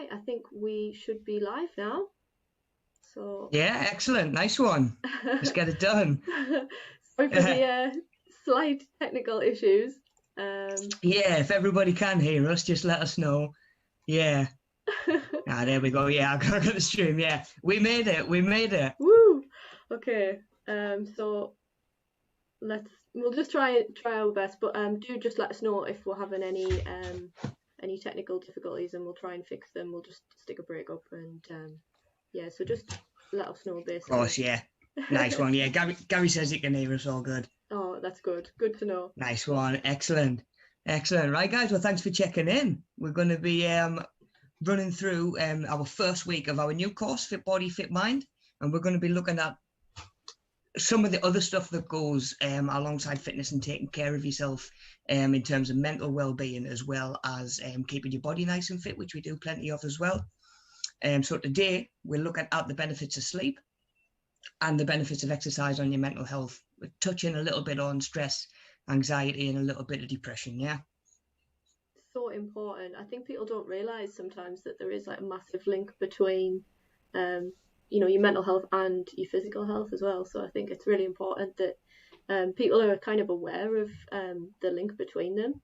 right, I think we should be live now. So Yeah, excellent. Nice one. Let's get it done. sorry for the slight technical issues. Yeah, if everybody can hear us, just let us know. Yeah. There we go. Yeah, I got the stream. Yeah, we made it. We made it. Woo! Okay. So we'll just try our best, but do just let us know if we're having any technical difficulties, and we'll try and fix them. We'll just stick a break up, and yeah. So just let us know, basically. Of course, yeah. Nice one. Yeah, Gary says he can hear us all good. Oh, that's good. Good to know. Nice one. Excellent. Excellent. Right, guys. Well, thanks for checking in. We're going to be running through our first week of our new course, Fit Body, Fit Mind, and we're going to be looking at some of the other stuff that goes alongside fitness and taking care of yourself in terms of mental well-being, as well as keeping your body nice and fit, which we do plenty of as well. So today we're looking at the benefits of sleep and the benefits of exercise on your mental health. We're touching a little bit on stress, anxiety, and a little bit of depression. Yeah. So important. I think people don't realize sometimes that there is like a massive link between your mental health and your physical health as well. So I think it's really important that people are kind of aware of the link between them.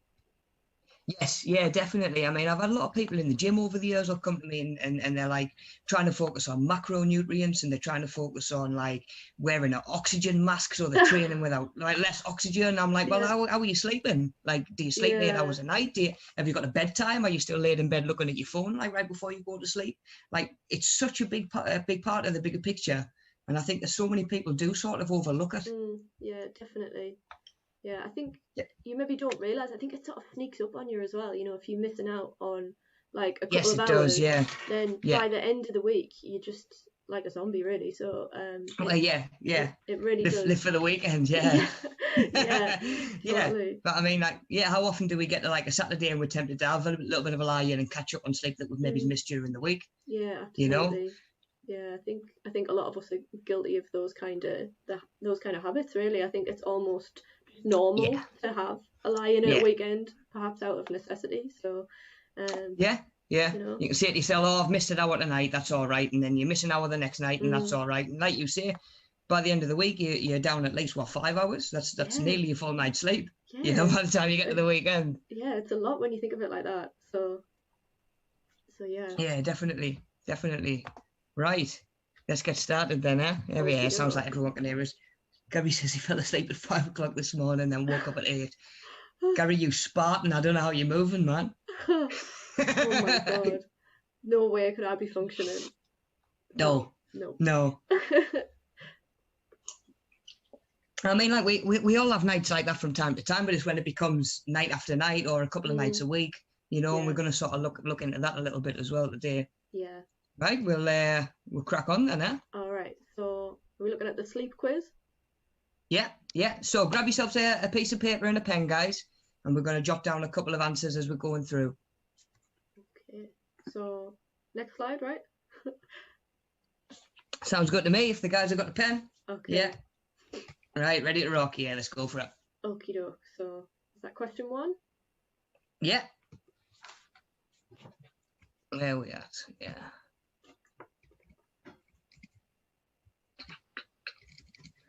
Yes, yeah, definitely. I mean, I've had a lot of people in the gym over the years who've come to me and they're like trying to focus on macronutrients, and they're trying to focus on like wearing an oxygen mask, so they're training without like less oxygen. I'm like, well, how are you sleeping? Like, do you sleep 8 hours a night? Have you got a bedtime? Are you still laid in bed looking at your phone like right before you go to sleep? Like, it's such a big part of the bigger picture, and I think there's so many people do sort of overlook it. Yeah, definitely. Yeah, I think you maybe don't realise. I think it sort of sneaks up on you as well. You know, if you're missing out on like a couple of hours, then by the end of the week, you're just like a zombie, really. So, it really does. Live for the weekend, yeah. yeah, totally. But I mean, like, how often do we get to like a Saturday and we're tempted to have a little bit of a lie in and catch up on sleep that we've maybe missed during the week? Yeah, absolutely. You know? Yeah, I think a lot of us are guilty of those kind of habits. Really, I think it's almost normal to have a lie-in at a weekend, perhaps out of necessity. So you can say to yourself, oh, I've missed an hour tonight, that's all right, and then you miss an hour the next night, and that's all right. And like you say, by the end of the week you're down at least 5 hours. That's nearly a full night's sleep, by the time you get to the weekend. It's a lot when you think of it like that. So definitely right. Let's get started then. It sounds like everyone can hear us. Gary says he fell asleep at 5 o'clock this morning and then woke up at 8. Gary, you Spartan, I don't know how you're moving, man. Oh my God. No way could I be functioning. No. I mean, like, we all have nights like that from time to time, but it's when it becomes night after night or a couple of nights a week, and we're going to sort of look into that a little bit as well today. Yeah. Right, we'll crack on then, All right, so are we looking at the sleep quiz? Yeah. So grab yourselves a piece of paper and a pen, guys, and we're going to jot down a couple of answers as we're going through. Okay, so next slide, right? Sounds good to me, if the guys have got the pen. Okay. Yeah. Right, ready to rock. Yeah, let's go for it. Okie doke. So is that question 1? Yeah. There we are. Yeah.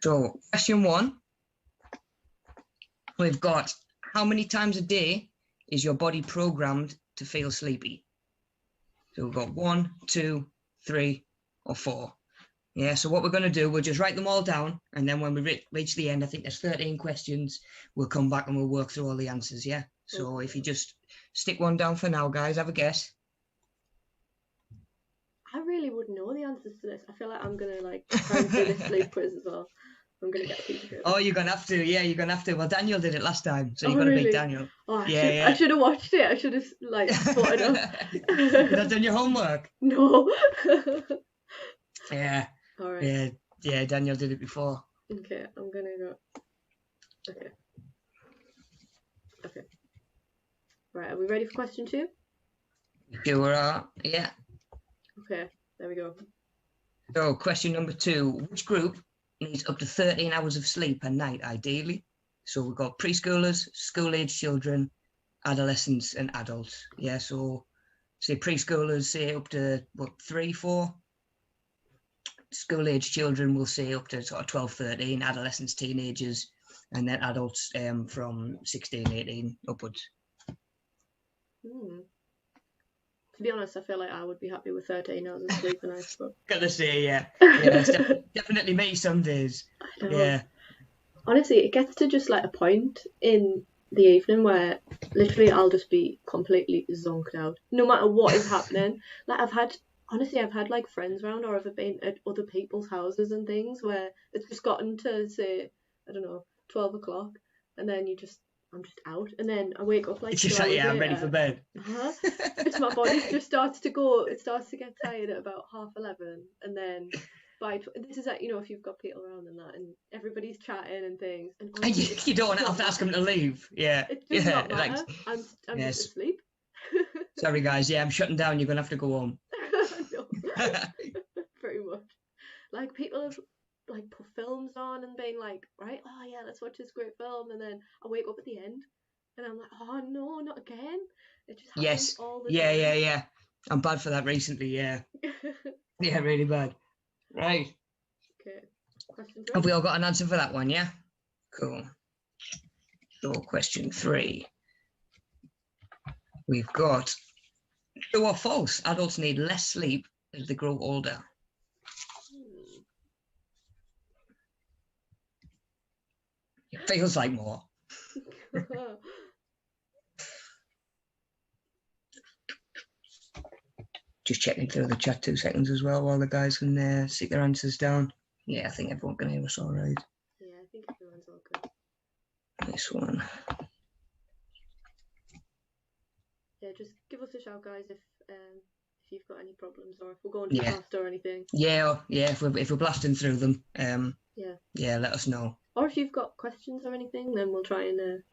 So, question 1, we've got, how many times a day is your body programmed to feel sleepy? So we've got 1, 2, 3, or 4. Yeah, so what we're going to do, we'll just write them all down, and then when we reach the end, I think there's 13 questions, we'll come back and we'll work through all the answers, yeah? So if you just stick one down for now, guys, have a guess. I really wouldn't know the answers to this. I feel like I'm going to try and do this sleep quiz as well. I'm going to get a piece of it. Oh, you're going to have to. Yeah, you're going to have to. Well, Daniel did it last time, so you've got to beat Daniel. Oh, I should have watched it. I should have, thought it up. You've not done your homework? No. Yeah. All right. Yeah, Daniel did it before. Okay, I'm going to go. Okay. Right, are we ready for question 2? You are, yeah. Okay, there we go. So, question number 2. Which group needs up to 13 hours of sleep a night, ideally? So we've got preschoolers, school-age children, adolescents, and adults. Yeah, so say preschoolers say up to what 3, 4. School age children will say up to sort of 12, 13, adolescents, teenagers, and then adults from 16, 18 upwards. To be honest, I feel like I would be happy with 13 hours of sleep a night. But Gotta say, yeah, it's definitely me some days. I know. Yeah. Honestly, it gets to just like a point in the evening where literally I'll just be completely zonked out, no matter what is happening. Like I've had like friends around, or I've been at other people's houses and things where it's just gotten to say, I don't know, 12 o'clock, and then I'm just out, and then I wake up like It's 2 just hours like, yeah, later. I'm ready for bed. Just my body just starts to go. It starts to get tired at about 11:30, and then this is like, if you've got people around and that, and everybody's chatting and things, and honestly, You don't want to have to ask them to leave. Yeah. it does not matter. Like, I'm yes. just asleep. Sorry guys, yeah, I'm shutting down. You're gonna have to go home. No, pretty much. Like people have like put films on and been like, right, oh yeah, let's watch this great film, and then I wake up at the end, and I'm like, oh no, not again. It just happens all the time. Yeah. I'm bad for that recently. Yeah. Yeah, really bad. Right. Okay. Question 3. Have we all got an answer for that one? Yeah. Cool. So question 3. We've got true or false. Adults need less sleep as they grow older. It feels like more. Just checking through the chat 2 seconds as well while the guys can seek their answers down. Yeah, I think everyone can hear us all right. Yeah, I think everyone's all good. This one. Yeah, just give us a shout, guys, if you've got any problems, or if we're going too fast or anything. Yeah. If we're blasting through them, yeah, let us know. Or if you've got questions or anything, then we'll try and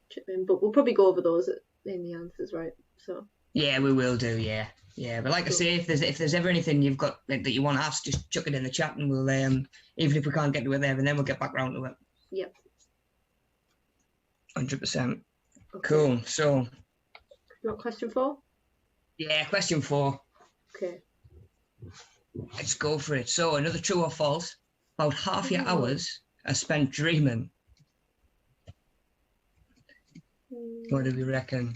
chip in. But we'll probably go over those in the answers, right? So. Yeah, we will do. Yeah. But like I say, if there's ever anything you've got that you want to ask, just chuck it in the chat, and we'll even if we can't get to it there, and then we'll get back round to it. Yep. 100%. Okay. Cool. So. You want question 4? Yeah, question 4. Okay. Let's go for it. So another true or false. About half your hours are spent dreaming. What do we reckon?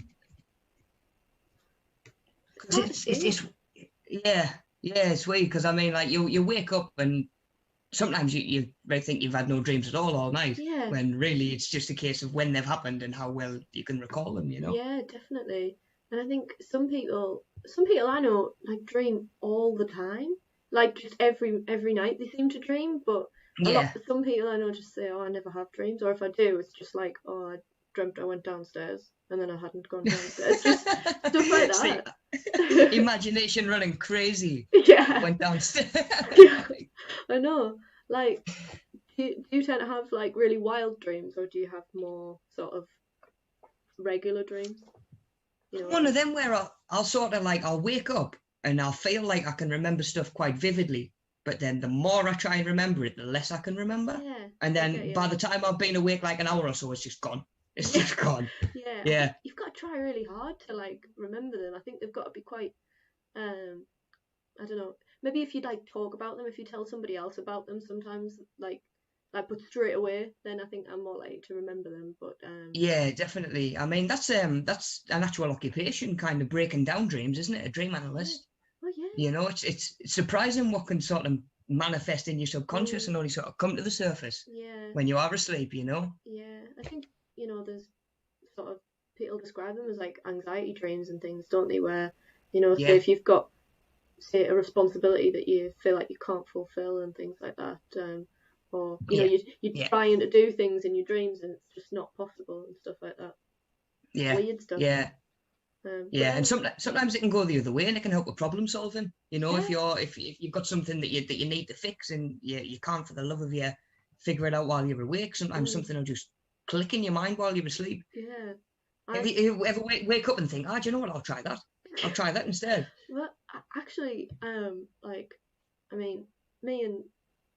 It's weird because I mean, like you wake up and sometimes you may think you've had no dreams at all night. Yeah. When really it's just a case of when they've happened and how well you can recall them. Yeah, definitely. And I think some people I know like dream all the time, like just every night they seem to dream. But some people I know just say, oh, I never have dreams, or if I do, it's just like, oh, I dreamt I went downstairs and then I hadn't gone downstairs. Just stuff like that. Imagination running crazy. Yeah. Went downstairs. Yeah. I know. Like, do you tend to have like really wild dreams, or do you have more sort of regular dreams? One of them where I'll sort of like, I'll wake up and I'll feel like I can remember stuff quite vividly, but then the more I try and remember it, the less I can remember. Yeah. And then by the time I've been awake like an hour or so, it's just gone. It's just gone. Yeah. Yeah. You've got to try really hard to like remember them. I think they've got to be quite, I don't know. Maybe if you like talk about them, if you tell somebody else about them, sometimes like but straight away, then I think I'm more likely to remember them. But yeah, definitely. I mean, that's an actual occupation, kind of breaking down dreams, isn't it? A dream analyst. Oh yeah. It's surprising what can sort of manifest in your subconscious and only sort of come to the surface. Yeah. When you are asleep, Yeah, I think there's sort of people describe them as like anxiety dreams and things, don't they? Where say if you've got a responsibility that you feel like you can't fulfill and things like that. Or you're trying to do things in your dreams and it's just not possible and stuff like that. Yeah. Weird stuff. Yeah. And sometimes it can go the other way and it can help with problem solving. If you've got something that you need to fix and you can't for the love of you figure it out while you're awake, sometimes something will just click in your mind while you're asleep. Yeah. Have you ever wake up and think, do you know what? I'll try that. I'll try that instead. Well, actually, me and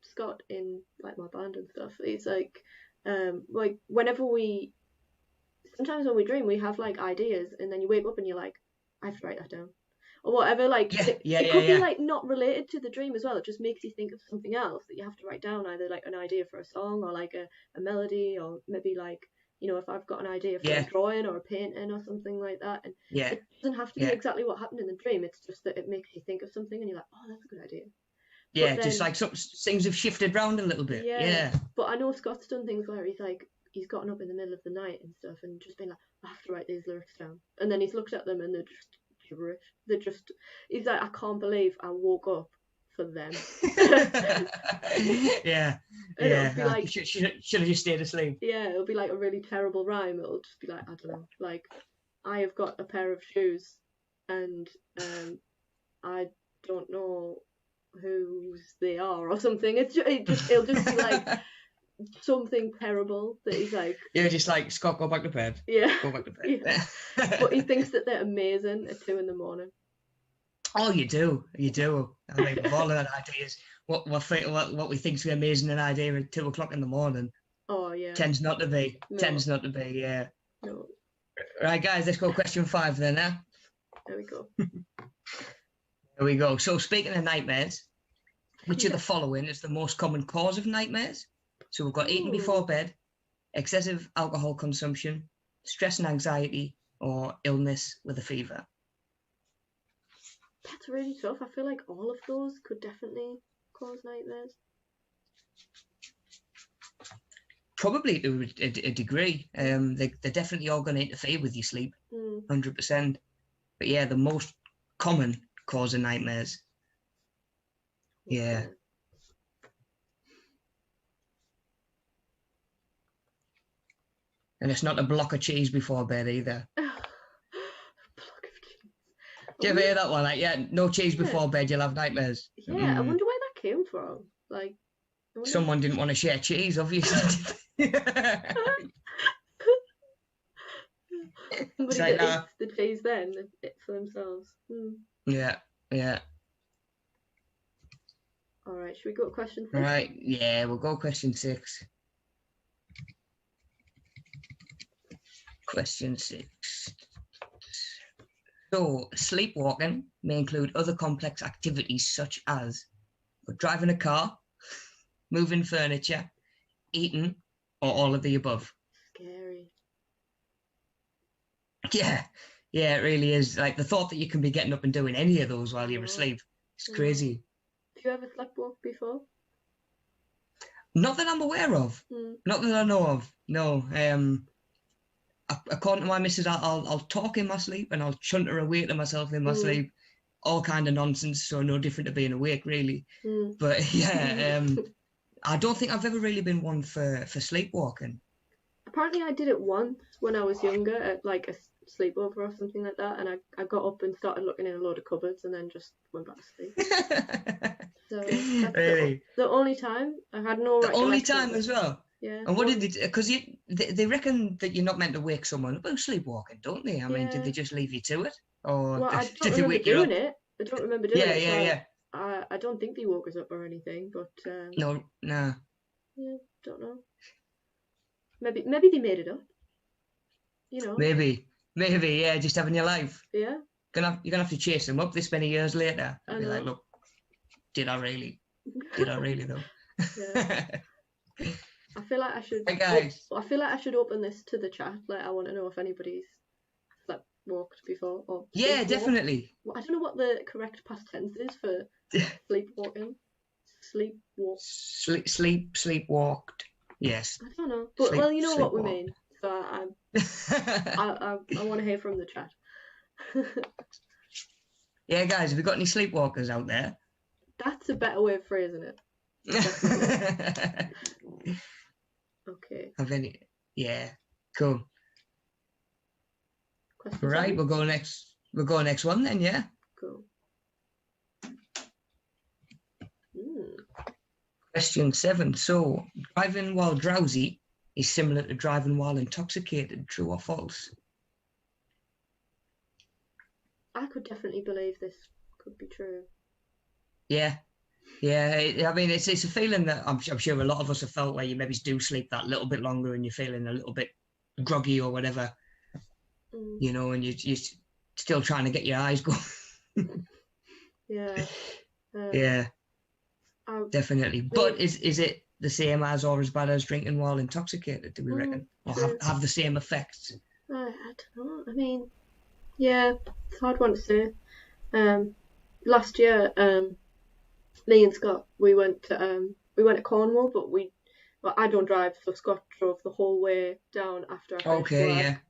Scott in like my band and stuff, it's like sometimes when we dream we have like ideas and then you wake up and you're like, I have to write that down, or whatever. Like it could be like not related to the dream as well. It just makes you think of something else that you have to write down, either like an idea for a song or like a melody, or maybe like, you know, if I've got an idea for a drawing or a painting or something like that. And it doesn't have to be exactly what happened in the dream. It's just that it makes you think of something and you're like, oh, that's a good idea. Yeah, then, just like some things have shifted around a little bit. Yeah. But I know Scott's done things where he's gotten up in the middle of the night and stuff and just been like, I have to write these lyrics down. And then he's looked at them and they're just gibberish. He's like, I can't believe I woke up for them. Yeah. Like, should have just stayed asleep. Yeah, it'll be like a really terrible rhyme. It'll just be like, I don't know, like, I have got a pair of shoes and I don't know whose they are or something. It'll just be like something terrible that he's like, just like, Scott, go back to bed. Go back to bed. But he thinks that they're amazing at 2 a.m. Oh, you do. I mean, with all of that ideas, what we think's amazing an idea at 2 o'clock in the morning. Oh yeah. Tends not to be. Yeah. No. Right, guys, let's go question 5 then. Now. There we go. There we go. So, speaking of nightmares, which of the following is the most common cause of nightmares? So we've got eating before bed, excessive alcohol consumption, stress and anxiety, or illness with a fever. That's really tough. I feel like all of those could definitely cause nightmares. Probably to a degree. They're definitely all going to interfere with your sleep, 100%. But yeah, the most common cause of nightmares. Yeah. And it's not a block of cheese before bed either. Block of cheese. Do you ever hear that one? Like, no cheese before bed, you'll have nightmares. Yeah, I wonder where that came from. Like, someone didn't want to share cheese, obviously. Somebody like, that eats the cheese then for themselves. Yeah. All right, should we go to question 6? Right, yeah, we'll go question 6. Question 6. So, sleepwalking may include other complex activities such as driving a car, moving furniture, eating, or all of the above. Scary. Yeah, it really is. Like, the thought that you can be getting up and doing any of those while you're asleep, it's crazy. Have you ever sleepwalked before? Not that I'm aware of. Not that I know of. No. According to my missus, I'll talk in my sleep and I'll chunter away to myself in my sleep. All kind of nonsense, so no different to being awake, really. But yeah, I don't think I've ever really been one for sleepwalking. Apparently I did it once when I was younger at like a sleepover or something like that, and I got up and started looking in a load of cupboards and then just went back to sleep. So that's really? the only time. I had no recollection. The only time as well? Yeah. And what did they? Because they reckon that you're not meant to wake someone about sleepwalking, don't they? I mean, did they just leave you to it, or well, I did they wake you up? I don't remember doing it. Yeah. I don't think they woke us up or anything, but no. Yeah, don't know. Maybe they made it up. You know. Maybe, yeah, just having your life. Yeah. You're gonna have to chase them up this many years later. And be like, look, did I really? Did I really though? Yeah. I feel like I should. Hey guys. I feel like I should open this to the chat. Like, I want to know if anybody's walked before or. Yeah, definitely. I don't know what the correct past tense is for sleepwalking. Sleepwalked. Yes. I don't know, but well, you know what we mean. So I want to hear from the chat. Yeah, guys, have you got any sleepwalkers out there? That's a better way of phrasing it. Okay. Have any? Yeah. Cool. Question right, 7? we'll go next one then. Yeah. Cool. Question 7. So, driving while drowsy is similar to driving while intoxicated. True or false? I could definitely believe this could be true. Yeah. I mean, it's a feeling that I'm sure a lot of us have felt, where you maybe do sleep that little bit longer and you're feeling a little bit groggy or whatever, you know, and you're still trying to get your eyes going. Yeah. Yeah, I definitely. mean, But is it the same as or as bad as drinking while intoxicated, do we reckon? Or true. have the same effects? I don't know. I mean, yeah, it's a hard one to say. Last year, me and Scott, we went to Cornwall, but well, I don't drive, so Scott drove the whole way down after I finished Okay, yeah, work.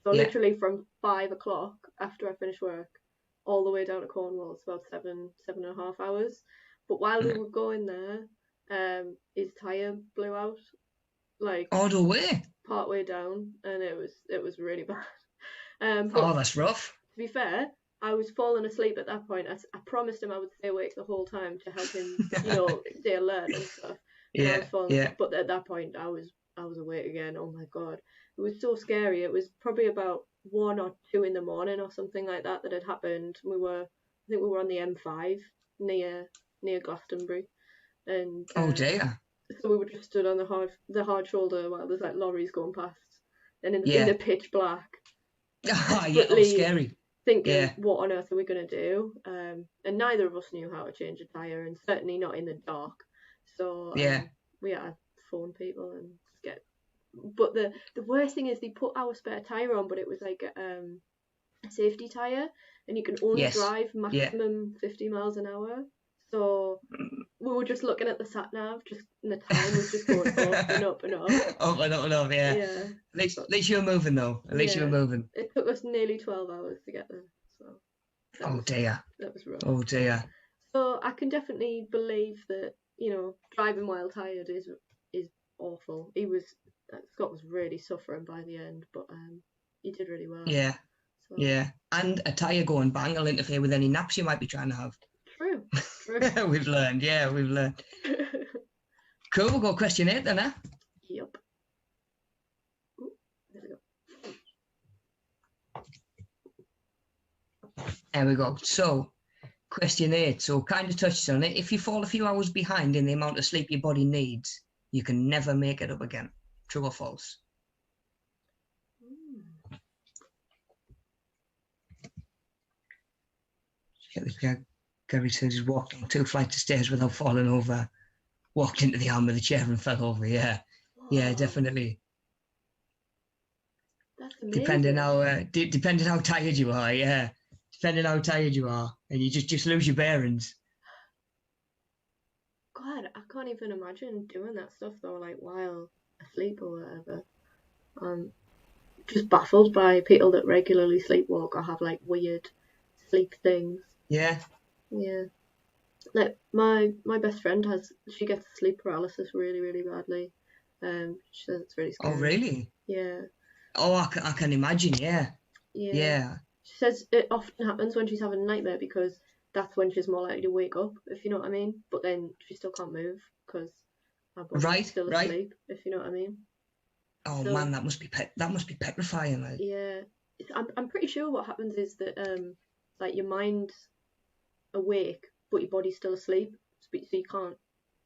So yeah. literally from 5 o'clock after I finished work, all the way down to Cornwall, it's about 7.5 hours. But while we Mm. were going there, his tire blew out, like All the way. part way down, and it was really bad. But Oh, that's rough. to be fair, I was falling asleep at that point. I promised him I would stay awake the whole time to help him, stay alert and stuff. And I Yeah, was falling yeah. asleep, but at that point I was awake again. Oh my god, it was so scary. It was probably about 1 or 2 in the morning or something like that had happened. I think we were on the M5 near Glastonbury, and Oh dear. so we were just stood on the hard shoulder while there's like lorries going past, and in the Yeah. pitch black, Ah, yeah. Oh, desperately scary. thinking, Yeah, what on earth are we going to do? And neither of us knew how to change a tyre, and certainly not in the dark. So yeah. we had to phone people and get. But the worst thing is they put our spare tyre on, but it was like a safety tyre, and you can only Yes. drive Yeah. maximum 50 miles an hour. So we were just looking at the sat nav, and the time was just going up and up and up. Up and up and up, yeah. Yeah. At least you're moving though. At least you're Yeah. moving. It took us nearly 12 hours to get there. So Oh dear. that was rough. Oh dear. So I can definitely believe that, driving while tired is awful. Scott was really suffering by the end, but he did really well. Yeah. So Yeah. And a tyre going bang will interfere with any naps you might be trying to have. true. We've learned. Yeah, we've learned. Cool. We'll go question 8 then, eh? Yep. Ooh, there we go. There we go. So, question 8. So, kind of touched on it. If you fall a few hours behind in the amount of sleep your body needs, you can never make it up again. True or false? Gary says he's walked on 2 flights of stairs without falling over. Walked into the arm of the chair and fell over. Yeah, yeah, Whoa, definitely. that's amazing. Depending how tired you are. Yeah, depending how tired you are, and you just lose your bearings. God, I can't even imagine doing that stuff though, like while asleep or whatever. Just baffled by people that regularly sleepwalk or have like weird sleep things. Yeah. Yeah. Like my best friend she gets sleep paralysis really, really badly. She says it's really Oh, scary. really? Yeah. Oh, I can imagine. Yeah. Yeah. Yeah. She says it often happens when she's having a nightmare because that's when she's more likely to wake up, if you know what I mean. But then she still can't move because her body's Right. still Right. asleep, if you know what I mean. Oh So man, that must be petrifying. Like. yeah, I'm pretty sure what happens is that like your mind's awake but your body's still asleep, so you can't.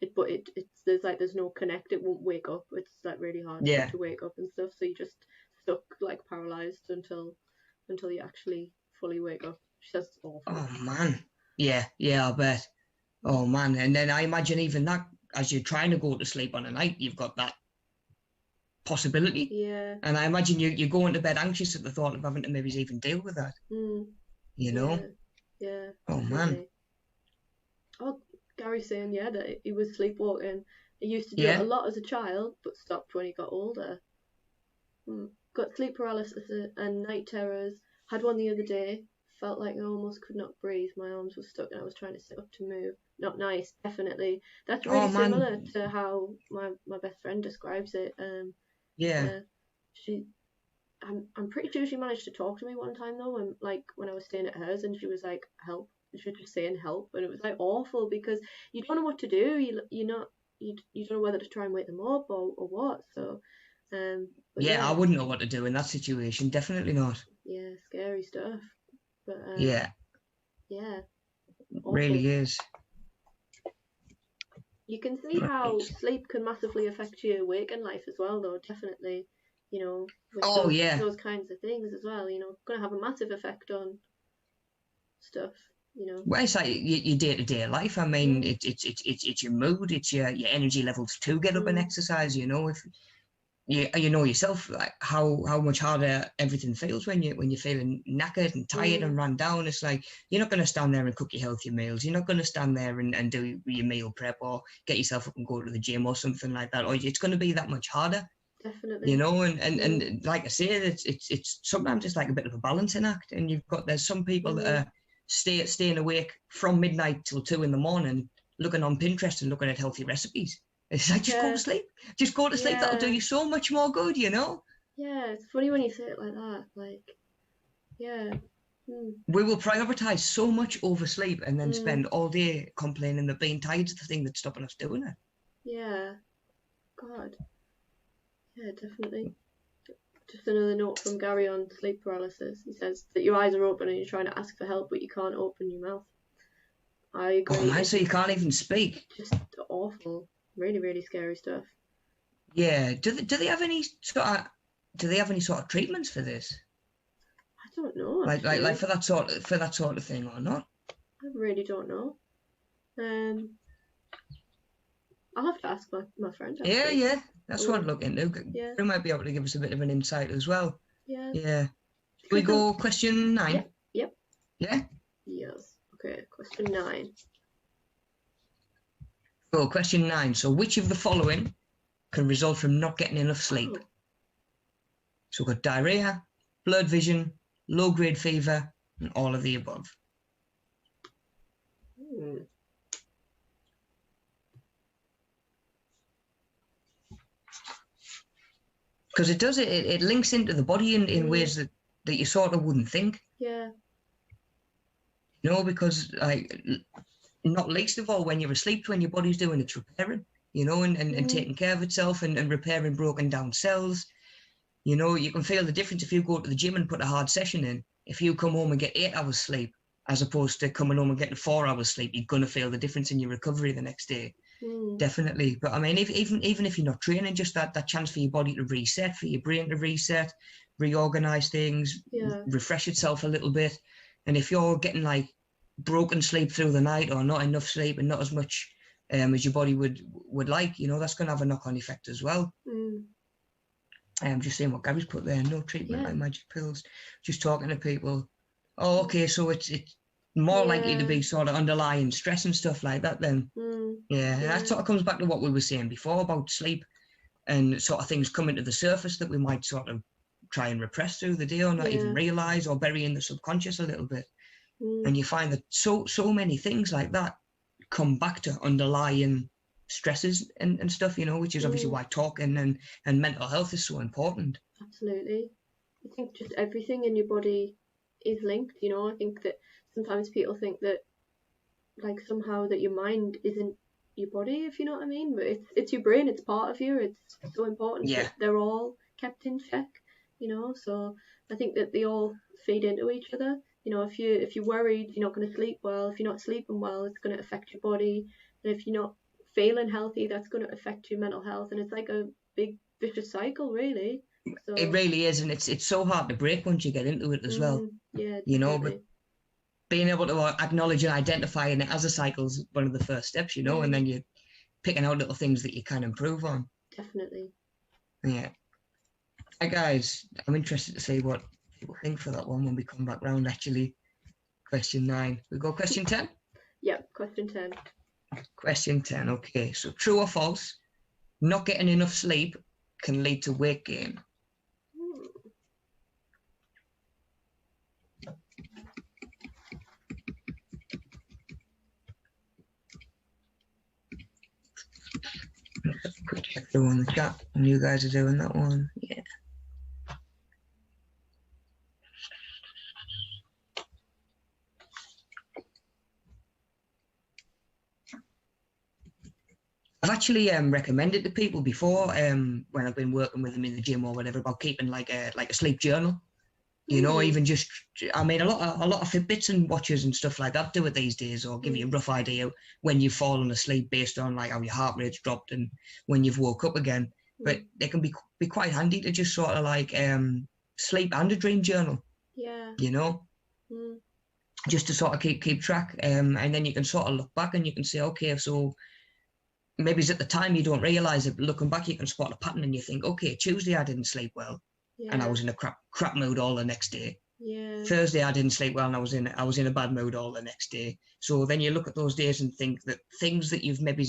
There's no connect. It won't wake up. It's like really hard for Yeah. it to wake up and stuff. So you're just stuck like paralyzed until you actually fully wake up. She says it's awful. Oh man. Yeah. Yeah. I bet. Oh man. And then I imagine even that as you're trying to go to sleep on a night, you've got that possibility. Yeah. And I imagine you're going to bed anxious at the thought of having to maybe even deal with that. You know? Yeah. Oh Definitely. man. Oh, Gary's saying that he was sleepwalking. He used to do Yeah. it a lot as a child, but stopped when he got older. Got sleep paralysis and night terrors. Had one the other day. Felt like I almost could not breathe. My arms were stuck and I was trying to sit up to move. Not nice, definitely. That's really similar to how my best friend describes it. Yeah. I'm pretty sure she managed to talk to me one time though, when I was staying at hers, and she was like, "Help!" She was just saying "help," and it was like awful because you don't know what to do. You don't know whether to try and wake them up or what. So, I wouldn't know what to do in that situation. Definitely not. Yeah, scary stuff. But yeah, awful. Really is. You can see how sleep can massively affect your waking life as well, though. Definitely, with those kinds of things as well. Going to have a massive effect on stuff. you know. Well, it's like your day-to-day life. I mean, it's your mood, it's your energy levels to get up and exercise. You know, if you know yourself, like how much harder everything feels when you're feeling knackered and tired and run down. It's like you're not going to stand there and cook your healthy meals. You're not going to stand there and do your meal prep or get yourself up and go to the gym or something like that. Or it's going to be that much harder. Definitely. You know, and like I say, it's sometimes it's like a bit of a balancing act. And there's some people that are staying awake from midnight till 2 a.m, looking on Pinterest and looking at healthy recipes. It's like, just go to sleep. Just go to sleep. That'll do you so much more good, you know? Yeah, it's funny when you say it like that. Like, yeah. We will prioritise so much over sleep and then spend all day complaining that being tired is the thing that's stopping us doing it. Yeah. God. Yeah, definitely. Just another note from Gary on sleep paralysis. He says that your eyes are open and you're trying to ask for help, but you can't open your mouth. I agree. Oh man, so you can't even speak. Just awful. Really, really scary stuff. Yeah. Do they have any sort of treatments for this? I don't know. Like for that sort of thing or not? I really don't know. I'll have to ask my friend. Actually. Yeah. That's what I'd look into. Yeah. They might be able to give us a bit of an insight as well. Yeah. Yeah. Shall we go question 9? Yep. Yeah? Yes. Okay, question 9. Oh, question 9. So which of the following can result from not getting enough sleep? Oh. So we've got diarrhea, blurred vision, low-grade fever, and all of the above. Because it links into the body in ways that you sort of wouldn't think. Yeah. You know, because like, not least of all when you're asleep, when your body's doing its repairing, you know, and taking care of itself and repairing broken down cells. You know, you can feel the difference if you go to the gym and put a hard session in. If you come home and get 8 hours sleep, as opposed to coming home and getting 4 hours sleep, you're going to feel the difference in your recovery the next day. Definitely. But I mean, even if you're not training, just that chance for your body to reset, for your brain to reset, reorganize things, refresh itself a little bit. And if you're getting like broken sleep through the night or not enough sleep and not as much as your body would like, you know, that's going to have a knock-on effect as well. I'm just saying what Gary's put there. No treatment like magic pills. Just talking to people. Oh, okay, so it's more likely to be sort of underlying stress and stuff like that then. That sort of comes back to what we were saying before about sleep and sort of things coming to the surface that we might sort of try and repress through the day or not even realise or bury in the subconscious a little bit. And you find that so many things like that come back to underlying stresses and stuff, you know, which is obviously why talking and mental health is so important. Absolutely. I think just everything in your body is linked, you know. I think that sometimes people think that like somehow that your mind isn't your body, if you know what I mean, but it's your brain, it's part of you. It's so important that they're all kept in check, you know. So I think that they all feed into each other. You know, if you're worried, you're not going to sleep well. If you're not sleeping well, it's going to affect your body. And if you're not feeling healthy, that's going to affect your mental health. And it's like a big vicious cycle, really. So, it really is, and it's so hard to break once you get into it as well. Yeah, you know, but being able to acknowledge and identify it as a cycle is one of the first steps, you know, and then you're picking out little things that you can improve on. Definitely. Yeah. Hi guys, I'm interested to see what people think for that one when we come back round. Actually, question 9. We go question 10. Yep, question 10. Question 10. Okay, so true or false? Not getting enough sleep can lead to weight gain. Quick check through on the chat when you guys are doing that one. Yeah. I've actually recommended to people before when I've been working with them in the gym or whatever about keeping like a sleep journal. You know, even just, I mean, a lot of Fitbits and watches and stuff like that do it these days, or give you a rough idea when you've fallen asleep based on like how your heart rate's dropped and when you've woke up again. But they can be quite handy to just sort of like sleep and a dream journal. Yeah. You know, just to sort of keep track. And then you can sort of look back and you can say, okay, so maybe it's at the time you don't realize it, but looking back, you can spot a pattern and you think, okay, Tuesday I didn't sleep well, and I was in a crap mood all the next day. Yeah. Thursday I didn't sleep well and I was in a bad mood all the next day. So then you look at those days and think that things that you've maybe,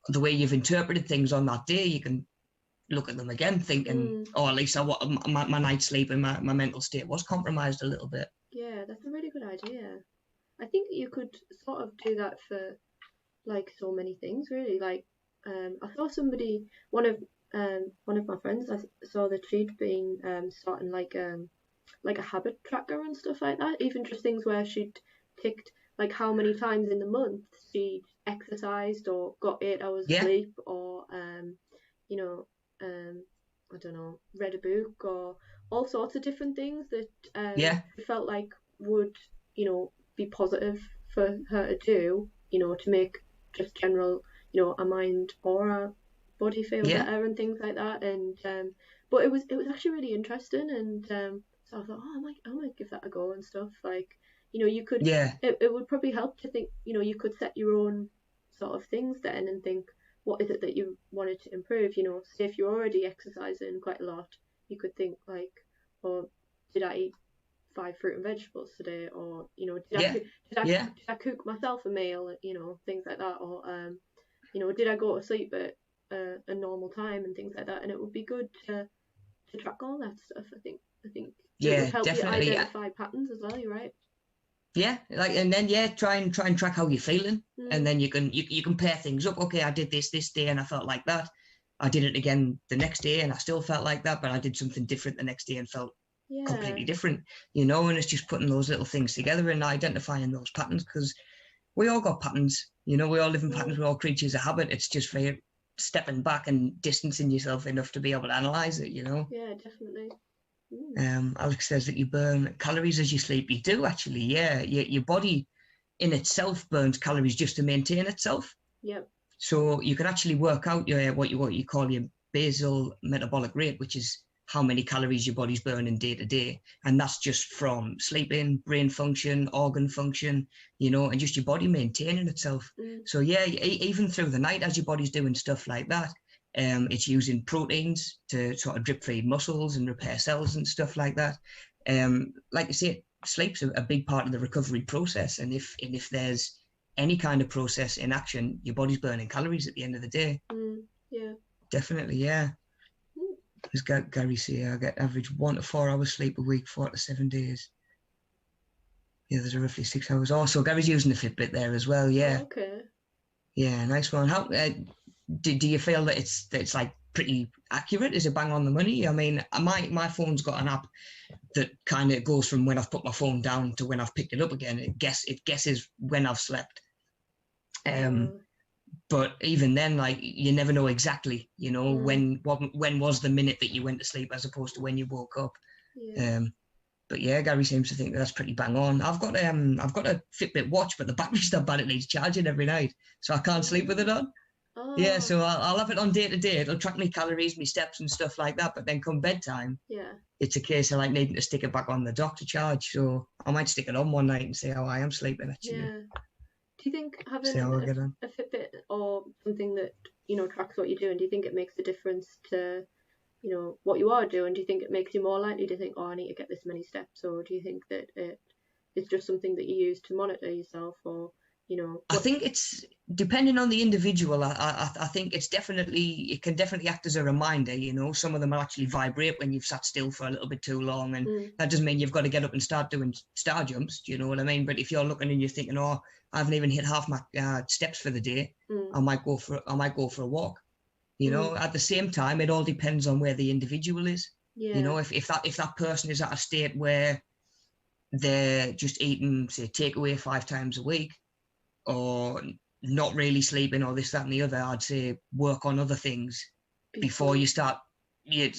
the way you've interpreted things on that day, you can look at them again thinking, oh, at least my night's sleep and my mental state was compromised a little bit. Yeah, that's a really good idea. I think you could sort of do that for like so many things, really. Like, I saw somebody, one of my friends, I saw that she'd been starting like a habit tracker and stuff like that. Even just things where she'd ticked like how many times in the month she'd exercised or got 8 hours sleep, or you know, I don't know, read a book, or all sorts of different things that felt like would, be positive for her to do, to make just general, a mind or a body feel better and things like that. And but it was actually really interesting, and so I thought, oh, I might give that a go and stuff. Like, you could, it would probably help to think, you could set your own sort of things then and think, what is it that you wanted to improve? Say if you're already exercising quite a lot, you could think like, well, did I eat 5 fruit and vegetables today? Or, did I cook myself a meal? Things like that. Or, did I go to sleep at a normal time and things like that? And it would be good to track all that stuff. I think it would help definitely, you identify patterns as well. You're right. Yeah, and then try and track how you're feeling, and then you can pair things up. Okay, I did this day and I felt like that. I did it again the next day and I still felt like that, but I did something different the next day and felt completely different. And it's just putting those little things together and identifying those patterns, because we all got patterns. We all live in patterns. We're all creatures of habit. It's just for you stepping back and distancing yourself enough to be able to analyze it. Yeah, definitely. Alex says that you burn calories as you sleep. You do actually, yeah. Your body in itself burns calories just to maintain itself. Yep. So you can actually work out what you call your basal metabolic rate, which is how many calories your body's burning day to day, and that's just from sleeping, brain function, organ function, and just your body maintaining itself. So even through the night as your body's doing stuff like that. It's using proteins to sort of drip feed muscles and repair cells and stuff like that. Like you say, sleep's a big part of the recovery process. And if there's any kind of process in action, your body's burning calories at the end of the day. Yeah. Definitely, yeah. As Gary say, I get average 1 to 4 hours sleep a week, 4 to 7 days. Yeah, there's a roughly 6 hours. Also, Gary's using the Fitbit there as well, yeah. Oh, okay. Yeah, nice one. How do you feel that it's like pretty accurate? Is it bang on the money? I mean, my phone's got an app that kind of goes from when I've put my phone down to when I've picked it up again. It guesses when I've slept. But even then, like, you never know exactly, when was the minute that you went to sleep as opposed to when you woke up. Yeah. But yeah, Gary seems to think that's pretty bang on. I've got a Fitbit watch, but the battery's so bad it needs charging every night, so I can't sleep with it on. Oh. Yeah, so I'll have it on day to day. It'll track my calories, my steps and stuff like that. But then come bedtime, it's a case of like needing to stick it back on the dock to charge. So I might stick it on one night and see how I am sleeping actually. Yeah. Do you think having a Fitbit or something that, tracks what you're doing, do you think it makes a difference to, what you are doing? Do you think it makes you more likely to think, oh, I need to get this many steps? Or do you think that it's just something that you use to monitor yourself, or, I think it's depending on the individual. I think it can definitely act as a reminder. Some of them will actually vibrate when you've sat still for a little bit too long, and that doesn't mean you've got to get up and start doing star jumps. Do you know what I mean? But if you're looking and you're thinking, oh, I haven't even hit half my steps for the day, I might go for a walk. At the same time, it all depends on where the individual is. Yeah. If that person is at a state where they're just eating, say, takeaway 5 times a week, or not really sleeping, or this, that, and the other, I'd say work on other things before you start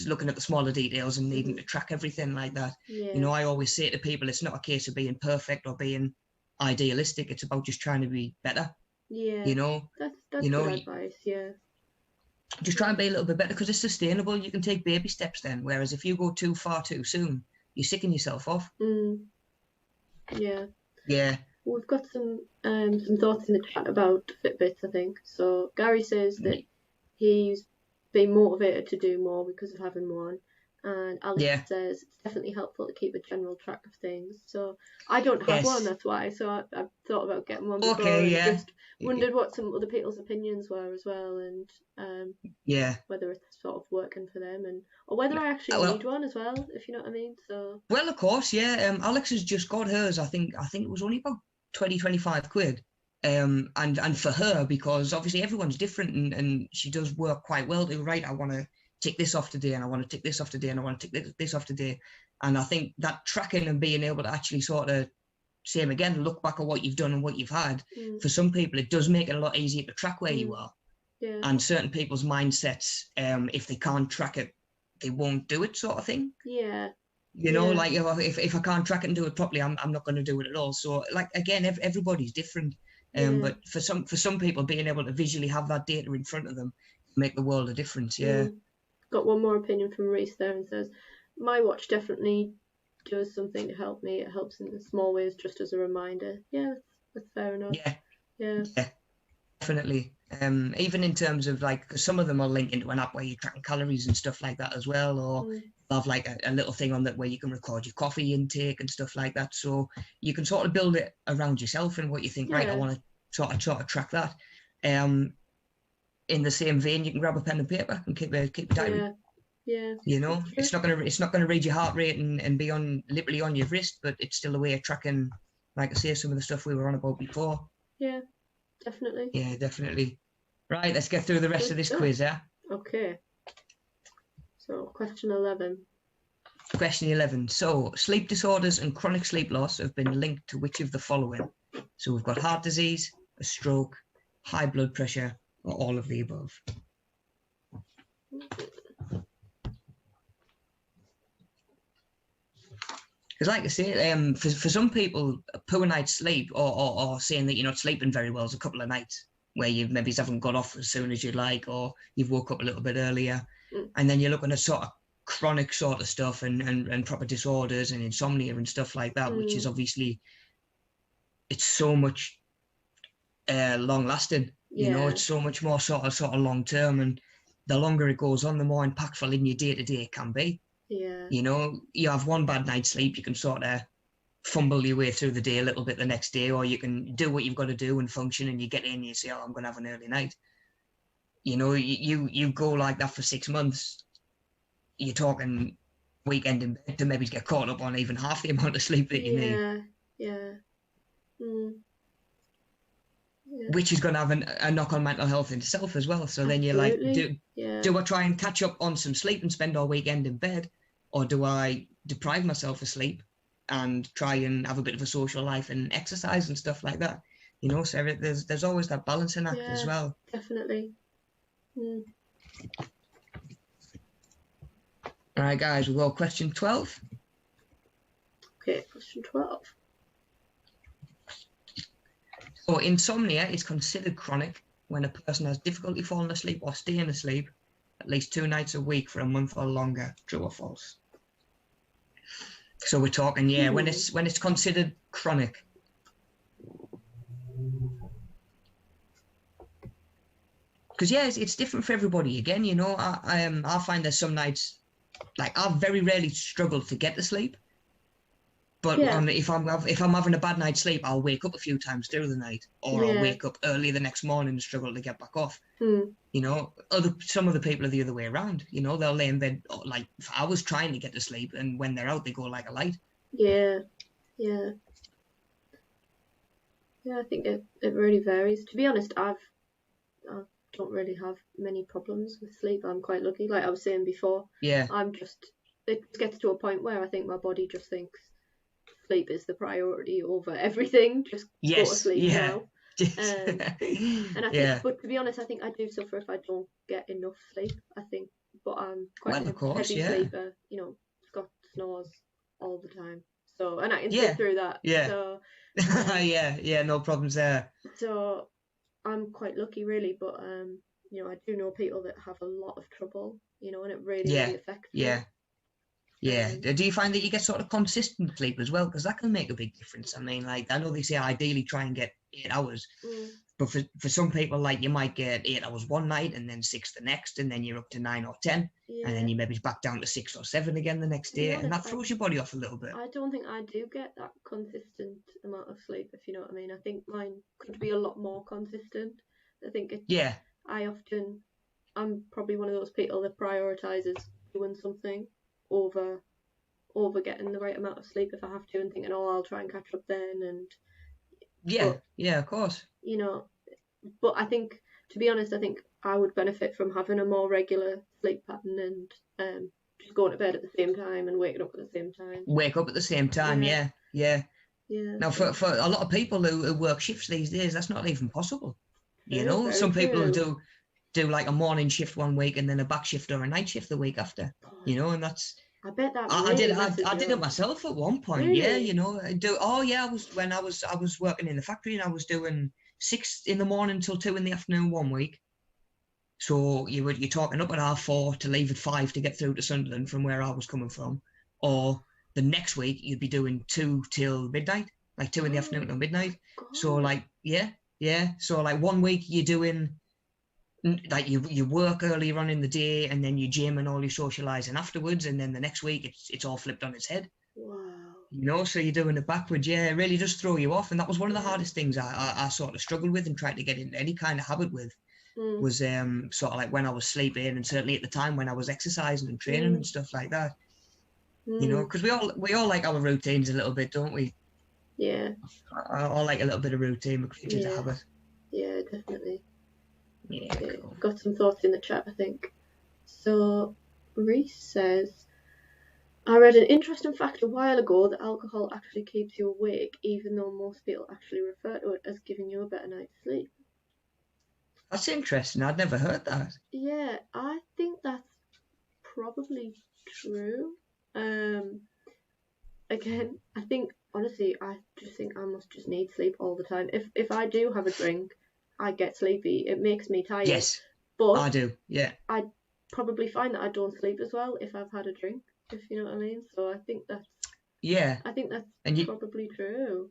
looking at the smaller details and needing to track everything like that. Yeah. I always say to people, it's not a case of being perfect or being idealistic. It's about just trying to be better. Yeah. That's good advice. Yeah. Just try and be a little bit better, because it's sustainable. You can take baby steps then. Whereas if you go too far too soon, you're sicking yourself off. Yeah. Yeah. We've got some thoughts in the chat about Fitbits, I think. So Gary says that he's been motivated to do more because of having one, and Alex Yeah. says it's definitely helpful to keep a general track of things. So I don't have Yes. one, that's why. So I've thought about getting one before, Okay, and yeah. just wondered what some other people's opinions were as well, and Yeah. whether it's sort of working for them, and or whether I actually Well, need one as well, if you know what I mean. So well, of course, yeah. Alex has just got hers. I think it was only about 20-25 quid. And for her, because obviously everyone's different, and she does work quite well. To right, I want to tick this off today, and I want to tick this off today, and I want to tick this off today. And I think that tracking and being able to actually sort of, same again, look back at what you've done and what you've had. For some people, it does make it a lot easier to track where you are. Yeah. And certain people's mindsets, if they can't track it, they won't do it, sort of thing. Yeah. You know, like if I can't track it and do it properly, I'm not going to do it at all. So, like again, everybody's different. But for some people, being able to visually have that data in front of them make the world a difference. Yeah. Got one more opinion from Reese there, and says, "My watch definitely does something to help me. It helps in small ways, just as a reminder." Yeah, that's fair enough. Yeah. Definitely. Even in terms of like, because some of them are linked into an app where you're tracking calories and stuff like that as well, or have like a little thing on that where you can record your coffee intake and stuff like that. So you can sort of build it around yourself and what you think. Right, I want to sort of track that. In the same vein, you can grab a pen and paper and keep a diary. Yeah. You know, it's not gonna read your heart rate and be on literally on your wrist, but it's still a way of tracking, like I say, some of the stuff we were on about before. Yeah, definitely. Yeah, definitely. Right, let's get through the rest of this quiz, yeah? Okay. So, question 11. Question 11. So, sleep disorders and chronic sleep loss have been linked to which of the following? So we've got heart disease, a stroke, high blood pressure, or all of the above. Because like I say, for some people, a poor night's sleep or saying that you're not sleeping very well is a couple of nights where you maybe haven't got off as soon as you'd like, or you've woke up a little bit earlier. And then you're looking at sort of chronic sort of stuff and proper disorders and insomnia and stuff like that, which is obviously, it's so much long lasting. You know, it's so much more sort of long term, and the longer it goes on, the more impactful in your day to day it can be. Yeah. You know, you have one bad night's sleep, you can sort of fumble your way through the day a little bit the next day, or you can do what you've got to do and function, and you get in and you say, oh, I'm going to have an early night. You know, you go like that for 6 months, you're talking weekend in bed to maybe get caught up on even half the amount of sleep that you need. Yeah. Which is going to have a knock on mental health in itself as well. So then you're like, do I try and catch up on some sleep and spend all weekend in bed, or do I deprive myself of sleep and try and have a bit of a social life and exercise and stuff like that? You know, so there's always that balancing act as well. Definitely. All right, guys, we'll go question 12. Okay, question 12. So insomnia is considered chronic when a person has difficulty falling asleep or staying asleep at least 2 nights a week for a month or longer. True or false? So we're talking, when it's considered chronic. Because it's different for everybody. Again, you know, I find there's some nights, like I've very rarely struggled to get to sleep. But if I'm having a bad night's sleep, I'll wake up a few times through the night, or I'll wake up early the next morning and struggle to get back off. You know, some of the people are the other way around. You know, they'll lay in bed like for hours trying to get to sleep, and when they're out, they go like a light. Yeah. I think it really varies. To be honest, I don't really have many problems with sleep. I'm quite lucky. Like I was saying before, it gets to a point where I think my body just thinks sleep is the priority over everything. Just go to sleep now. And I think, but to be honest, I think I do suffer if I don't get enough sleep. I think, but I'm quite a heavy sleeper. You know, Scott snores all the time, so and I can sit through that. So no problems there. So I'm quite lucky, really. But you know, I do know people that have a lot of trouble. You know, and it really affects them. Yeah. Do you find that you get sort of consistent sleep as well? Because that can make a big difference. I mean, like, I know they say ideally try and get 8 hours, but for some people, like, you might get 8 hours one night and then 6 the next, and then you're up to 9 or 10, Yeah. and then you maybe back down to 6 or 7 again the next day, and that throws your body off a little bit. I don't think I do get that consistent amount of sleep, if you know what I mean. I think mine could be a lot more consistent. I think I'm probably one of those people that prioritizes doing something over getting the right amount of sleep if I have to, and thinking, oh, I'll try and catch up then. And yeah, of course. You know, but I think, to be honest, I think I would benefit from having a more regular sleep pattern and just going to bed at the same time and waking up at the same time. Wake up at the same time, yeah. Now, for a lot of people who work shifts these days, that's not even possible. You know, some people do like a morning shift one week and then a back shift or a night shift the week after. You know, and that's. I bet that. I did it myself at one point. Really? Yeah, you know, I was working in the factory and I was doing 6 in the morning till 2 in the afternoon one week. So you're talking up at 4:30 to leave at 5 to get through to Sunderland from where I was coming from, or the next week you'd be doing 2 till midnight, like 2 in the afternoon till midnight. God. So like so like one week you're doing like you work earlier on in the day and then you gym and all your socializing afterwards, and then the next week it's all flipped on its head. Wow. You know, so you're doing it backwards. Yeah, it really does throw you off, and that was one of the hardest things I sort of struggled with and tried to get into any kind of habit with. Was sort of like when I was sleeping, and certainly at the time when I was exercising and training and stuff like that. You know, because we all like our routines a little bit, don't we? Yeah. I like a little bit of routine because it's a habit. Yeah, definitely. Yeah, cool. Got some thoughts in the chat, I think. So Reese says, I read an interesting fact a while ago that alcohol actually keeps you awake, even though most people actually refer to it as giving you a better night's sleep. That's interesting. I'd never heard that. Yeah, I think that's probably true. Again, I think, honestly, I just think I must just need sleep all the time. If I do have a drink, I get sleepy. It makes me tired. Yes, but I do, yeah. I probably find that I don't sleep as well if I've had a drink, if you know what I mean. So I think that's... Yeah. I think that's probably true.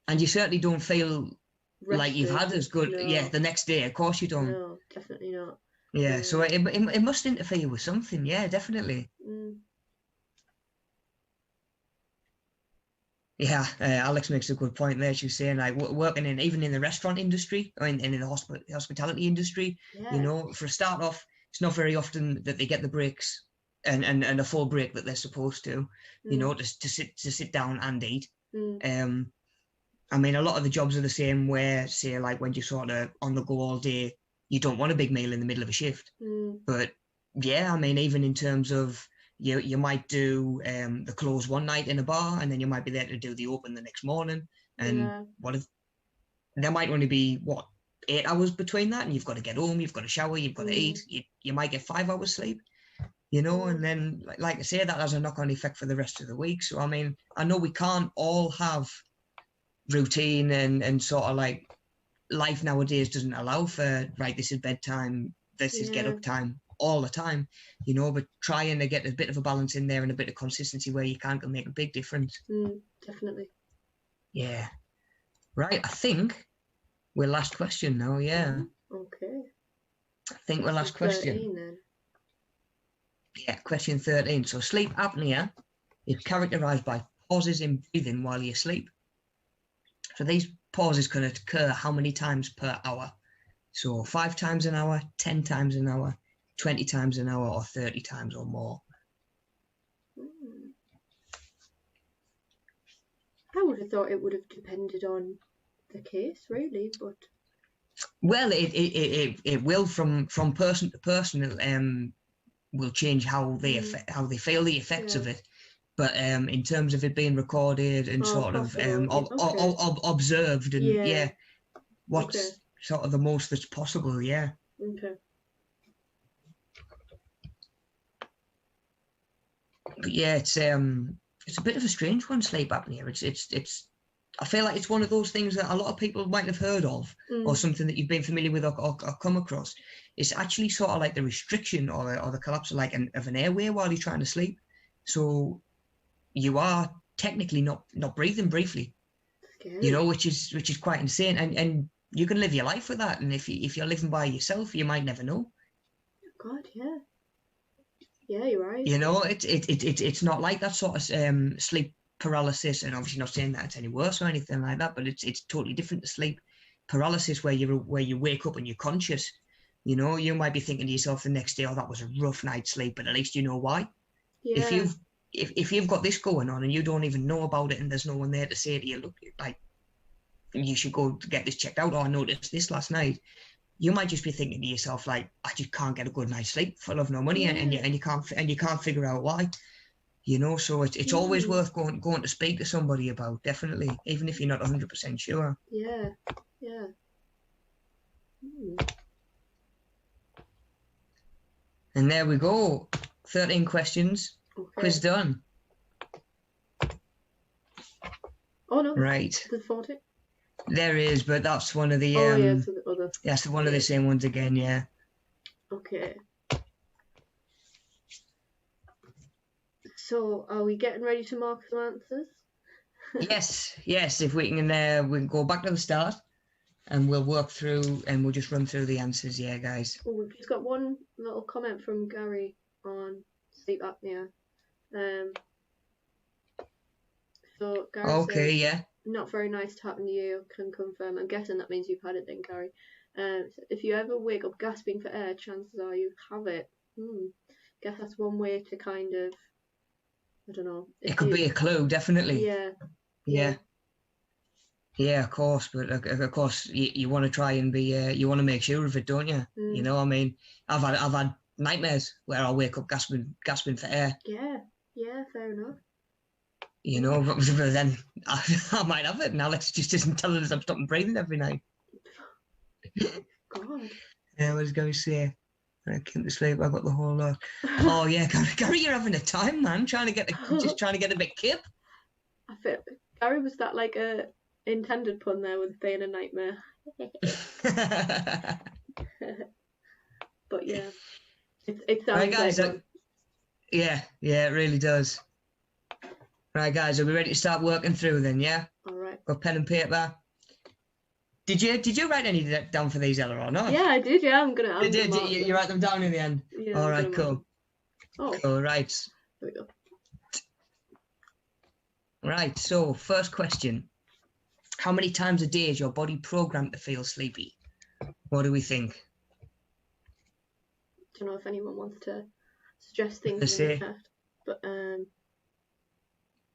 And you certainly don't feel... rested, like you've had as good, the next day, of course you don't. No, definitely not. Yeah, so it must interfere with something, yeah, definitely. Yeah, Alex makes a good point there. She's saying, like, working even in the restaurant industry, or in the hospitality industry, you know, for a start off, it's not very often that they get the breaks and a full break that they're supposed to, you know, to sit down and eat. I mean, a lot of the jobs are the same where, say, like when you're sort of on the go all day, you don't want a big meal in the middle of a shift. But yeah, I mean, even in terms of you might do the close one night in a bar, and then you might be there to do the open the next morning. And what if there might only be 8 hours between that, and you've got to get home, you've got to shower, you've got to eat. You might get 5 hours sleep, you know, and then like I say, that has a knock-on effect for the rest of the week. So I mean, I know we can't all have routine and sort of like life nowadays doesn't allow for, right, this is bedtime, this is get up time all the time, you know, but trying to get a bit of a balance in there and a bit of consistency where you can make a big difference. Definitely. Yeah. Right, I think we're last question now, yeah. Okay. I think we're last question. 13, then. Yeah, question 13. So sleep apnea is characterized by pauses in breathing while you sleep. So these pauses can occur how many times per hour? So 5 times an hour, 10 times an hour, 20 times an hour, or 30 times or more. I would have thought it would have depended on the case, really, but... Well, it will from person to person. Will change how they feel the effects of it. But in terms of it being recorded and sort of observed and what's sort of the most that's possible, Okay. But yeah, it's a bit of a strange one, sleep apnea. It's I feel like it's one of those things that a lot of people might have heard of, or something that you've been familiar with or come across. It's actually sort of like the restriction or the collapse of an airway while you're trying to sleep. So you are technically not breathing briefly, Scary. which is quite insane. And you can live your life with that. And if you're living by yourself, you might never know. God, yeah. Yeah, you're right. It's not like that sort of sleep paralysis, and obviously not saying that it's any worse or anything like that, but it's totally different to sleep paralysis where you wake up and you're conscious. You might be thinking to yourself the next day, oh, that was a rough night's sleep, but at least you know why. If Yeah. you've got this going on and you don't even know about it and there's no one there to say to you, look, like, you should go to get this checked out, or I noticed this last night, you might just be thinking to yourself, like, I just can't get a good night's sleep for love nor money, and you can't figure out why. So it's always worth going to speak to somebody about, definitely, even if you're not 100% sure. Yeah. And there we go, 13 questions. Okay. Quiz done. Oh no. Right. There's 40. There is, but that's one of the so the other. that's one of the same ones again, yeah. Okay. So are we getting ready to mark some answers? Yes. If we can go back to the start, and we'll work through, and we'll just run through the answers, yeah, guys. Oh, we've just got one little comment from Gary on sleep apnea. So Gary says, yeah. not very nice to happen to you, can confirm. I'm guessing that means you've had it then, Gary. So if you ever wake up gasping for air, chances are you have it. Guess that's one way to kind of, I don't know. It could be a clue, definitely. Yeah. Yeah, of course, but of course you want to try and be you want to make sure of it, don't you? You know, I mean, I've had nightmares where I wake up gasping for air. Yeah, fair enough. But then I might have it. Now Alex just isn't telling us I'm stopping breathing every night. God. Yeah, I was going to say, when I came to sleep, I got the whole lot. Oh yeah, Gary, you're having a time, man. Trying to get a bit kip. I feel Gary, was that like a intended pun there with being a nightmare? But yeah, it sounds right, guys, like one. Yeah, it really does. Right, guys, are we ready to start working through then? Yeah. All right. Got pen and paper. Did you write any down for these, Ella, or not? Yeah, I did. Yeah, I'm gonna. You write them down in the end. Yeah. All right, cool. Cool, right. There we go. Right. So, first question: how many times a day is your body programmed to feel sleepy? What do we think? I don't know if anyone wants to suggest things in the chat, but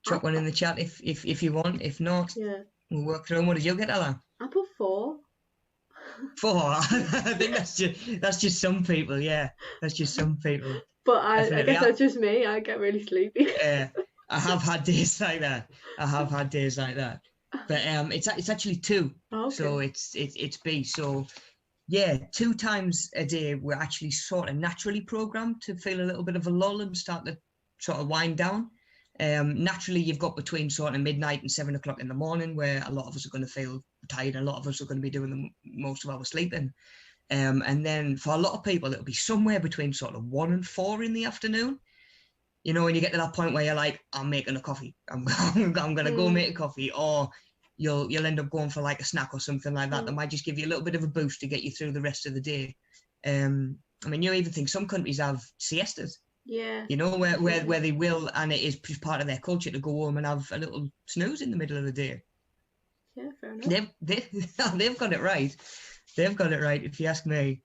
chuck one in the chat if you want. If not, we'll work through them. What did you get, Ella? I put 4. 4. I think that's just some people. Yeah, that's just some people. But I guess that's just me. I get really sleepy. Yeah, I have had days like that. But it's actually 2. Okay. So it's B. So yeah, 2 times a day we're actually sort of naturally programmed to feel a little bit of a lull and start to sort of wind down. Naturally, you've got between sort of midnight and 7 o'clock in the morning where a lot of us are going to feel tired, and a lot of us are going to be doing most of our sleeping. And then for a lot of people, it'll be somewhere between sort of 1 and 4 in the afternoon. When you get to that point where you're like, I'm making a coffee. I'm going to go make a coffee, or you'll end up going for like a snack or something like that. That might just give you a little bit of a boost to get you through the rest of the day. I mean, you even think some countries have siestas. Yeah. Where they will, and it is just part of their culture to go home and have a little snooze in the middle of the day. Yeah, fair enough. They've got it right. They've got it right, if you ask me.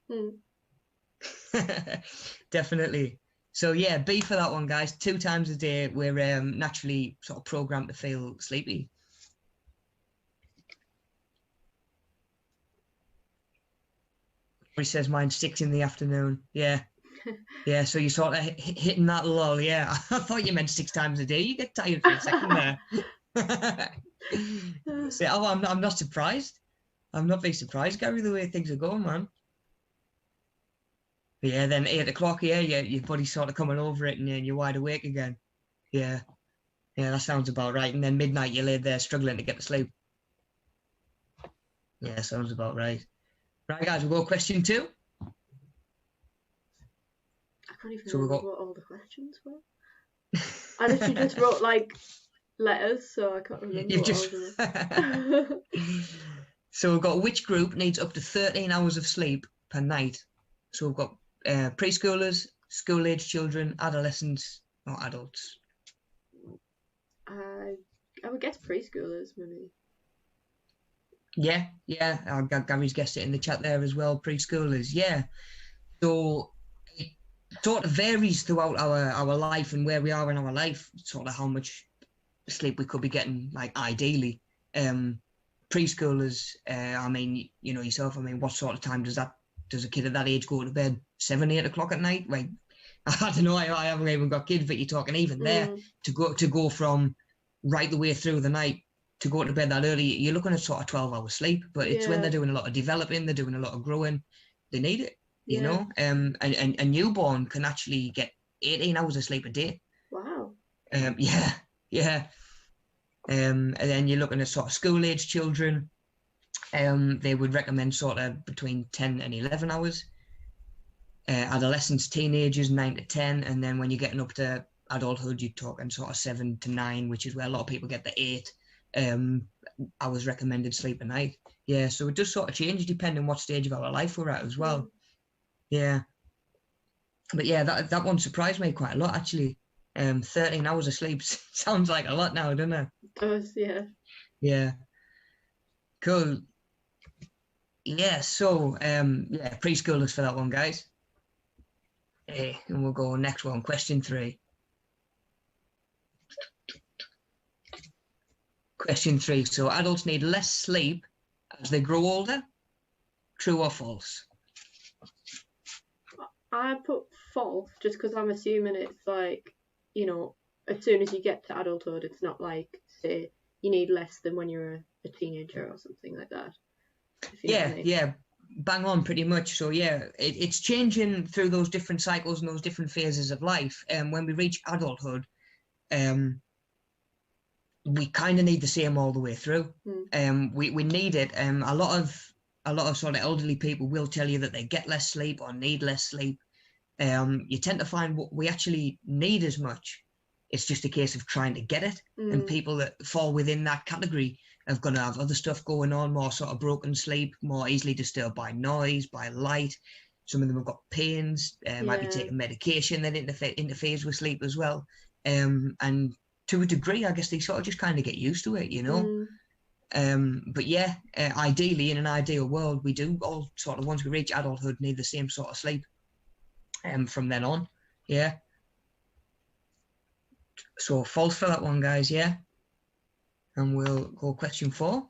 Definitely. So yeah, B for that one, guys. 2 times a day, we're naturally sort of programmed to feel sleepy. He says mine's 6 in the afternoon. Yeah. Yeah, so you're sort of hitting that lull. Yeah, I thought you meant 6 times a day. You get tired for a second there. So, I'm not surprised. I'm not very surprised, Gary, the way things are going, man. But yeah, then 8 o'clock, your body's sort of coming over it, and you're wide awake again. Yeah, that sounds about right. And then midnight, you lay there struggling to get to sleep. Yeah, sounds about right. Right, guys, we'll go question 2. I can't even remember what all the questions were. I literally just wrote like letters, so I can't remember You've what just. I was about. So we've got which group needs up to 13 hours of sleep per night. So we've got preschoolers, school-age children, adolescents, or adults. I would guess preschoolers, maybe. Yeah, Gary's guessed it in the chat there as well. Preschoolers, yeah. So it sort of varies throughout our life and where we are in our life, sort of how much sleep we could be getting, like ideally. Preschoolers, I mean, you know yourself. I mean, what sort of time does a kid at that age go to bed? 7, 8 o'clock at night? Like, I don't know. I haven't even got kids, but you're talking even there to go from right the way through the night to go to bed that early. You're looking at sort of 12 hours sleep, but it's when they're doing a lot of developing, they're doing a lot of growing, they need it. You know, and a newborn can actually get 18 hours of sleep a day. Wow. Yeah. And then you're looking at sort of school-age children. They would recommend sort of between 10 and 11 hours. Adolescents, teenagers, 9 to 10. And then when you're getting up to adulthood, you're talking sort of 7 to 9, which is where a lot of people get the 8 hours recommended sleep a night. Yeah, so it does sort of change depending on what stage of our life we're at as well. Yeah. But yeah, that one surprised me quite a lot, actually. 13 hours of sleep sounds like a lot now, doesn't it? It does, yeah. Yeah. Cool. Yeah, so preschoolers for that one, guys. And we'll go next one, question 3. Question 3. So adults need less sleep as they grow older. True or false? I put false just because I'm assuming it's like, you know, as soon as you get to adulthood, it's not like, say, you need less than when you're a teenager or something like that. If you know what I mean. Yeah, bang on, pretty much. So yeah, it's changing through those different cycles and those different phases of life. And when we reach adulthood, we kind of need the same all the way through. We need it. A lot of sort of elderly people will tell you that they get less sleep or need less sleep. You tend to find what we actually need as much. It's just a case of trying to get it. And people that fall within that category are going to have other stuff going on, more sort of broken sleep, more easily disturbed by noise, by light. Some of them have got pains, might be taking medication that interferes with sleep as well. And to a degree, I guess they sort of just kind of get used to it, you know. But yeah, ideally, in an ideal world, we do all sort of, once we reach adulthood, need the same sort of sleep. From then on, yeah. So false for that one, guys, yeah. And we'll go question 4.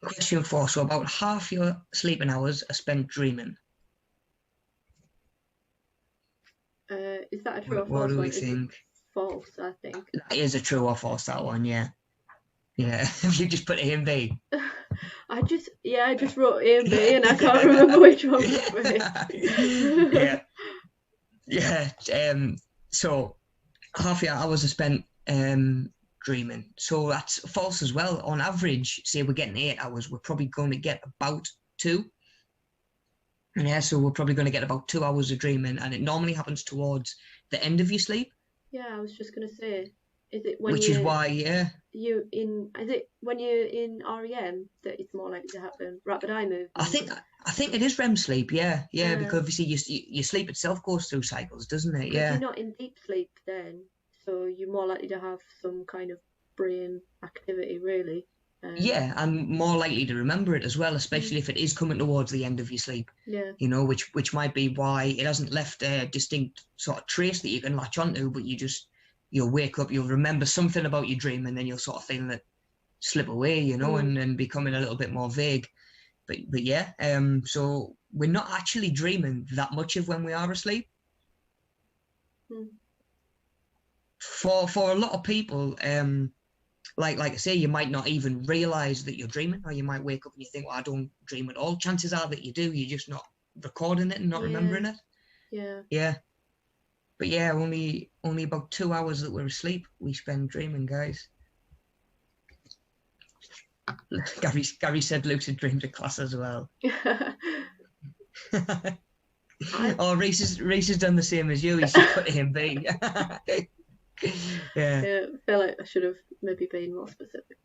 Question 4. So about half your sleeping hours are spent dreaming. Is that a true or false? What do we think? False, I think. That is a true or false, that one, yeah. Yeah, you just put A and B. I just wrote A and B and I can't remember which one was B. Yeah. So half your hours are spent dreaming. So that's false as well. On average, say we're getting 8 hours, we're probably going to get about 2. Yeah, so we're probably going to get about 2 hours of dreaming, and it normally happens towards the end of your sleep. Yeah, I was just going to say, is it when which is why, yeah. Is it when you're in REM that it's more likely to happen? Rapid eye movement. I think it is REM sleep. Yeah, because obviously your sleep itself goes through cycles, doesn't it? Yeah. You're not in deep sleep then, so you're more likely to have some kind of brain activity, really. Yeah, and more likely to remember it as well, especially if it is coming towards the end of your sleep. Yeah. You know, which might be why it hasn't left a distinct sort of trace that you can latch onto, but you'll wake up, you'll remember something about your dream, and then you'll sort of feel it slip away, you know, and becoming a little bit more vague. But yeah, so we're not actually dreaming that much of when we are asleep. For a lot of people, like I say, you might not even realize that you're dreaming, or you might wake up and you think, well, I don't dream at all. Chances are that you do, you're just not recording it and not remembering it. Yeah. But yeah, only about 2 hours that we're asleep we spend dreaming, guys. Gary said lucid dreams are class as well. Oh, Reese has done the same as you. He's just put him B. Yeah. I feel like I should have maybe been more specific.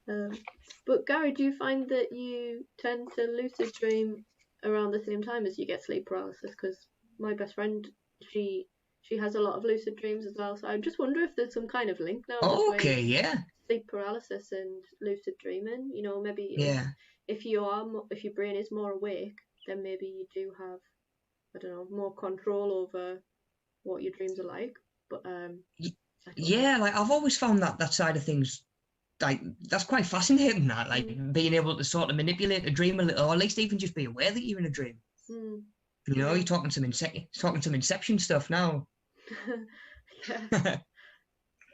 But Gary, do you find that you tend to lucid dream around the same time as you get sleep paralysis? Because my best friend, she has a lot of lucid dreams as well. So I just wonder if there's some kind of link now Oh, between okay. Yeah. sleep paralysis and lucid dreaming. You know, maybe Yeah. if your brain is more awake, then maybe you do have, I don't know, more control over what your dreams are like. But Yeah, like I've always found that side of things, like that's quite fascinating. That like being able to sort of manipulate a dream a little, or at least even just be aware that you're in a dream. You know, yeah. you're talking some Inception stuff now. Yeah.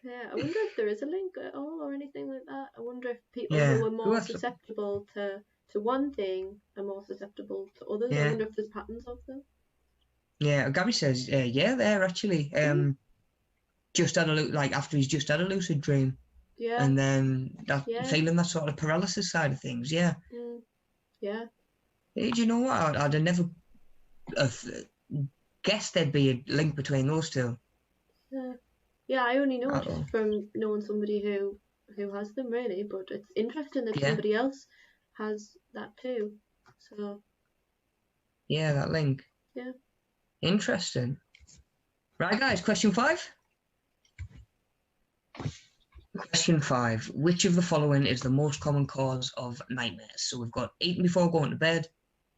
Yeah, I wonder if there is a link at all or anything like that. I wonder if people Yeah. who are more susceptible to one thing are more susceptible to others. I Yeah. wonder if there's patterns of them. Yeah. Gary says, yeah, there actually. Just had a look, like after he's just had a lucid dream, Yeah. and then that Yeah. feeling that sort of paralysis side of things. Yeah. Yeah. Do you know what? I'd have never guessed there'd be a link between those two. Yeah. Yeah, I only know just from knowing somebody who has them really, but it's interesting that somebody else has that too. So yeah, that link. Yeah. Interesting. Right, guys, question 5. Question 5. Which of the following is the most common cause of nightmares? So we've got eating before going to bed,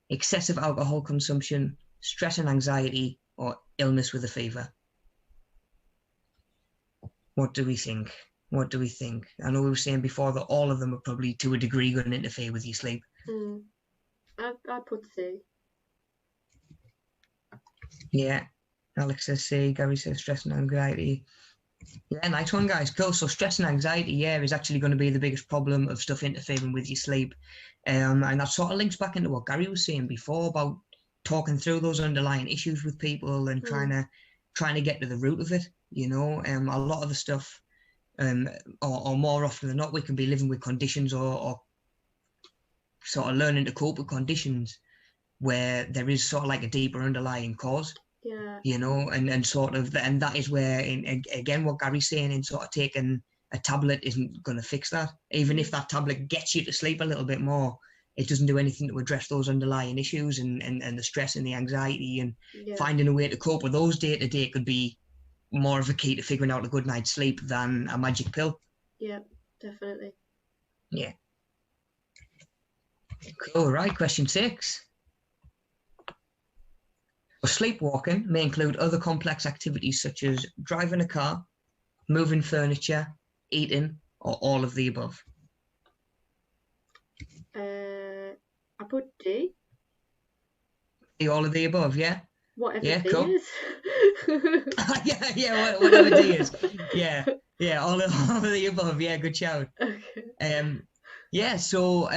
excessive alcohol consumption, stress and anxiety, or illness with a fever. What do we think? What do we think? I know we were saying before that all of them are probably to a degree going to interfere with your sleep. I put C. Yeah. Alex says C. Gary says stress and anxiety. Yeah, nice one, guys. Cool. So stress and anxiety, yeah, is actually going to be the biggest problem of stuff interfering with your sleep. And that sort of links back into what Gary was saying before about talking through those underlying issues with people and trying to get to the root of it. You know, a lot of the stuff, or more often than not, we can be living with conditions or sort of learning to cope with conditions where there is sort of like a deeper underlying cause. Yeah. You know, and sort of, and that is where, again, what Gary's saying, in sort of taking a tablet isn't going to fix that. Even if that tablet gets you to sleep a little bit more, it doesn't do anything to address those underlying issues and the stress and the anxiety, and finding a way to cope with those day to day could be more of a key to figuring out a good night's sleep than a magic pill. Yeah, definitely. Yeah. Cool. Right. Question 6. Sleepwalking may include other complex activities such as driving a car, moving furniture, eating, or all of the above. I put D. All of the above, yeah? Whatever D is. yeah, whatever D is. Yeah, all of the above. Yeah, good shout. Okay. Yeah, so,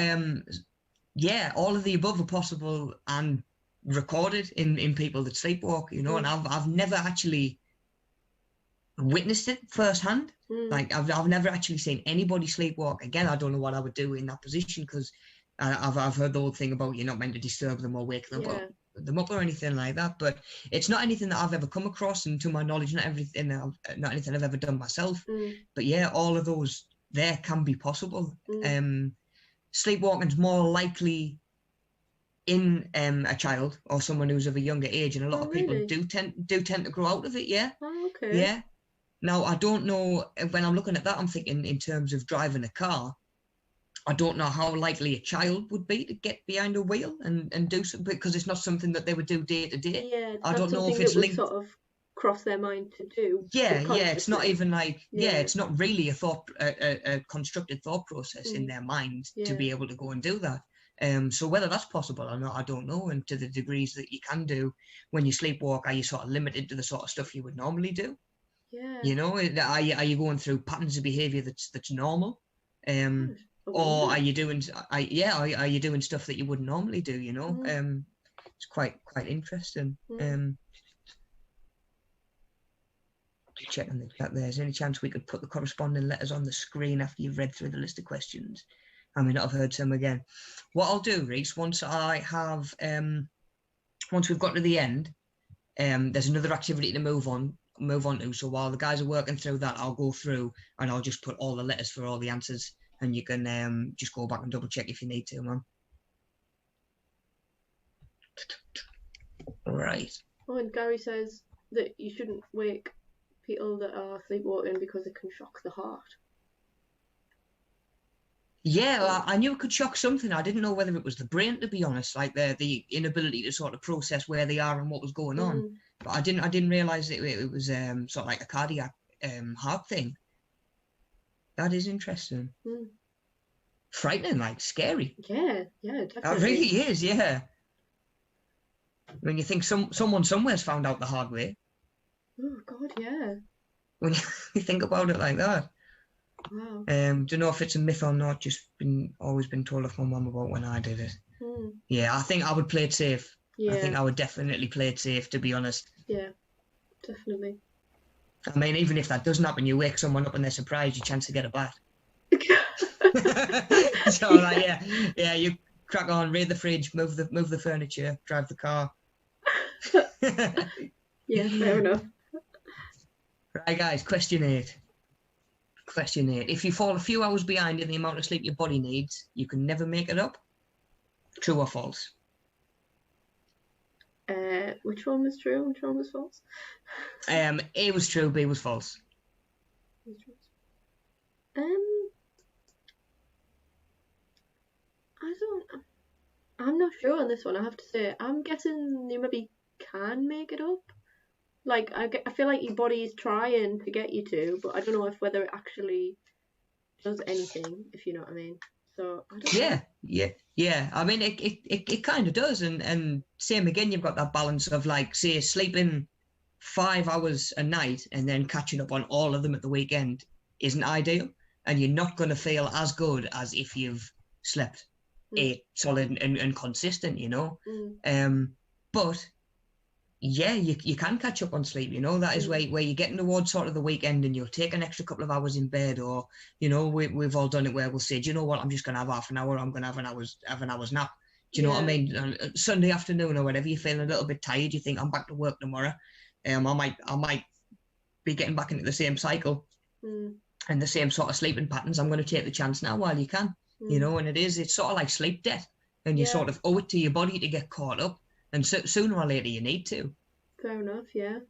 yeah, all of the above are possible and recorded in people that sleepwalk, you know, and I've never actually witnessed it firsthand. Like I've never actually seen anybody sleepwalk. Again, I don't know what I would do in that position, because I've heard the whole thing about you're not meant to disturb them or wake them up or anything like that. But it's not anything that I've ever come across, and to my knowledge, not anything I've ever done myself. But yeah, all of those there can be possible. Sleepwalking's more likely in a child or someone who's of a younger age, and a lot of people do tend to grow out of it. Yeah. Oh, okay. Yeah. Now, I don't know, when I'm looking at that, I'm thinking in terms of driving a car, I don't know how likely a child would be to get behind a wheel and do something, because it's not something that they would do day to day. Yeah, I don't know if it's linked. Sort of cross their mind to do. Yeah, it's not even like, it's not really a constructed thought process in their mind to be able to go and do that. So whether that's possible or not, I don't know. And to the degrees that you can do when you sleepwalk, are you sort of limited to the sort of stuff you would normally do? Yeah. You know, are you going through patterns of behaviour that's normal, or are you doing are you doing stuff that you wouldn't normally do? You know, it's quite interesting. Checking the chat there. Is there any chance we could put the corresponding letters on the screen after you've read through the list of questions? I may not have heard some again. What I'll do, Reese, once I have once we've got to the end, there's another activity to move on to. So while the guys are working through that, I'll go through and I'll just put all the letters for all the answers, and you can just go back and double check if you need to, man. Right. Oh, and Gary says that you shouldn't wake people that are sleepwalking because it can shock the heart. Yeah, well, I knew it could shock something. I didn't know whether it was the brain, to be honest, like the inability to sort of process where they are and what was going on. But I didn't realise it was sort of like a cardiac heart thing. That is interesting. Frightening, like scary. Yeah, definitely. That really is, yeah. When you think someone somewhere's found out the hard way. Oh God, yeah. When you think about it like that. Wow. Don't know if it's a myth or not. Just always been told off my mum about when I did it. Yeah, I think I would play it safe. Yeah. I think I would definitely play it safe, to be honest. Yeah, definitely. I mean, even if that doesn't happen, you wake someone up and they're surprised, your chance to get a bat. So like, yeah, you crack on, raid the fridge, move the furniture, drive the car. Yeah, fair enough. Right, guys, question 8. If you fall a few hours behind in the amount of sleep your body needs, you can never make it up. True or false? Which one was true? Which one was false? A was true, B was false. I'm not sure on this one, I have to say. I'm guessing you maybe can make it up. Like, I feel like your body is trying to get you to, but I don't know whether it actually does anything, if you know what I mean. So, I don't know. Yeah. I mean, it kind of does. And same again, you've got that balance of, like, say, sleeping 5 hours a night and then catching up on all of them at the weekend isn't ideal. And you're not going to feel as good as if you've slept 8 solid and consistent, you know. But yeah, you can catch up on sleep, you know. That is where you're getting towards sort of the weekend and you'll take an extra couple of hours in bed, or, you know, we've all done it where we'll say, do you know what, I'm just going to have half an hour, I'm going to have an hour's nap. Do you know what I mean? Sunday afternoon or whatever, you're feeling a little bit tired, you think, I'm back to work tomorrow. I might be getting back into the same cycle and the same sort of sleeping patterns. I'm going to take the chance now while you can, you know. And it's sort of like sleep debt, and you sort of owe it to your body to get caught up. And sooner or later you need to. Fair enough, yeah.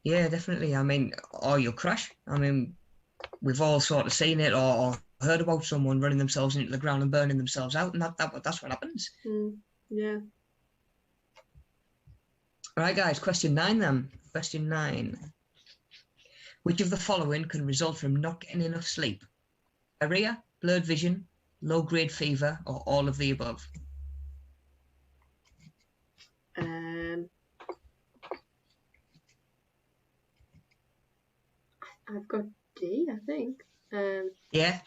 Yeah, definitely. I mean, or you'll crash. I mean, we've all sort of seen it or heard about someone running themselves into the ground and burning themselves out, and that's what happens. Yeah. Right, guys, question 9 then. Question 9. Which of the following can result from not getting enough sleep? Diarrhea, blurred vision, low-grade fever, or all of the above? I've got D, I think. Yeah.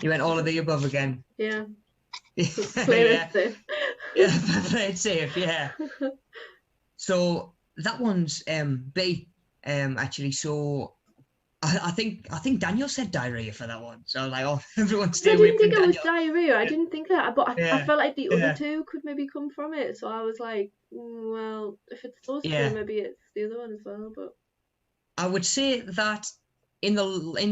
You went all of the above again. Yeah. Play it safe. Yeah, play it safe. Yeah. So that one's B. Actually, so I think Daniel said diarrhea for that one. So like, everyone stay away from Daniel. I didn't think it was diarrhea. I didn't think that, but I felt like the other two could maybe come from it. So I was like, well, if it's those two, maybe it's the other one as well. But I would say that in the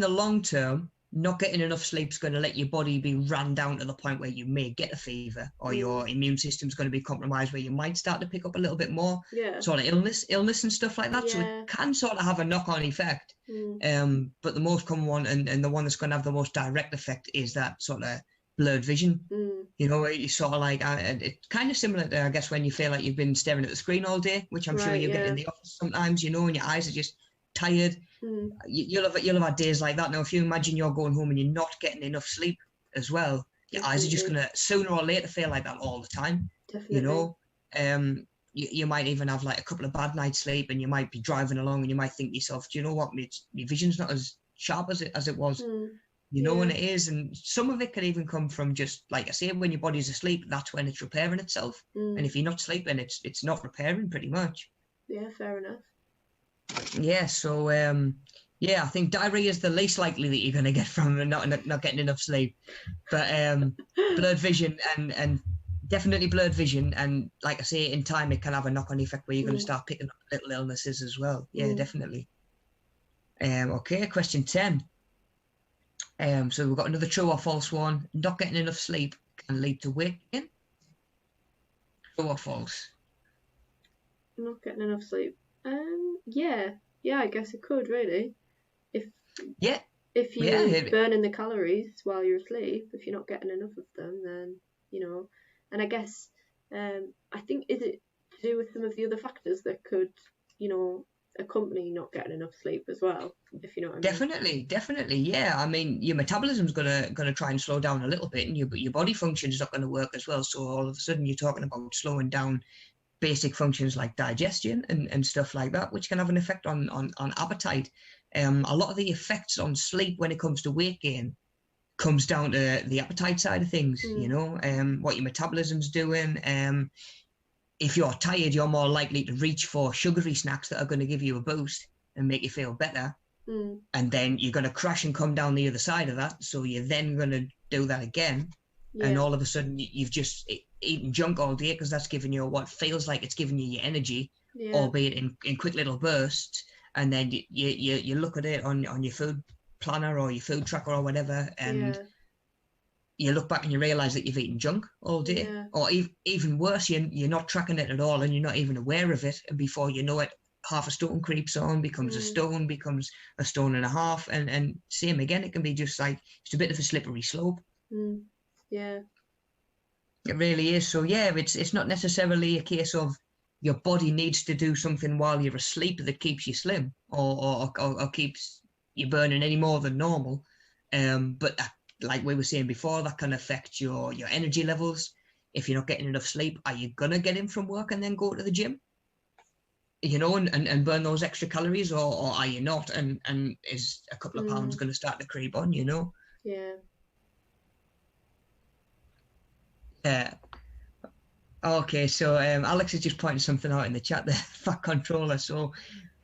long term, not getting enough sleep is going to let your body be ran down to the point where you may get a fever, or your immune system's going to be compromised, where you might start to pick up a little bit more sort of illness and stuff like that. Yeah. So it can sort of have a knock-on effect. But the most common one and the one that's going to have the most direct effect is that sort of blurred vision. You know, you sort of like, it's kind of similar to, I guess, when you feel like you've been staring at the screen all day, which I'm sure you get in the office sometimes, you know, and your eyes are just tired. You'll have had days like that. Now, if you imagine you're going home and you're not getting enough sleep as well, your eyes are just gonna sooner or later feel like that all the time. Definitely. You know, you might even have like a couple of bad nights sleep, and you might be driving along and you might think to yourself, do you know what, my vision's not as sharp as it was. You know, and it is, and some of it can even come from just, like I say, when your body's asleep, that's when it's repairing itself. And if you're not sleeping, it's not repairing, pretty much. Yeah, fair enough. Yeah, so I think diarrhea is the least likely that you're going to get from not getting enough sleep. But blurred vision and definitely blurred vision, and like I say, in time it can have a knock-on effect where you're going to Mm. start picking up little illnesses as well. Yeah, Mm. definitely. Okay, question 10. So we've got another true or false one. Not getting enough sleep can lead to weight gain. True or false? Not getting enough sleep. Yeah, I guess it could really. If Yeah, if yeah, you burning the calories while you're asleep, if you're not getting enough of them, then and I guess I think, is it to do with some of the other factors that could accompany not getting enough sleep as well, if you know what I mean. definitely. Yeah, I mean, your metabolism's gonna try and slow down a little bit, and your body function is not going to work as well. So all of a sudden, you're talking about slowing down basic functions like digestion and stuff like that, which can have an effect on appetite. A lot of the effects on sleep when it comes to weight gain comes down to the appetite side of things. What your metabolism's doing. If you're tired, you're more likely to reach for sugary snacks that are going to give you a boost and make you feel better. And then you're going to crash and come down the other side of that. So you're then going to do that again. Yeah. And all of a sudden you've just eaten junk all day, because that's giving you what feels like it's giving you your energy, albeit in quick little bursts. And then you look at it on your food planner or your food tracker or whatever, and you look back and you realize that you've eaten junk all day. Or even worse, you're not tracking it at all and you're not even aware of it. And before you know it, half a stone creeps on, becomes a stone, becomes a stone and a half. And same again, it can be just like, it's a bit of a slippery slope. Yeah. It really is. So yeah, it's not necessarily a case of your body needs to do something while you're asleep that keeps you slim or keeps you burning any more than normal. But like we were saying before, that can affect your energy levels. If you're not getting enough sleep, are you gonna get in from work and then go to the gym? And burn those extra calories, or are you not? And is a couple of pounds going to start to creep on? Yeah. Yeah. Okay, so Alex is just pointing something out in the chat, the fat controller. So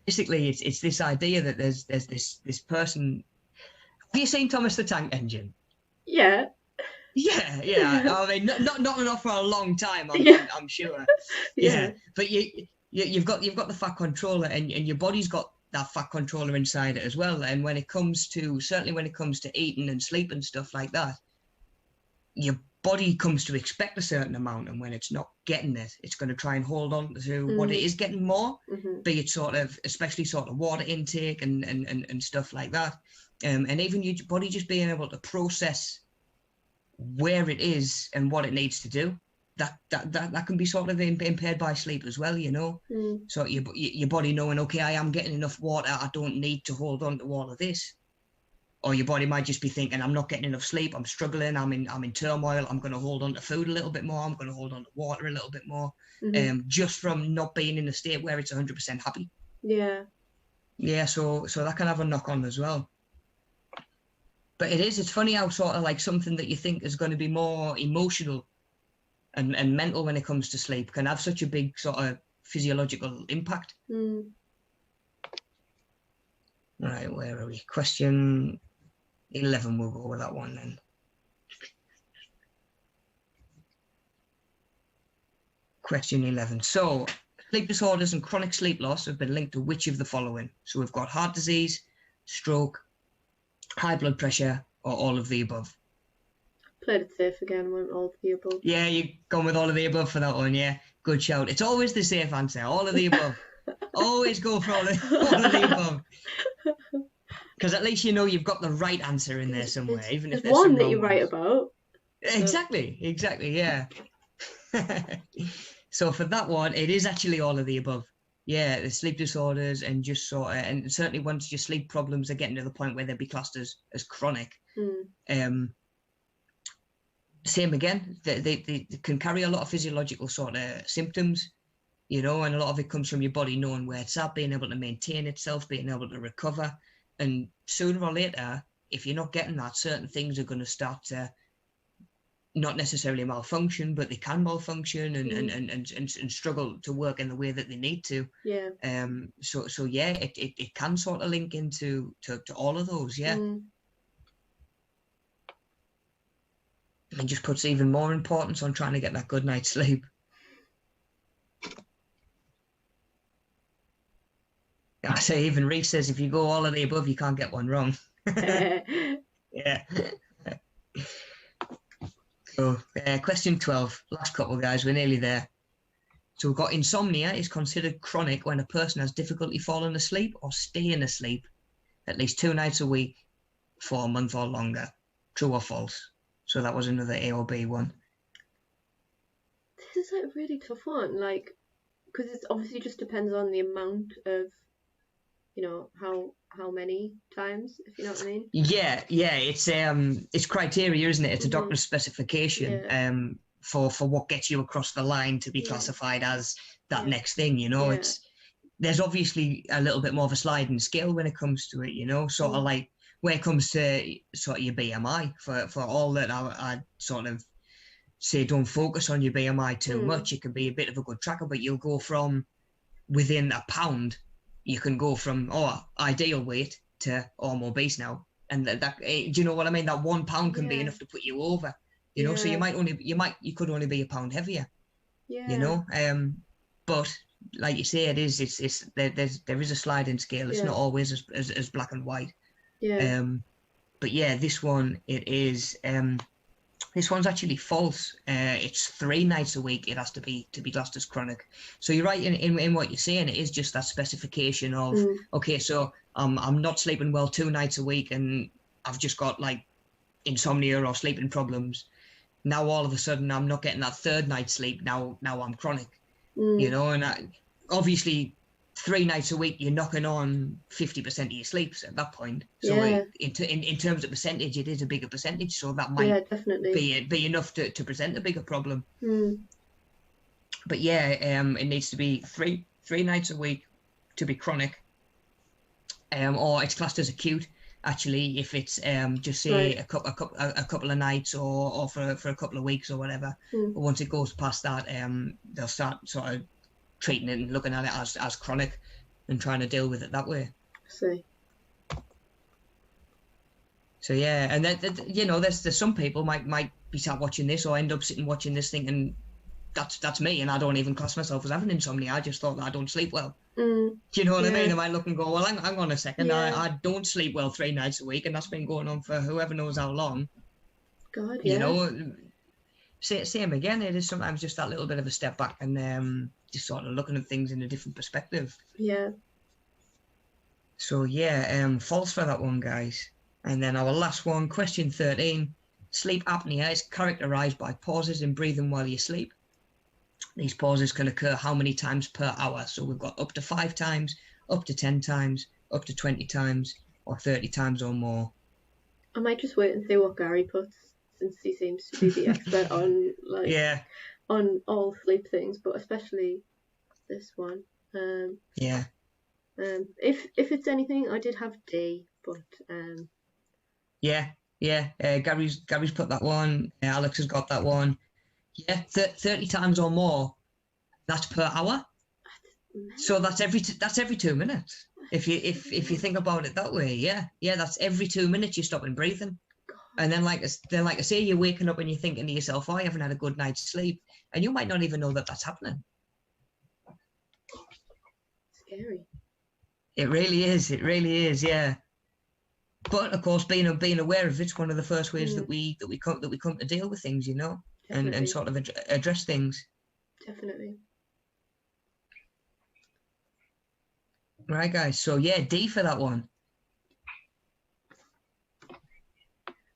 basically, it's this idea that there's this person. Have you seen Thomas the Tank Engine? Yeah. Yeah. I mean, not enough for a long time. I'm sure. Yeah. But you've got the fat controller, and your body's got that fat controller inside it as well. And when it comes to eating and sleep and stuff like that, your body comes to expect a certain amount, and when it's not getting it, it's going to try and hold on to what it is getting more, be it especially water intake and stuff like that, and even your body just being able to process where it is and what it needs to do. That can be impaired by sleep as well, So your body knowing, okay, I am getting enough water, I don't need to hold on to all of this. Or your body might just be thinking, I'm not getting enough sleep, I'm struggling, I'm in turmoil, I'm going to hold on to food a little bit more, I'm going to hold on to water a little bit more, just from not being in a state where it's 100% happy. Yeah, so that can have a knock-on as well. But it's funny how something that you think is going to be more emotional and mental when it comes to sleep can have such a big physiological impact. Right, where are we? Question 11, we'll go with that one then. Question 11. So, sleep disorders and chronic sleep loss have been linked to which of the following? So we've got heart disease, stroke, high blood pressure, or all of the above. Played it safe again, went all of the above. Yeah, you've gone with all of the above for that one, yeah. Good shout. It's always the safe answer, all of the above. Always go for all of the above. Because at least you've got the right answer in there somewhere, even if there's one some that wrong you ones. write about. Exactly, yeah. So for that one, it is actually all of the above. Yeah, the sleep disorders and just and certainly once your sleep problems are getting to the point where they'd be classed as chronic. Same again, they can carry a lot of physiological symptoms, and a lot of it comes from your body knowing where it's at, being able to maintain itself, being able to recover. And sooner or later, if you're not getting that, certain things are going to start to not necessarily malfunction, but they can malfunction and struggle to work in the way that they need to. Yeah. So yeah, it can link into to all of those. Yeah. and just puts even more importance on trying to get that good night's sleep. I say even Reese says if you go all of the above, you can't get one wrong. Yeah. So, question 12, last couple, guys, we're nearly there. So we've got insomnia is considered chronic when a person has difficulty falling asleep or staying asleep at least 2 nights a week for a month or longer. True or false? So that was another A or B one. This is like a really tough one, like, because it obviously just depends on the amount of, you know, how many times, if you know what I mean. Yeah, it's criteria, isn't it? It's a doctor's specification for what gets you across the line to be classified as that next thing, you know. There's obviously a little bit more of a sliding scale when it comes to it, you know, sort of like when it comes to sort of your BMI, for all that I sort of say don't focus on your BMI too much. It can be a bit of a good tracker, but you'll go from within a pound, you can go from ideal weight to I'm obese now, and that do you know what I mean? That 1 pound can be enough to put you over, you know. So you could only be a pound heavier, you know. But like you say, there is a sliding scale. It's not always as black and white. But yeah, this one it is. This one's actually false. It's 3 nights a week. It has to be classed as chronic. So you're right in what you're saying. It is just that specification of okay, so I'm not sleeping well 2 nights a week, and I've just got like insomnia or sleeping problems. Now all of a sudden I'm not getting that 3rd night's sleep. Now I'm chronic. You know, and obviously 3 nights a week, you're knocking on 50% of your sleeps at that point. So in terms of percentage, it is a bigger percentage. So that might definitely be enough to present a bigger problem. But yeah, it needs to be three nights a week to be chronic, or it's classed as acute. Actually, if it's just say a couple of nights or for a couple of weeks or whatever. But once it goes past that, they'll start sort of treating it and looking at it as chronic and trying to deal with it that way. See. So yeah, and then you know, there's some people might be sat watching this or end up sitting watching this thinking that's me, and I don't even class myself as having insomnia. I just thought that I don't sleep well. Do you know what I mean? I might look and go, well, hang on a second, I don't sleep well 3 nights a week, and that's been going on for whoever knows how long. God, you know, same again. It is sometimes just that little bit of a step back and just sort of looking at things in a different perspective. So yeah, false for that one, guys. And then our last one, question 13. Sleep apnea is characterized by pauses in breathing while you sleep. These pauses can occur how many times per hour? So we've got up to 5 times, up to 10 times, up to 20 times, or 30 times or more. I might just wait and see what Gary puts, since he seems to be the expert on on all sleep things, but especially this one. If it's anything, I did have D, but Gary's put that one. Alex has got that one. 30 times or more. That's per hour. So that's every 2 minutes. If you think about it that way, that's every 2 minutes you're stopping breathing. God. And then like I say, you're waking up and you're thinking to yourself, I haven't had a good night's sleep, and you might not even know that that's happening. Scary. It really is, yeah. But of course, being aware of it's one of the first ways that we come to deal with things, you know, and sort of address things. Definitely. Right, guys. So yeah, D for that one.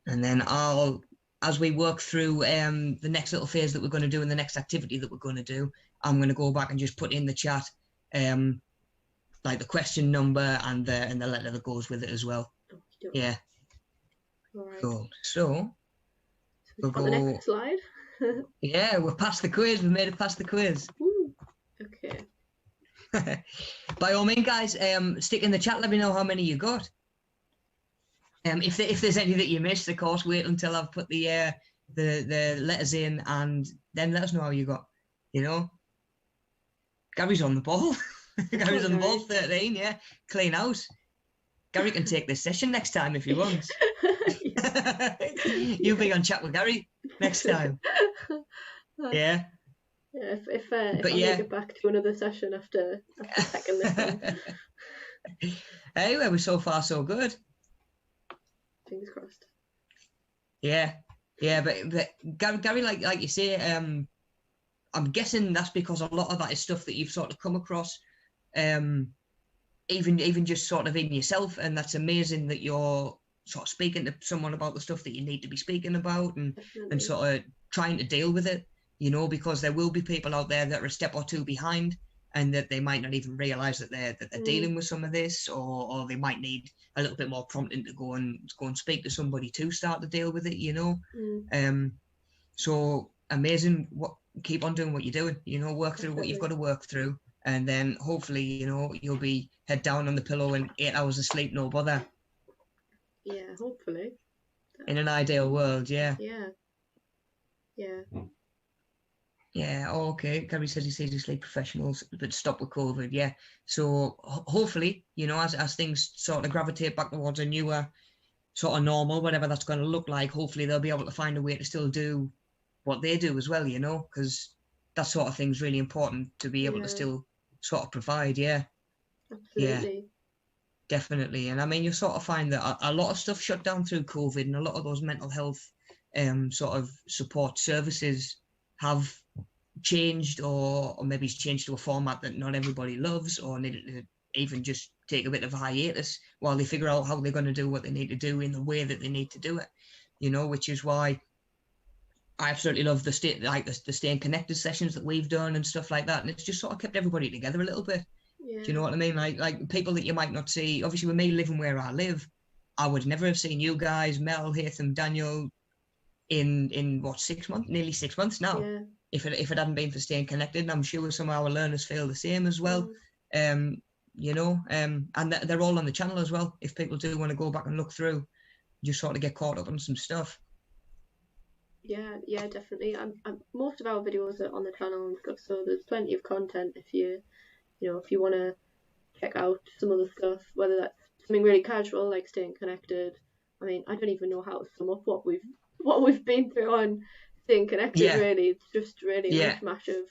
And then as we work through the next little phase that we're going to do and the next activity that we're going to do, I'm going to go back and just put in the chat like the question number and the letter that goes with it as well. Yeah. All right. Cool. So we've got the next slide. Yeah, we're past the quiz. We made it past the quiz. Ooh. Okay. By all means, guys, stick in the chat. Let me know how many you got. If there's any that you missed, of course, wait until I've put the letters in, and then let us know how you got. You know, Gary's on the ball. Gary's on the ball. 13, yeah, clean house. Gary can take this session next time if he wants. You'll be on chat with Gary next time. Yeah. Yeah, if I But make it back to another session after second listen. Anyway, we're so far so good. Fingers crossed. Yeah, but Gary, like you say, I'm guessing that's because a lot of that is stuff that you've sort of come across, even just sort of in yourself, and that's amazing that you're sort of speaking to someone about the stuff that you need to be speaking about, and sort of trying to deal with it, because there will be people out there that are a step or two behind, and that they might not even realize that they're dealing with some of this, or they might need a little bit more prompting to go and speak to somebody to start to deal with it. So amazing. Keep on doing what you're doing, work through what you've got to work through, and then hopefully you'll be head down on the pillow and 8 hours of sleep, no bother. Yeah, hopefully. In an ideal world. Yeah. Okay. Gary says he sees his sleep professionals, but stop with COVID. Yeah. So hopefully, as things sort of gravitate back towards a newer sort of normal, whatever that's going to look like, hopefully they'll be able to find a way to still do what they do as well, because that sort of thing's really important to be able to still sort of provide. Yeah. Absolutely. Yeah, definitely. And I mean, you sort of find that a lot of stuff shut down through COVID, and a lot of those mental health sort of support services have changed, or maybe it's changed to a format that not everybody loves, or needed to even just take a bit of a hiatus while they figure out how they're going to do what they need to do in the way that they need to do it, which is why I absolutely love the staying connected sessions that we've done and stuff like that. And it's just sort of kept everybody together a little bit. Yeah. Do you know what I mean? Like people that you might not see, obviously with me living where I live, I would never have seen you guys, Mel, Hatham, Daniel, in what, 6 months, nearly 6 months now. Yeah. If it hadn't been for staying connected, and I'm sure some of our learners feel the same as well. And they're all on the channel as well. If people do want to go back and look through, you sort of get caught up on some stuff. Yeah, definitely. Most of our videos are on the channel and stuff, so there's plenty of content if you want to check out some of the stuff, whether that's something really casual like staying connected. I mean, I don't even know how to sum up what we've been through on staying connected. Really, it's just really a mishmash of,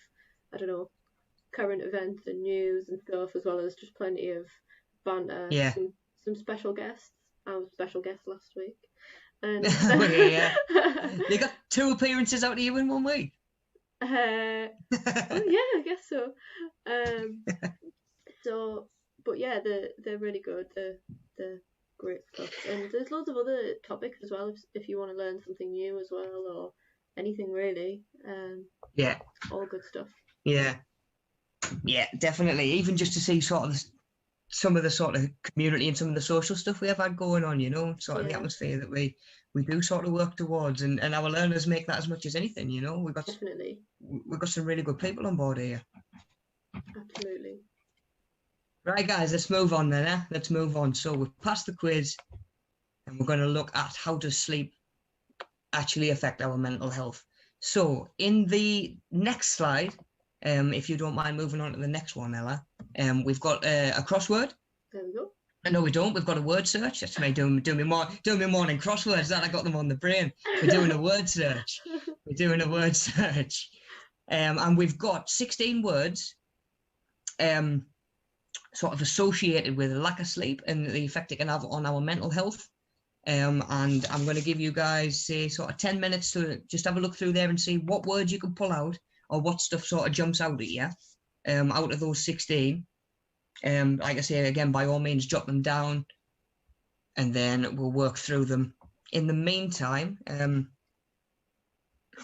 I don't know, current events and news and stuff, as well as just plenty of banter. Some special guests. I was a special guest last week. And they got 2 appearances out of you in 1 week. Well, yeah, I guess so. But yeah, they're really good. They're great stuff, and there's loads of other topics as well. If you want to learn something new as well, or anything really. All good stuff. Yeah, definitely. Even just to see sort of some of the sort of community and some of the social stuff we have had going on, sort of the atmosphere that we do sort of work towards, and our learners make that as much as anything. We've got some really good people on board here. Absolutely. Right, guys, let's move on then. Let's move on. So we've passed the quiz, and we're going to look at how does sleep actually affect our mental health. So in the next slide, if you don't mind moving on to the next one, Ella, we've got a crossword. There we go. No, we don't. We've got a word search. That's me doing my morning crosswords. That I got them on the brain. We're doing a word search. And we've got 16 words sort of associated with lack of sleep and the effect it can have on our mental health. And I'm going to give you guys, say, sort of 10 minutes to just have a look through there and see what words you can pull out, or what stuff sort of jumps out at you out of those 16. Like I say, again, by all means, jot them down, and then we'll work through them. In the meantime,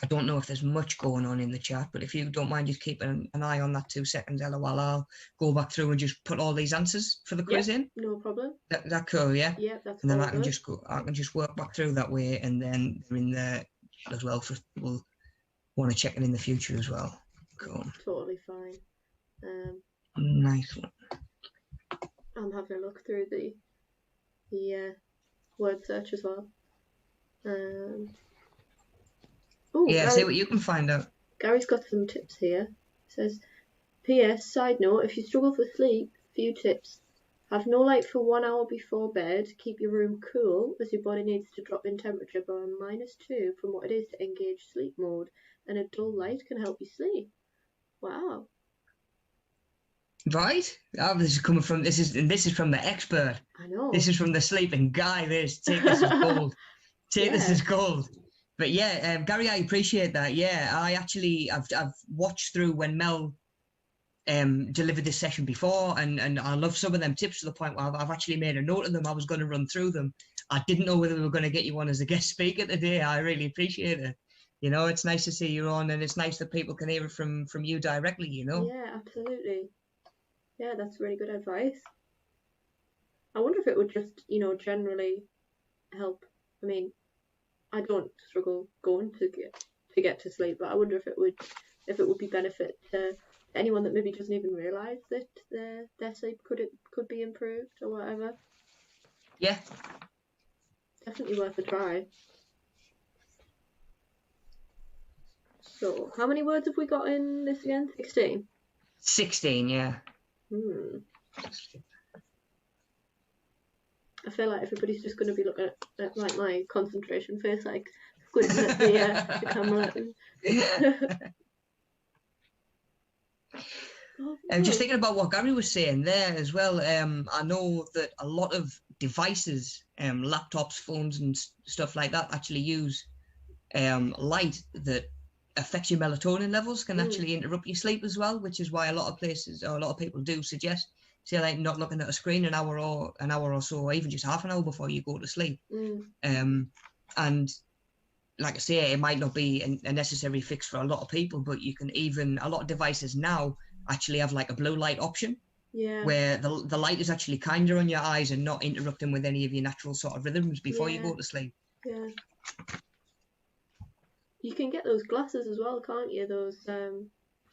I don't know if there's much going on in the chat, but if you don't mind just keeping an eye on that 2 seconds, Ella, while I'll go back through and just put all these answers for the quiz in. No problem. That cool, yeah? Yeah, that's and then all I can just work back through that way, and then they're in there as well for people want to check it in the future as well. Cool. Totally fine. Nice one. I'm having a look through the word search as well. See what you can find out. Gary's got some tips here. It says, P.S. Side note, if you struggle for sleep, few tips. Have no light for 1 hour before bed. Keep your room cool as your body needs to drop in temperature by -2 from what it is to engage sleep mode. And a dull light can help you sleep. Wow. Right? Oh, this is coming from this is from the expert. I know. This is from the sleeping guy. Take this as gold. Take this Yeah. as gold. But yeah, Gary, I appreciate that. Yeah, I've watched through when Mel delivered this session before, and I love some of them tips to the point where I've actually made a note of them. I was going to run through them. I didn't know whether we were going to get you on as a guest speaker today. I really appreciate it. You know, it's nice to see you on, and it's nice that people can hear it from you directly. You know. Yeah, absolutely. Yeah, that's really good advice. I wonder if it would just, generally help. I mean, I don't struggle going to get to sleep, but I wonder if it would be benefit to anyone that maybe doesn't even realise that their sleep could be improved or whatever. Yeah. Definitely worth a try. So, how many words have we got in this again? 16? 16, yeah. I feel like everybody's just going to be looking at like my concentration face, like squinting at the camera. Just thinking about what Gary was saying there as well. I know that a lot of devices, laptops, phones, and stuff like that, actually use light that affects your melatonin levels, can actually interrupt your sleep as well, which is why a lot of places or a lot of people do suggest, say, like not looking at a screen an hour or so, or even just half an hour before you go to sleep. And like I say, it might not be a necessary fix for a lot of people, but you can a lot of devices now actually have like a blue light option, where the light is actually kinder on your eyes and not interrupting with any of your natural sort of rhythms before you go to sleep. Yeah. You can get those glasses as well, can't you? Those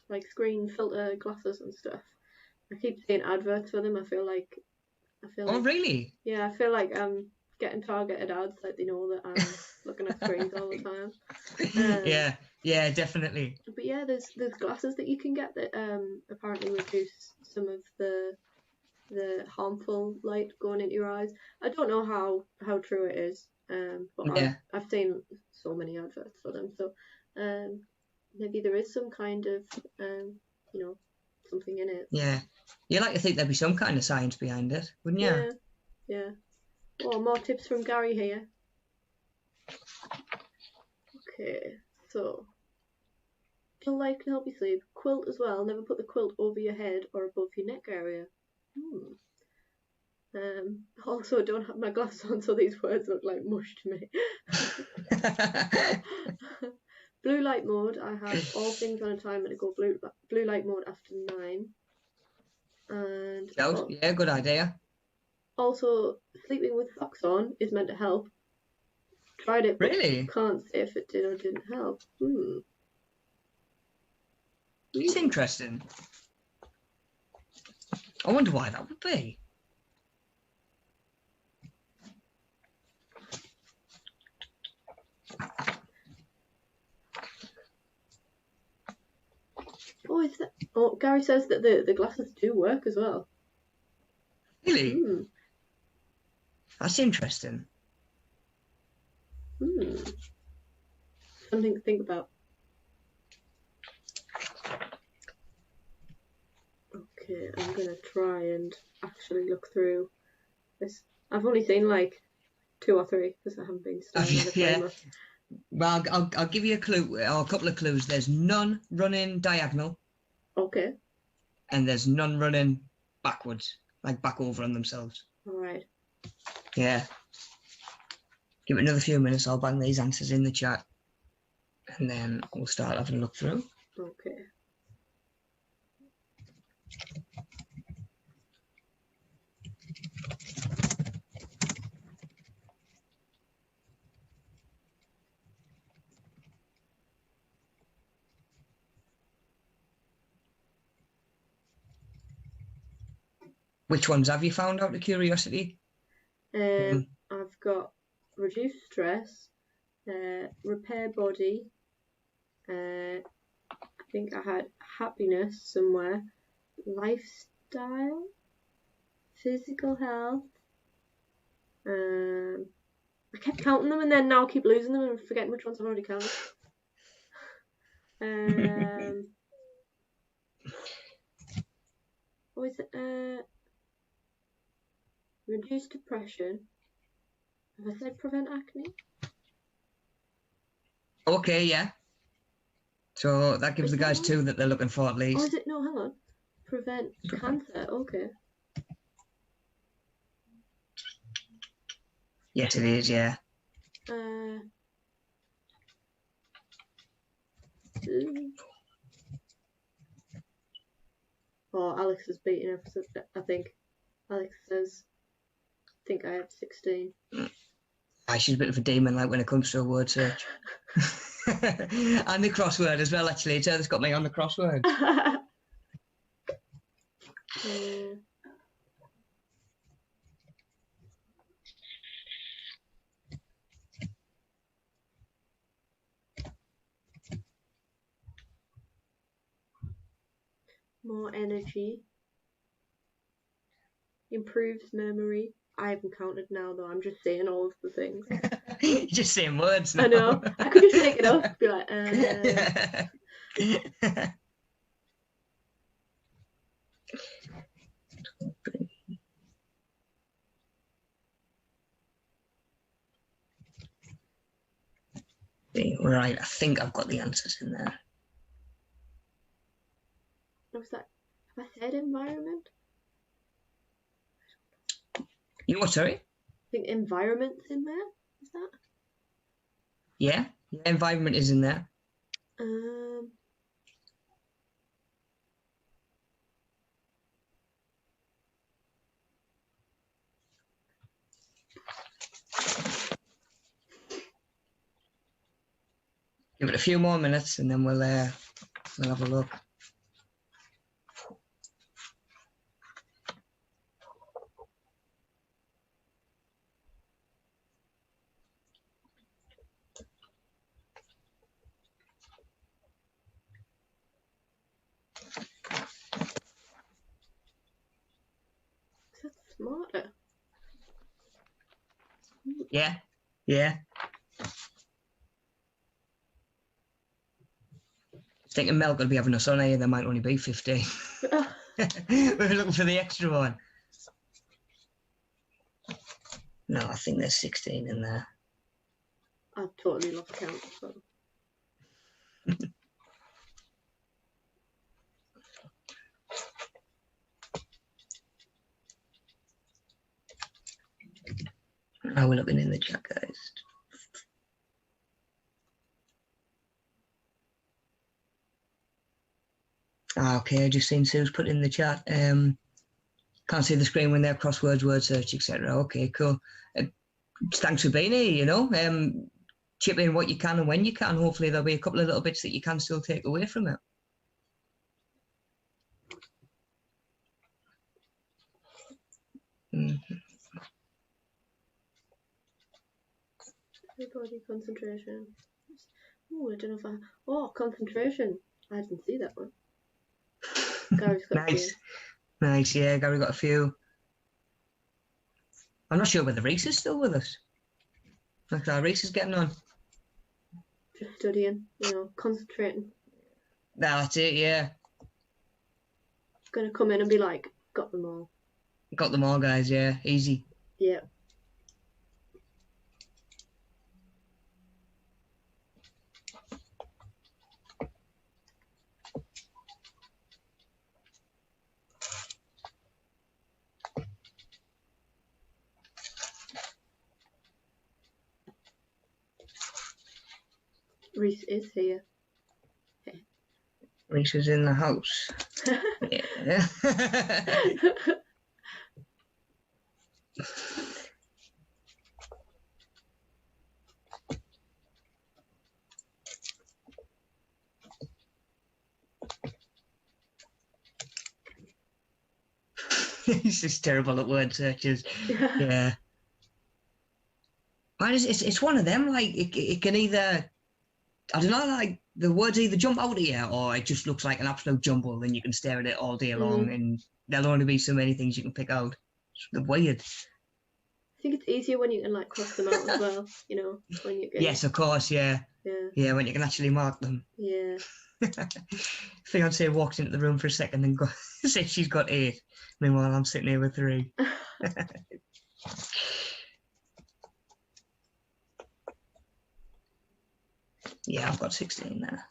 like screen filter glasses and stuff. I keep seeing adverts for them. I feel like. Oh, really? Yeah, I feel like I'm getting targeted ads, like they know that I'm looking at screens all the time. Yeah, definitely. But yeah, there's glasses that you can get that apparently reduce some of the harmful light going into your eyes. I don't know how true it is, but I've seen so many adverts for them, so maybe there is some kind of something in it. Yeah, you like to think there'd be some kind of science behind it, wouldn't you? Yeah. Oh, more tips from Gary here. Okay, so dull light can help you sleep. Quilt as well. Never put the quilt over your head or above your neck area. Also, don't have my glasses on, so these words look like mush to me. Blue light mode. I have all things on a timer to go blue light mode after 9. And yeah, good idea. Also, sleeping with socks on is meant to help. Tried it, but really? Can't say if it did or didn't help. It's interesting. I wonder why that would be. Oh, is that? Oh, Gary says that the glasses do work as well. Really? That's interesting. Something to think about. Okay, I'm gonna try and actually look through this. I've only seen like 2 or 3 because I haven't been studying the framer. Well, I'll give you a clue or a couple of clues. There's none running diagonal. Okay. And there's none running backwards, like back over on themselves. All right. Yeah. Give it another few minutes. I'll bang these answers in the chat, and then we'll start having a look through. Okay. Which ones have you found out of curiosity? I've got reduce stress, repair body. I think I had happiness somewhere. Lifestyle, Physical health. I kept counting them and then now I keep losing them and forgetting which ones I've already counted. What is it? Reduce depression. Have I said prevent acne? Okay, yeah. So that gives Is the that guys one? 2 that they're looking for at Oh, least. is it? No, hang on. Prevent cancer. Okay. Yes, it is, yeah. Oh, Alex is beating us, I think. Alex says, I think I have 16. She's a bit of a demon, like, when it comes to a word search. And the crossword as well, actually. It's her that's got me on the crossword. More energy. Improves memory. I haven't counted now though, I'm just saying all of the things. You're just saying words now. I know. I could just make it up. Be like, Right, I think I've got the answers in there. What's that? Have I said environment? You what, sorry? I think environment's in there. Is that? Yeah, environment is in there. Give it a few more minutes and then we'll have a look. Is that smarter? Yeah, yeah. Thinking Mel could be having us on here, there might only be 15. We were looking for the extra one. No, I think there's 16 in there. I've totally lost count. So. How are we looking in the chat, guys? Okay, I just seen Sue's put in the chat. Can't see the screen when they're crosswords, word search, etc. Okay, cool. Thanks for being here, you know. Chip in what you can and when you can. Hopefully there'll be a couple of little bits that you can still take away from it. Body concentration. Oh, I don't know if I. Oh, concentration. I didn't see that one. Gary's got Nice. Nice, yeah, Gary got a few. I'm not sure whether Reese is still with us. Like how Reese is getting on. Just studying, you know, concentrating. That's it, yeah. Gonna come in and be like, got them all. Got them all, guys, yeah. Easy. Yeah. Reese is here. Reese is in the house. Yeah. He's just terrible at word searches. Yeah. Man, it's one of them, like, it can either, I don't know, like, the words either jump out at you or it just looks like an absolute jumble and you can stare at it all day long and there'll only be so many things you can pick out. It's weird. I think it's easier when you can like cross them out as well, you know, when you can. Yes, of course, yeah. Yeah. Yeah, when you can actually mark them. Yeah. Fiance walks into the room for a second and says she's got 8. Meanwhile, I'm sitting here with 3. Yeah, I've got 16 there.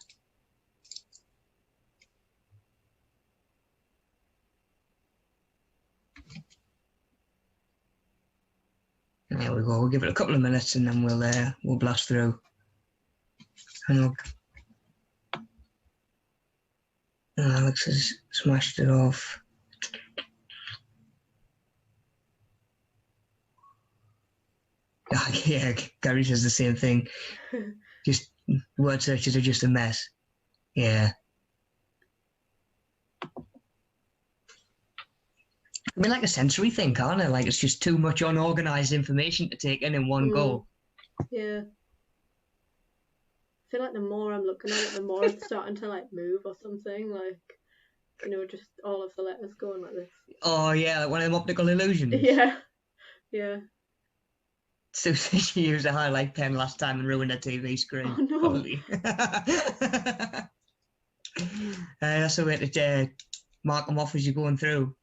There we go. We'll give it a couple of minutes and then we'll blast through. And Alex has smashed it off. Yeah, Gary says the same thing. Just word searches are just a mess. Yeah. I mean, like a sensory thing, can't it? Like it's just too much unorganized information to take in one go. Yeah. I feel like the more I'm looking at it, the more it's starting to like move or something. Like, you know, just all of the letters going like this. Oh yeah, like one of them optical illusions. Yeah. Yeah. Susie used a highlight pen last time and ruined her TV screen. Oh no. Probably. That's the way to mark them off as you're going through.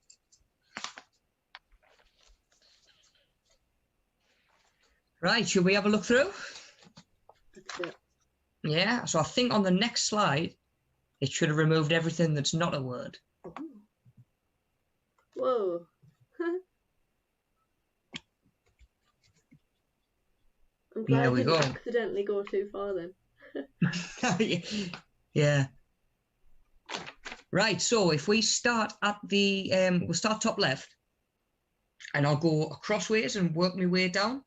Right, should we have a look through? That's it. Yeah, so I think on the next slide, it should have removed everything that's not a word. Oh. Whoa. I'm glad I didn't accidentally go too far then. Yeah. Right, so if we start at the, we'll start top left, and I'll go acrossways and work my way down.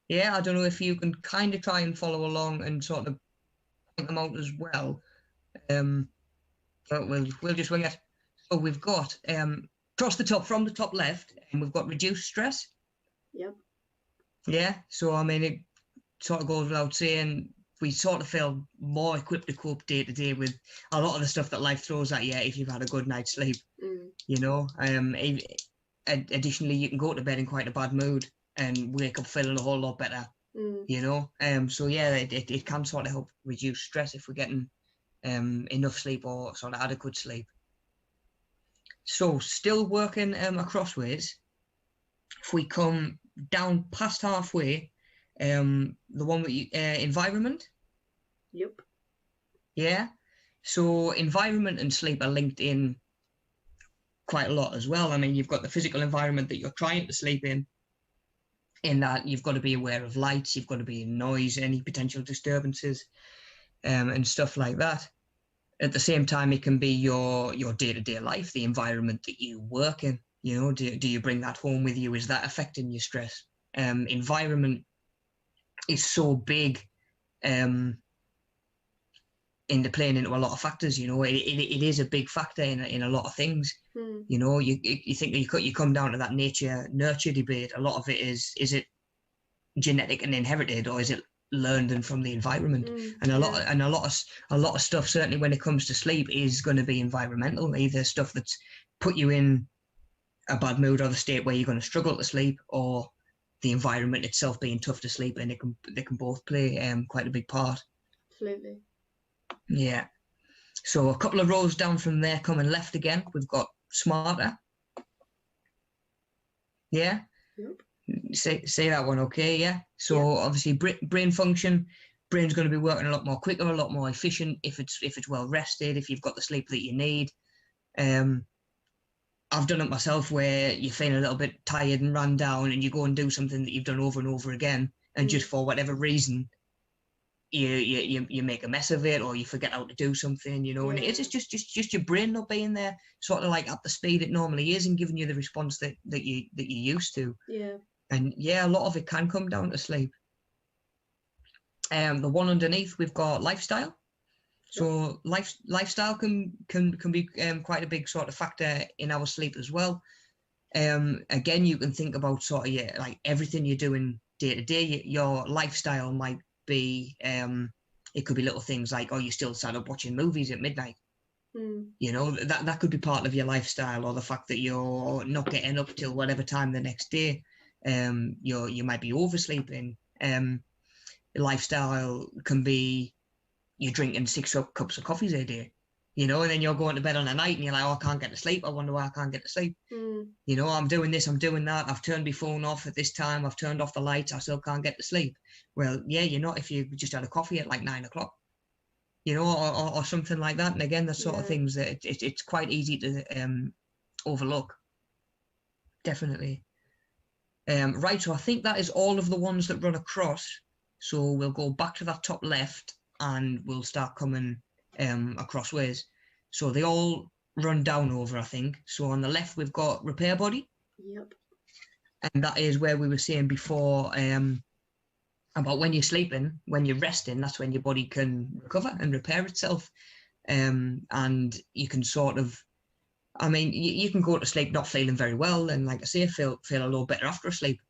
Yeah, I don't know if you can kind of try and follow along and sort of point them out as well. But we'll just wing it. So we've got across the top, from the top left, and we've got reduced stress. Yep. Yeah, so I mean, it sort of goes without saying, we sort of feel more equipped to cope day to day with a lot of the stuff that life throws at you if you've had a good night's sleep. You know, additionally, you can go to bed in quite a bad mood and wake up feeling a whole lot better. You know, so yeah, it can sort of help reduce stress if we're getting enough sleep or sort of adequate sleep. So still working acrossways, if we come down past halfway, the one with environment. Yep. Yeah, so environment and sleep are linked in quite a lot as well. I mean, you've got the physical environment that you're trying to sleep in that you've got to be aware of lights, you've got to be in noise, any potential disturbances, and stuff like that. At the same time, it can be your day-to-day life, the environment that you work in. You know, do you bring that home with you? Is that affecting your stress? Environment is so big into playing into a lot of factors. You know, it is a big factor in a lot of things. You know, you think you come down to that nature nurture debate. A lot of it is it genetic and inherited, or is it learned and from the environment? And a lot of stuff, certainly when it comes to sleep, is going to be environmental. Either stuff that's put you in a bad mood or the state where you're going to struggle to sleep, or the environment itself being tough to sleep in. They can both play quite a big part. Absolutely. Yeah. So a couple of rows down from there, coming left again, we've got smarter. Yeah. Yep. Say that one, okay? Yeah. So obviously brain function, brain's going to be working a lot more quicker, a lot more efficient if it's well rested, if you've got the sleep that you need. I've done it myself where you're feeling a little bit tired and run down, and you go and do something that you've done over and over again, and just for whatever reason, you make a mess of it, or you forget how to do something, you know. And it's just your brain not being there, sort of like at the speed it normally is, and giving you the response that you used to. Yeah. And yeah, a lot of it can come down to sleep. The one underneath, we've got lifestyle. So lifestyle can be quite a big sort of factor in our sleep as well. Again, you can think about sort of like everything you're doing day to day. Your lifestyle might be it could be little things like, oh, you still sat up watching movies at midnight. You know, that could be part of your lifestyle, or the fact that you're not getting up till whatever time the next day. You might be oversleeping. Lifestyle can be you're drinking 6 cups of coffees a day, you know, and then you're going to bed on a night and you're like, oh, I can't get to sleep. I wonder why I can't get to sleep. You know, I'm doing this, I'm doing that. I've turned my phone off at this time. I've turned off the lights. I still can't get to sleep. Well, yeah, you're not if you just had a coffee at like 9 o'clock, you know, or something like that. And again, the sort of things that it's quite easy to overlook. Definitely. Right, so I think that is all of the ones that run across. So we'll go back to that top left and we'll start coming across ways. So they all run down over, I think. So on the left, we've got repair body. Yep. And that is where we were saying before about when you're sleeping, when you're resting, that's when your body can recover and repair itself. And you can sort of, I mean, you can go to sleep not feeling very well, and like I say, feel a little better after a sleep.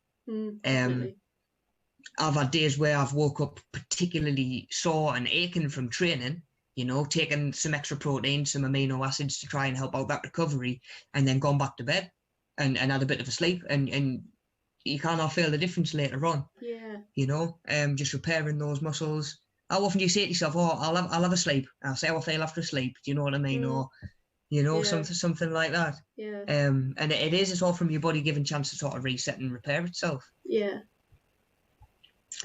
I've had days where I've woke up particularly sore and aching from training, you know, taking some extra protein, some amino acids to try and help out that recovery, and then gone back to bed and had a bit of a sleep, and you can't feel the difference later on. Yeah. You know, just repairing those muscles. How often do you say to yourself, "Oh, I'll have a sleep"? I'll say how I feel after a sleep. Do you know what I mean? Or you know, something like that. Yeah. And it's all from your body given chance to sort of reset and repair itself. Yeah.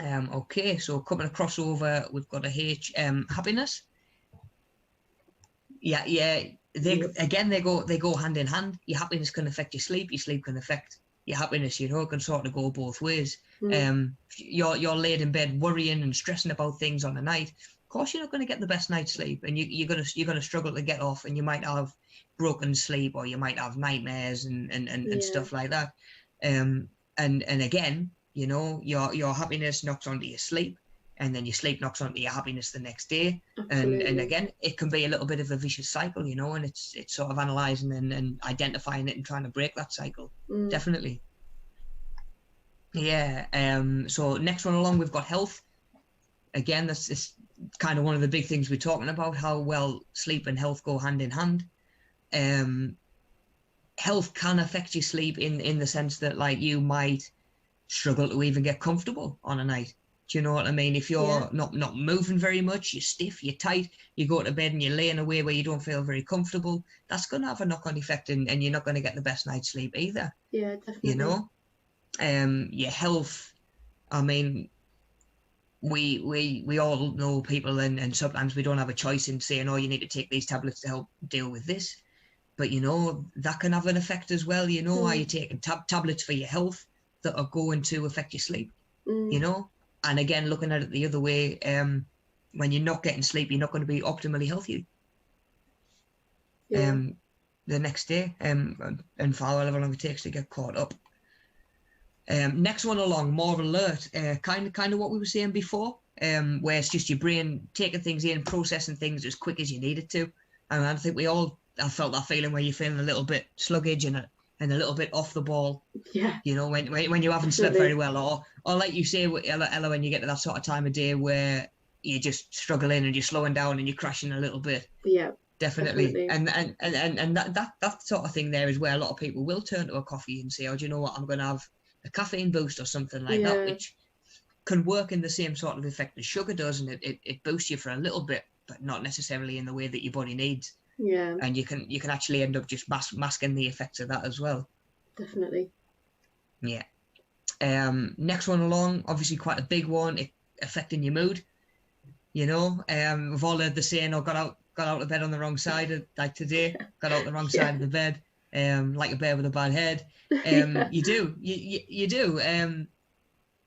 Okay, so coming across over, we've got a H, happiness. Yeah. They go hand in hand. Your happiness can affect your sleep can affect your happiness, you know, it can sort of go both ways. You're laid in bed worrying and stressing about things on the night. Of course, you're not going to get the best night's sleep, and you're gonna struggle to get off, and you might have broken sleep, or you might have nightmares and stuff like that. And again, you know, your happiness knocks onto your sleep, and then your sleep knocks onto your happiness the next day. And again, it can be a little bit of a vicious cycle, you know, and it's sort of analysing and identifying it and trying to break that cycle. Definitely. Yeah. So next one along, we've got health. Again, that's kind of one of the big things we're talking about, how well sleep and health go hand in hand. Health can affect your sleep in the sense that, like, you might struggle to even get comfortable on a night. Do you know what I mean? If you're not moving very much, you're stiff, you're tight, you go to bed and you're laying away where you don't feel very comfortable, that's going to have a knock-on effect, and you're not going to get the best night's sleep either. Yeah, definitely. You know? Your health, I mean, we all know people, and sometimes we don't have a choice in saying, oh, you need to take these tablets to help deal with this. But, you know, that can have an effect as well. You know, are you taking tablets for your health that are going to affect your sleep? You know? And again, looking at it the other way, when you're not getting sleep, you're not going to be optimally healthy the next day, and for however long it takes to get caught up. Next one along, more alert, kind of what we were saying before, where it's just your brain taking things in, processing things as quick as you need it to. And I think we all have felt that feeling where you're feeling a little bit sluggish and a little bit off the ball. Yeah. You know, when you haven't slept very well, or like you say, Ella, when you get to that sort of time of day where you're just struggling and you're slowing down and you're crashing a little bit. Yeah. Definitely. And that sort of thing there is where a lot of people will turn to a coffee and say, oh, do you know what, I'm going to have a caffeine boost or something like that, which can work in the same sort of effect as sugar does, and it boosts you for a little bit, but not necessarily in the way that your body needs. Yeah. And you can actually end up just masking the effects of that as well. Definitely. Yeah. Next one along, obviously quite a big one, affecting your mood. You know, we've all heard the saying, got out of bed on the wrong side, like today, got out the wrong side of the bed, like a bear with a bad head. You do.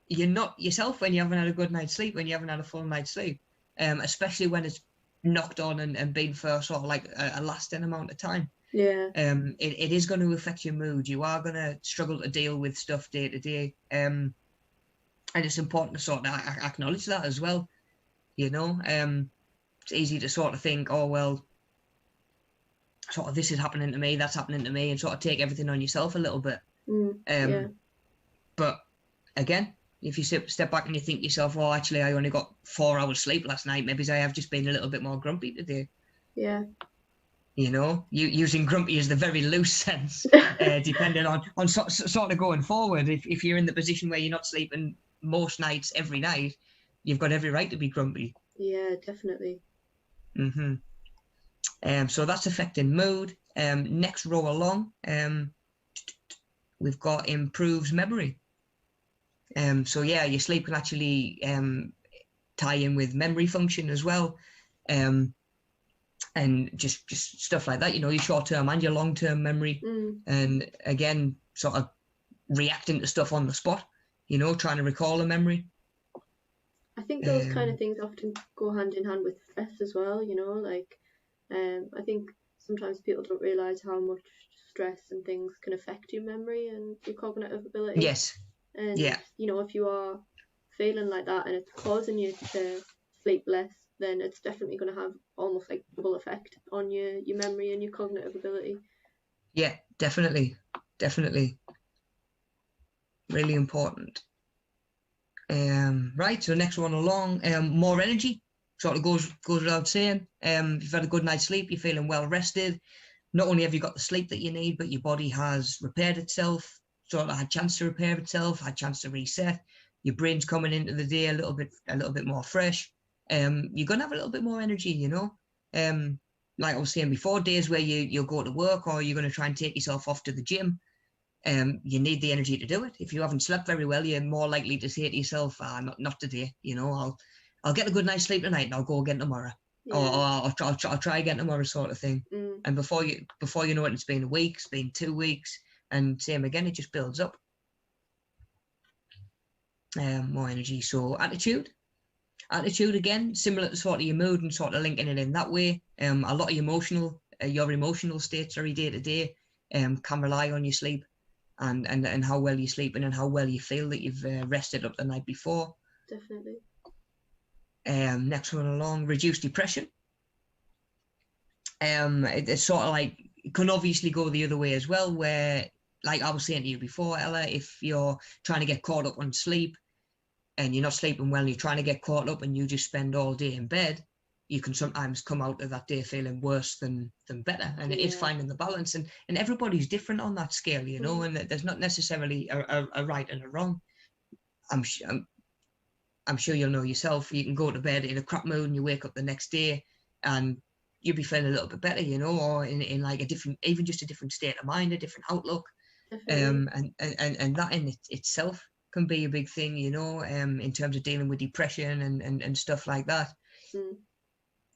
You're not yourself when you haven't had a good night's sleep, when you haven't had a full night's sleep, especially when it's knocked on and been for sort of like a lasting amount of time. Yeah. It is going to affect your mood. You are going to struggle to deal with stuff day to day. And it's important to sort of acknowledge that as well. You know, it's easy to sort of think, oh, well, sort of this is happening to me, that's happening to me, and sort of take everything on yourself a little bit. But again, if you step back and you think to yourself, oh, actually, I only got 4 hours sleep last night, maybe I have just been a little bit more grumpy today. Yeah. using grumpy as the very loose sense, depending on sort of going forward. If you're in the position where you're not sleeping most nights every night, you've got every right to be grumpy. Yeah, definitely. So that's affecting mood. Next row along, we've got improves memory. So yeah, your sleep can actually tie in with memory function as well, and just stuff like that. Your short-term and your long-term memory, and again, sort of reacting to stuff on the spot. Trying to recall a memory. I think those kind of things often go hand in hand with stress as well. Like I think sometimes people don't realize how much stress and things can affect your memory and your cognitive ability. Yes. And yeah. If you are feeling like that and it's causing you to sleep less, then it's definitely going to have almost like double effect on your memory and your cognitive ability. Yeah, definitely. Really important. Right, so next one along, more energy. Sort of goes without saying. If you've had a good night's sleep, you're feeling well rested. Not only have you got the sleep that you need, but your body has repaired itself, sort of had a chance to repair itself, had a chance to reset. Your brain's coming into the day a little bit more fresh. You're gonna have a little bit more energy, like I was saying before, days where you'll go to work or you're gonna try and take yourself off to the gym. You need the energy to do it. If you haven't slept very well, you're more likely to say to yourself, not today, I'll get a good night's sleep tonight and I'll go again tomorrow. Yeah. Or I'll try again tomorrow, sort of thing. And before you know it, it's been a week, it's been 2 weeks, and same again, it just builds up. More energy. So attitude again, similar to sort of your mood and sort of linking it in that way. A lot of your emotional states every day to day can rely on your sleep and how well you're sleeping and how well you feel that you've rested up the night before. Definitely. Next one along, reduce depression. It's sort of like, it can obviously go the other way as well, where, like I was saying to you before, Ella, if you're trying to get caught up on sleep and you're not sleeping well and you're trying to get caught up and you just spend all day in bed, you can sometimes come out of that day feeling worse than better. And it is finding the balance, and everybody's different on that scale, and there's not necessarily a right and a wrong. I'm sure you'll know yourself. You can go to bed in a crap mood and you wake up the next day and you'll be feeling a little bit better, or in like a different state of mind, a different outlook. And that in itself can be a big thing, in terms of dealing with depression and stuff like that.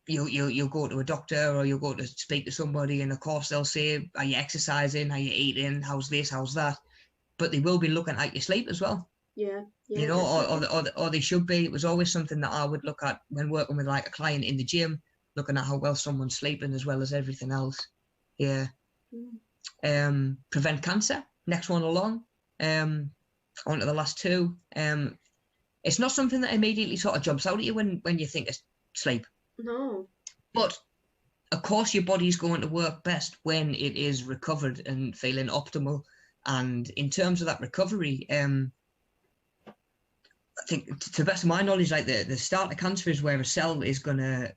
You'll go to a doctor or you'll go to speak to somebody, and of course they'll say, are you exercising, are you eating, how's this, how's that? But they will be looking at your sleep as well. Or they should be. It was always something that I would look at when working with like a client in the gym, looking at how well someone's sleeping as well as everything else. Prevent cancer. Next one along. On to the last two. It's not something that immediately sort of jumps out at you when you think of sleep. No. But of course your body's going to work best when it is recovered and feeling optimal. And in terms of that recovery, I think, to the best of my knowledge, like the start of cancer is where a cell is going to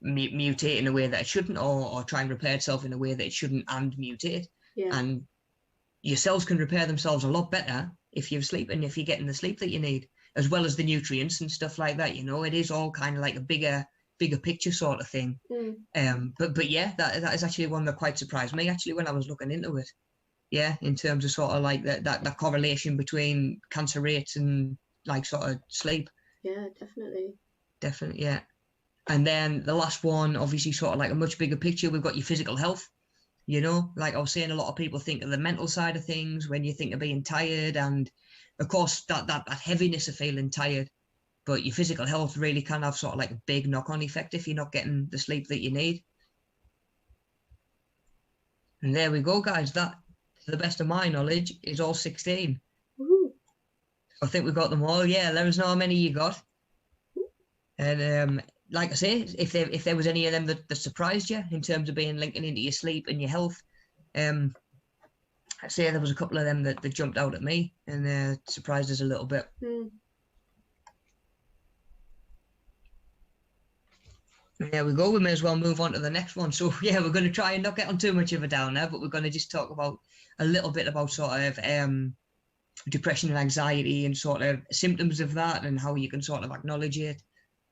mutate in a way that it shouldn't, or try and repair itself in a way that it shouldn't and mutate. And your cells can repair themselves a lot better if you're sleeping, if you're getting the sleep that you need, as well as the nutrients and stuff like that. It is all kind of like a bigger picture sort of thing. But yeah, that is actually one that quite surprised me actually when I was looking into it. Yeah, in terms of sort of like that correlation between cancer rates and like sort of sleep. Yeah, definitely. Yeah. And then the last one, obviously sort of like a much bigger picture, we've got your physical health. Like I was saying, a lot of people think of the mental side of things when you think of being tired, and of course that heaviness of feeling tired, but your physical health really can have sort of like a big knock-on effect if you're not getting the sleep that you need. And there we go, guys. That, to the best of my knowledge, is all 16. Woo. I think we've got them all. Yeah, let us know how many you got. And like I say, if there was any of them that surprised you in terms of being linking into your sleep and your health, I'd say there was a couple of them that jumped out at me and surprised us a little bit. There we go. We may as well move on to the next one. So yeah, we're going to try and not get on too much of a downer, but we're going to just talk about a little bit about sort of depression and anxiety and sort of symptoms of that and how you can sort of acknowledge it,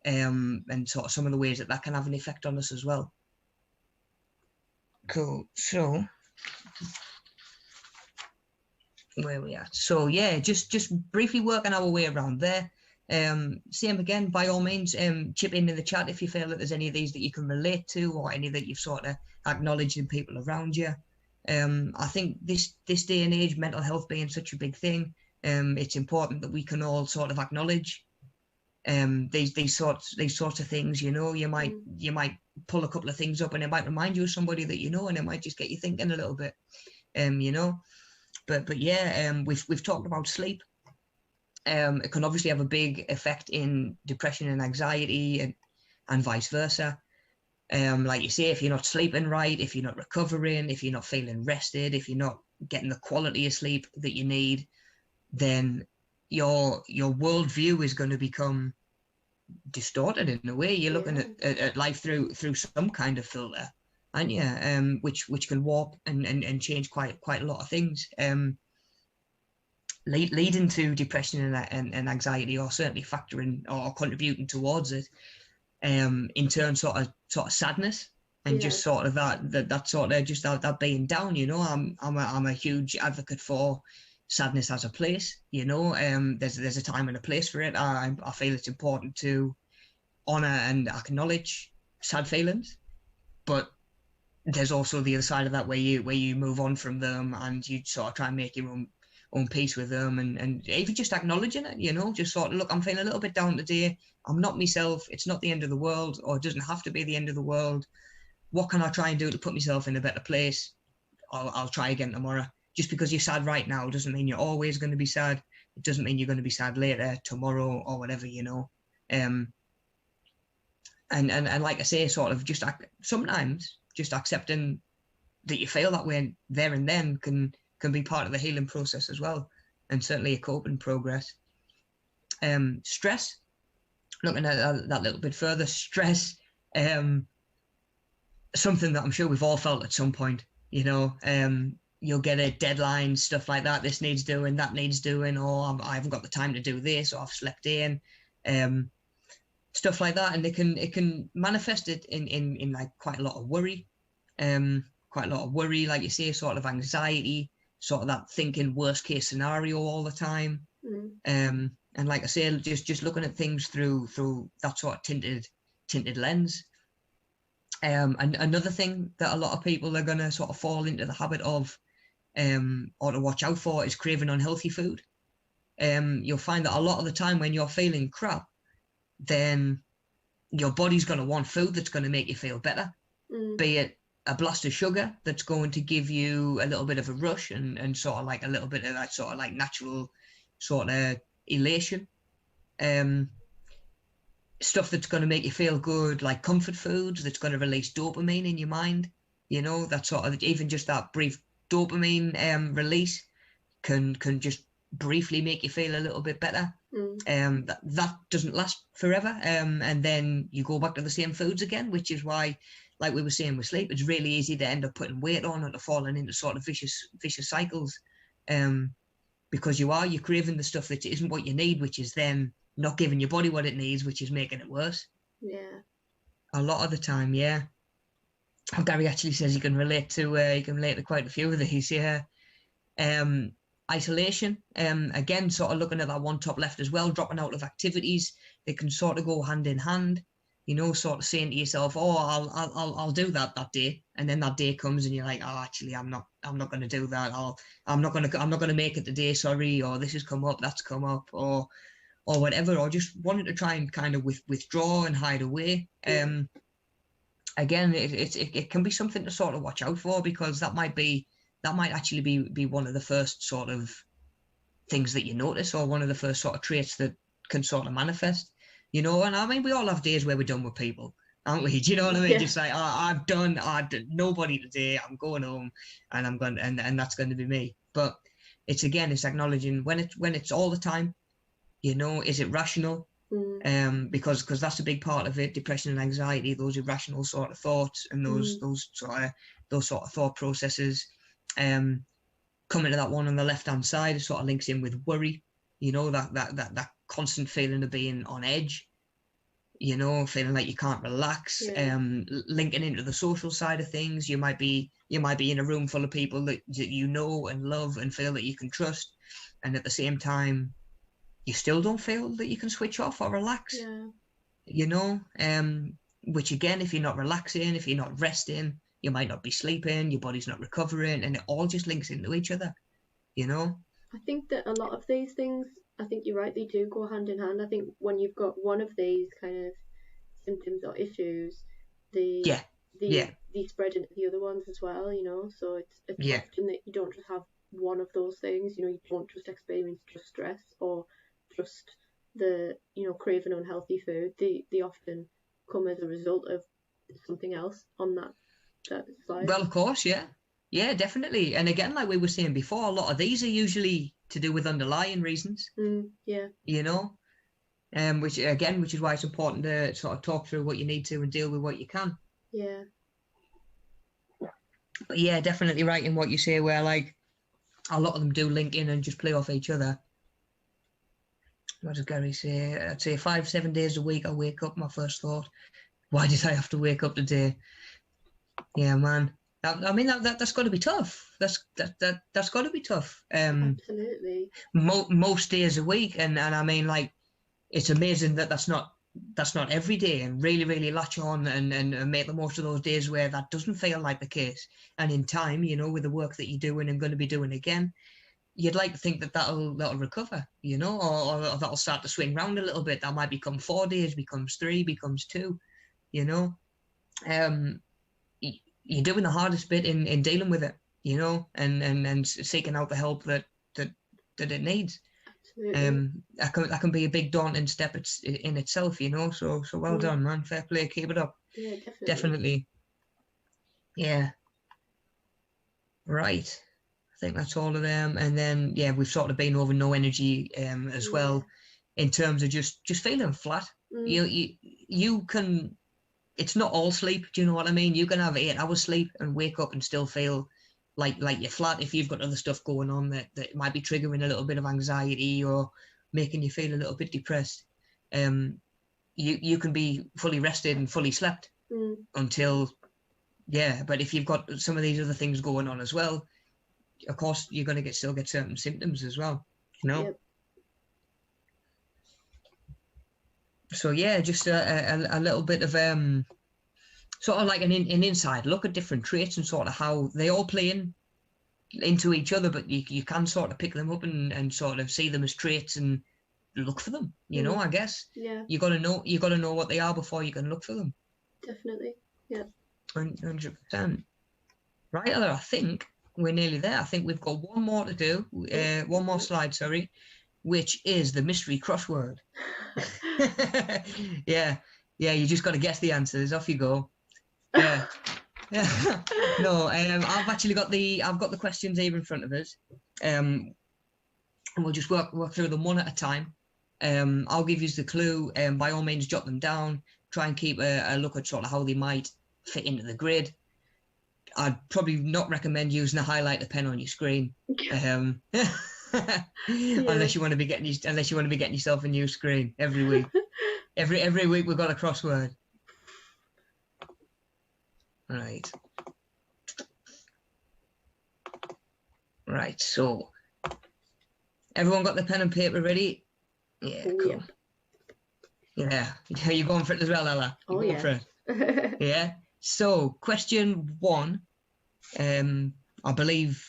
and sort of some of the ways that that can have an effect on us as well. Cool. So where we at? So yeah, just briefly working our way around there. Same again, by all means, chip in the chat if you feel that there's any of these that you can relate to or any that you've sort of acknowledged in people around you. I think this day and age, mental health being such a big thing, it's important that we can all sort of acknowledge these sorts of things. You know, you might pull a couple of things up and it might remind you of somebody that you know, and it might just get you thinking a little bit. You know, but yeah, we've talked about sleep. It can obviously have a big effect in depression and anxiety and vice versa. Like you say, if you're not sleeping right, if you're not recovering, if you're not feeling rested, if you're not getting the quality of sleep that you need, then your worldview is going to become distorted in a way. You're looking at life through some kind of filter, aren't you? Which can warp and change quite a lot of things. Leading to depression and anxiety, or certainly factoring or contributing towards it, in turn sort of sadness and just sort of that sort of just that being down. You know, I'm a huge advocate for sadness has a place. You know, there's a time and a place for it. I feel it's important to honor and acknowledge sad feelings, but there's also the other side of that where you move on from them and you sort of try and make your own peace with them, and even just acknowledging it, you know, just sort of, look, I'm feeling a little bit down today, I'm not myself, it's not the end of the world, or it doesn't have to be the end of the world. What can I try and do to put myself in a better place? I'll try again tomorrow. Just because you're sad right now doesn't mean you're always going to be sad. It doesn't mean you're going to be sad later, tomorrow, or whatever, you know. And like I say, sort of just sometimes just accepting that you feel that way there and then can be part of the healing process as well, and certainly a coping progress. Stress, looking at that little bit further, stress, something that I'm sure we've all felt at some point, you know. You'll get a deadline, stuff like that, this needs doing, that needs doing, or I haven't got the time to do this, or I've slept in, stuff like that, and it can manifest it in like quite a lot of worry, like you say, sort of anxiety, sort of that thinking worst case scenario all the time. And like I say, just looking at things through that sort of tinted lens. And another thing that a lot of people are going to sort of fall into the habit of, or to watch out for, is craving unhealthy food. You'll find that a lot of the time when you're feeling crap, then your body's going to want food that's going to make you feel better, be it a blast of sugar that's going to give you a little bit of a rush and sort of like a little bit of that sort of like natural sort of elation, stuff that's going to make you feel good, like comfort foods that's going to release dopamine in your mind, you know, that sort of, even just that brief dopamine release can just briefly make you feel a little bit better. That doesn't last forever, and then you go back to the same foods again, which is why, like we were saying with sleep, it's really easy to end up putting weight on and to falling into sort of vicious cycles, because you're craving the stuff that isn't what you need, which is then not giving your body what it needs, which is making it worse. A lot of the time. Gary actually says he can relate to quite a few of these. Isolation, again, sort of looking at that one top left as well, dropping out of activities, they can sort of go hand in hand, you know, sort of saying to yourself, oh, I'll do that day, and then that day comes and you're like, oh, actually I'm not going to do that, I'm not going to make it today, sorry, or this has come up, that's come up, or whatever, or just wanting to try and kind of withdraw and hide away. Again, it can be something to sort of watch out for, because that might actually be one of the first sort of things that you notice, or one of the first sort of traits that can sort of manifest, you know. And I mean, we all have days where we're done with people, aren't we? Do you know what I mean? Just like, I've done nobody today, I'm going home and I'm going, and that's going to be me. But it's acknowledging when it's all the time, you know, is it rational? Because that's a big part of it. Depression and anxiety, those irrational sort of thoughts and those sort of thought processes. Coming to that one on the left hand side, it sort of links in with worry. You know, that constant feeling of being on edge. You know, feeling like you can't relax. Linking into the social side of things, you might be in a room full of people that you know and love and feel that you can trust, and at the same time, you still don't feel that you can switch off or relax. You know, which again, if you're not relaxing, if you're not resting, you might not be sleeping, your body's not recovering, and it all just links into each other. You know, I think that a lot of these things, I think you're right, they do go hand in hand. I think when you've got one of these kind of symptoms or issues, they spread into the other ones as well, you know. So it's often that you don't just have one of those things, you know. You don't just experience just stress or just the, you know, craving unhealthy food. They often come as a result of something else on that slide. Well, of course, yeah, definitely. And again, like we were saying before, a lot of these are usually to do with underlying reasons. You know, which is why it's important to sort of talk through what you need to and deal with what you can. Yeah. But yeah, definitely right in what you say, where like a lot of them do link in and just play off each other. What does Gary say? I'd say 5-7 days a week I wake up, my first thought, why did I have to wake up today? Yeah, man. I mean, that's got to be tough. That's got to be tough. Absolutely. Most days a week, and I mean, like, it's amazing that's not every day, and really latch on and make the most of those days where that doesn't feel like the case. And in time, you know, with the work that you're doing and going to be doing again, you'd like to think that'll recover, you know, or that'll start to swing round a little bit. That might become 4 days, becomes 3, becomes 2, you know. You're doing the hardest bit in dealing with it, you know, and seeking out the help that it needs. Absolutely. That can be a big daunting step in itself, you know. So well done, man. Fair play. Keep it up. Yeah, definitely. Yeah. Right. I think that's all of them. And then we've sort of been over no energy as well, in terms of just feeling flat. You can. It's not all sleep. Do you know what I mean? You can have 8 hours sleep and wake up and still feel like you're flat if you've got other stuff going on that might be triggering a little bit of anxiety or making you feel a little bit depressed. You can be fully rested and fully slept until, but if you've got some of these other things going on as well, of course you're going to still get certain symptoms as well, you know. Yep. So just a little bit of sort of like an inside look at different traits and sort of how they all play into each other, but you can sort of pick them up and sort of see them as traits and look for them, you know. I guess you got to know what they are before you can look for them. Definitely. Yeah. 100%. Right, Ella, I think we're nearly there. I think we've got one more to do, one more slide, sorry, which is the mystery crossword. yeah, you just got to guess the answers. Off you go. Yeah. No, I've actually got the questions here in front of us, and we'll just work through them one at a time. I'll give you the clue, by all means jot them down, try and keep a look at sort of how they might fit into the grid. I'd probably not recommend using a highlighter pen on your screen, unless you want to be getting yourself a new screen every week. Every week we've got a crossword. Right, so everyone got the pen and paper ready? Yeah, cool. Yeah, you're going for it as well, Ella? Oh, yeah. For it? Yeah. So, question 1, I believe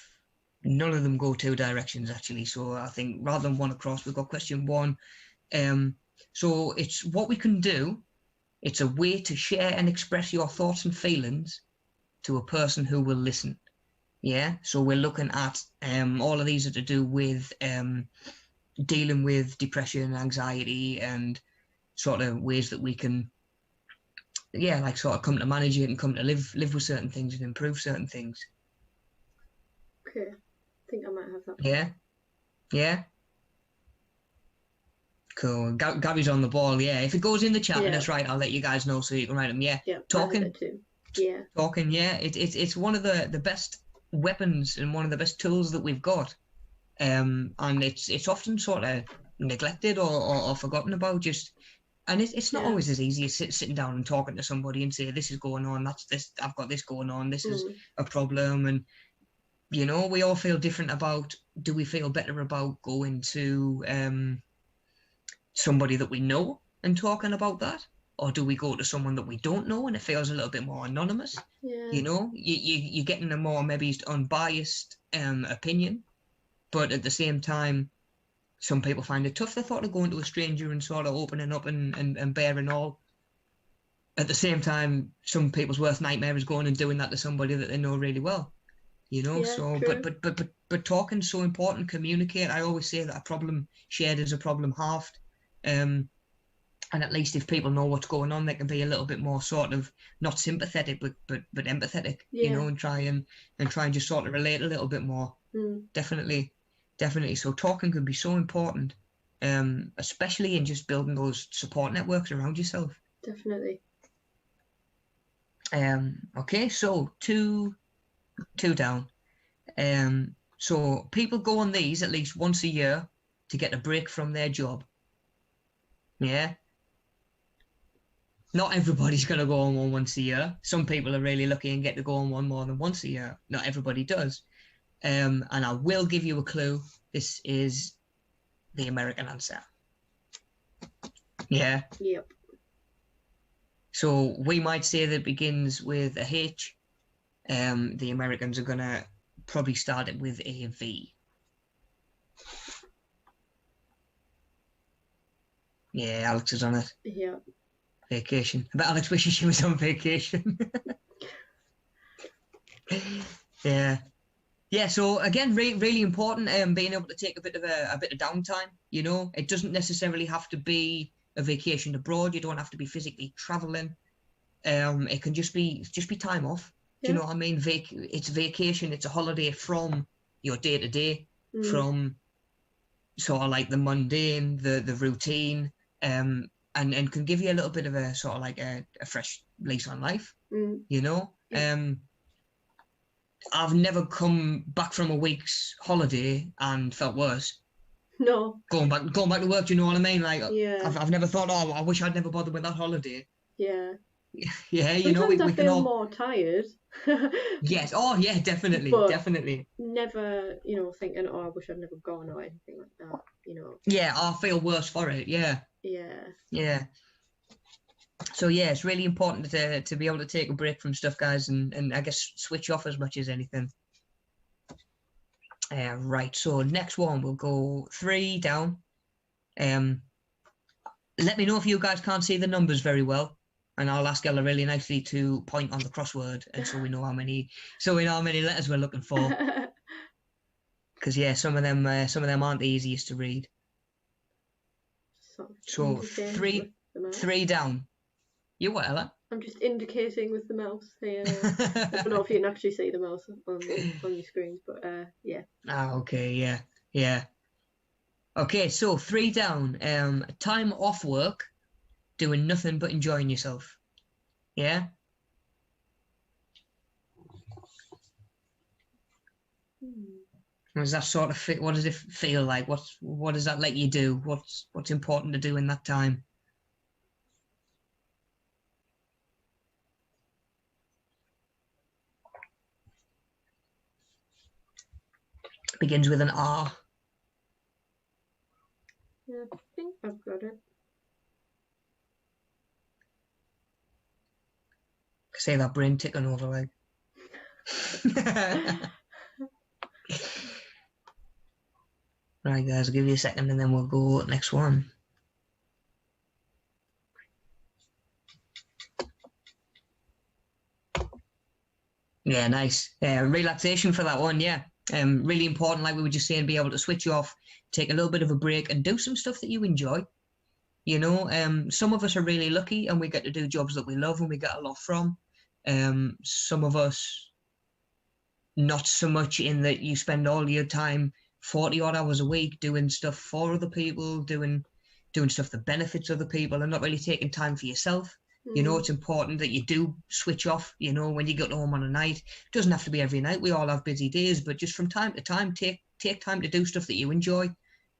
none of them go 2 directions, actually. So I think rather than one across, we've got question 1. So it's what we can do. It's a way to share and express your thoughts and feelings to a person who will listen. Yeah. So we're looking at all of these are to do with dealing with depression, anxiety, and sort of ways that we can, like sort of come to manage it and come to live with certain things and improve certain things. Okay. I think I might have that. Yeah. Cool. Gary's on the ball. Yeah. If it goes in the chat and Yeah. that's right, I'll let you guys know so you can write them. Yeah. Yeah, I Talking. have it too. Yeah. Talking. Yeah. It's one of the best weapons and one of the best tools that we've got. And it's often sort of neglected or forgotten about. And it's not Yeah. always as easy as sitting down and talking to somebody and say, this is going on, that's this, I've got this going on, this is a problem. And, you know, we all feel different about, do we feel better about going to somebody that we know and talking about that? Or do we go to someone that we don't know and it feels a little bit more anonymous? Yeah. You know, you're getting a more maybe unbiased opinion. But at the same time, some people find it tough. The thought of going to a stranger and sort of opening up and bearing all. At the same time, some people's worst nightmare is going and doing that to somebody that they know really well. You know, Yeah, so true. but talking's so important. Communicate. I always say that a problem shared is a problem halved. And at least if people know what's going on, they can be a little bit more sort of not sympathetic but empathetic. Yeah. You know, and try and just sort of relate a little bit more. Definitely. So talking can be so important, especially in just building those support networks around yourself. Definitely. Okay, so two down. So people go on these at least once a year to get a break from their job. Yeah. Not everybody's going to go on one once a year. Some people are really lucky and get to go on one more than once a year. Not everybody does. And I will give you a clue. This is the American answer. Yeah. Yep. So we might say that it begins with a H. The Americans are gonna probably start it with a V. Yeah, Alex is on it. Yeah. Vacation. I bet Alex wishes she was on vacation. Yeah. Yeah, so again, really important, being able to take a bit of downtime. You know, it doesn't necessarily have to be a vacation abroad. You don't have to be physically traveling. It can just be time off. Do you know what I mean? It's vacation. It's a holiday from your day to day, from sort of like the mundane, the routine, and can give you a little bit of a sort of like a fresh lease on life. You know. I've never come back from a week's holiday and felt worse. No. Going back to work, do you know what I mean? Like, I've never thought, oh, I wish I'd never bothered with that holiday. Yeah. Yeah, you Sometimes know, we can all more tired. Yes. Oh, yeah, definitely, but definitely. Never, you know, thinking, oh, I wish I'd never gone or anything like that. You know. Yeah, I feel worse for it. Yeah. Yeah. Yeah. So yeah, it's really important to be able to take a break from stuff, guys, and I guess switch off as much as anything. Right. So next one, we'll go 3 down. Let me know if you guys can't see the numbers very well, and I'll ask Ella really nicely to point on the crossword, and so we know how many letters we're looking for. Because yeah, some of them aren't the easiest to read. So 3 down. You what, Ella? I'm just indicating with the mouse here. I don't know if you can actually see the mouse on your screens, but yeah. Ah, okay, yeah. Okay, so 3 down. Time off work, doing nothing but enjoying yourself. Yeah. Does that sort of fit? What does it feel like? What does that let you do? What's important to do in that time? Begins with an R. Yeah, I think I've got it. Say that brain ticking over like. Right, guys, I'll give you a second and then we'll go next one. Yeah, nice. Relaxation for that one, yeah. Really important, like we were just saying, be able to switch off, take a little bit of a break and do some stuff that you enjoy. You know, some of us are really lucky and we get to do jobs that we love and we get a lot from. Some of us not so much, in that you spend all your time 40 odd hours a week doing stuff for other people, doing doing stuff that benefits other people and not really taking time for yourself. You know, it's important that you do switch off, you know, when you get home on a night. It doesn't have to be every night. We all have busy days, but just from time to time, take time to do stuff that you enjoy. Do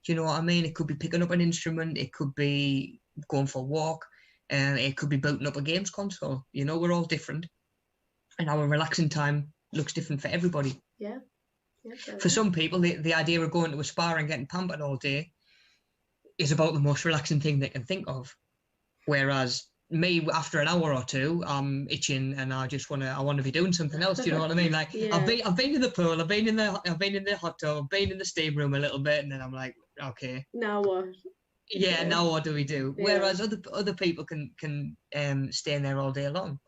you know what I mean? It could be picking up an instrument. It could be going for a walk. It could be booting up a games console. You know, we're all different. And our relaxing time looks different for everybody. Yeah. For some people, the idea of going to a spa and getting pampered all day is about the most relaxing thing they can think of. Whereas me, after an hour or two, I'm itching and I want to be doing something else. Do you know what I mean? Like I've been in the pool, I've been in the hot tub, I've been in the steam room a little bit, and then I'm like, okay, now what? Yeah, now what do we do? Yeah. Whereas other people can stay in there all day long.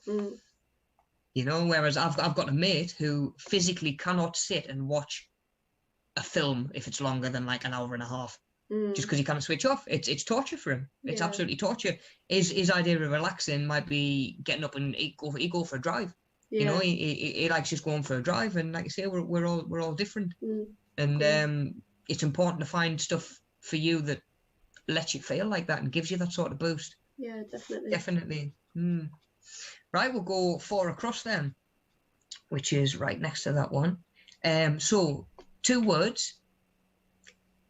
You know, whereas I've got a mate who physically cannot sit and watch a film if it's longer than like an hour and a half. Just because he can't switch off. It's torture for him. It's absolutely torture. His idea of relaxing might be getting up and go for a drive. You know, he likes just going for a drive, and like I say, we're all different. And it's important to find stuff for you that lets you feel like that and gives you that sort of boost. Yeah, definitely. Right, we'll go 4 across then, which is right next to that one. So 2 words.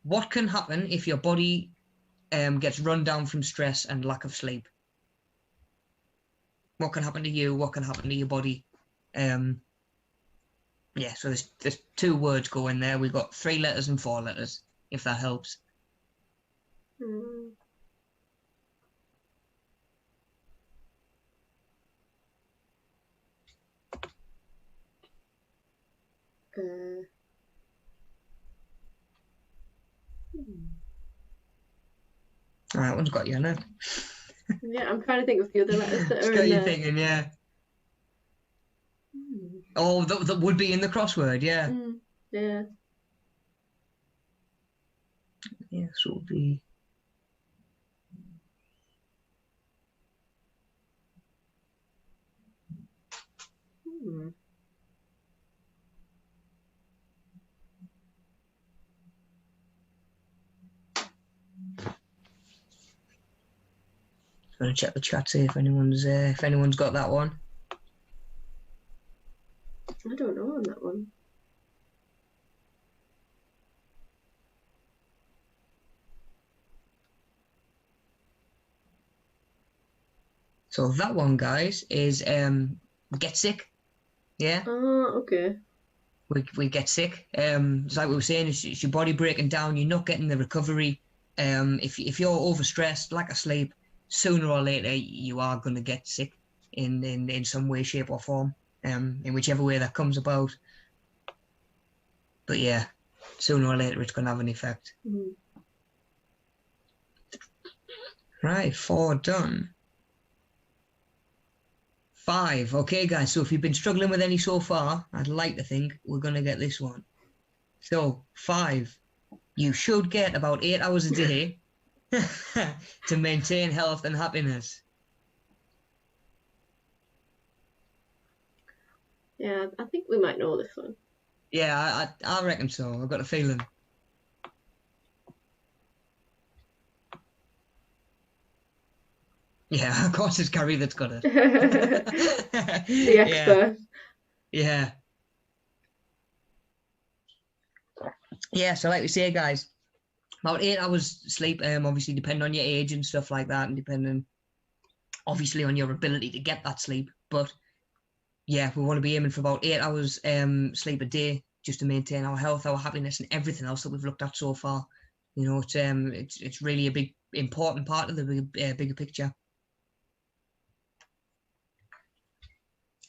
What can happen if your body gets run down from stress and lack of sleep? What can happen to you? What can happen to your body? So there's 2 words go in there. We've got 3 letters and 4 letters, if that helps. All right, one's got you in it. Yeah, I'm trying to think of the other letters that are in there. Thinking, yeah. Oh, that would be in the crossword, yeah. Yeah. Yeah, so it would be. Gonna check the chat, see if anyone's got that one. I don't know on that one. So that one, guys, is get sick. Yeah. Oh, okay. We get sick. It's like we were saying, it's your body breaking down. You're not getting the recovery. If you're overstressed, lack of sleep, sooner or later you are going to get sick in some way, shape, or form. In whichever way that comes about. But yeah, sooner or later it's going to have an effect. Right, 4 done. 5. Okay, guys, so if you've been struggling with any so far, I'd like to think we're going to get this one. So, 5. You should get about 8 hours a day to maintain health and happiness. Yeah, I think we might know this one. Yeah, I reckon so. I've got a feeling. Yeah, of course it's Gary that's got it. The expert. Yeah. Yeah, so like we say, guys, about 8 hours sleep, obviously depending on your age and stuff like that, and depending obviously on your ability to get that sleep. But yeah, we want to be aiming for about 8 hours sleep a day just to maintain our health, our happiness, and everything else that we've looked at so far. You know, it's really a big important part of the bigger picture.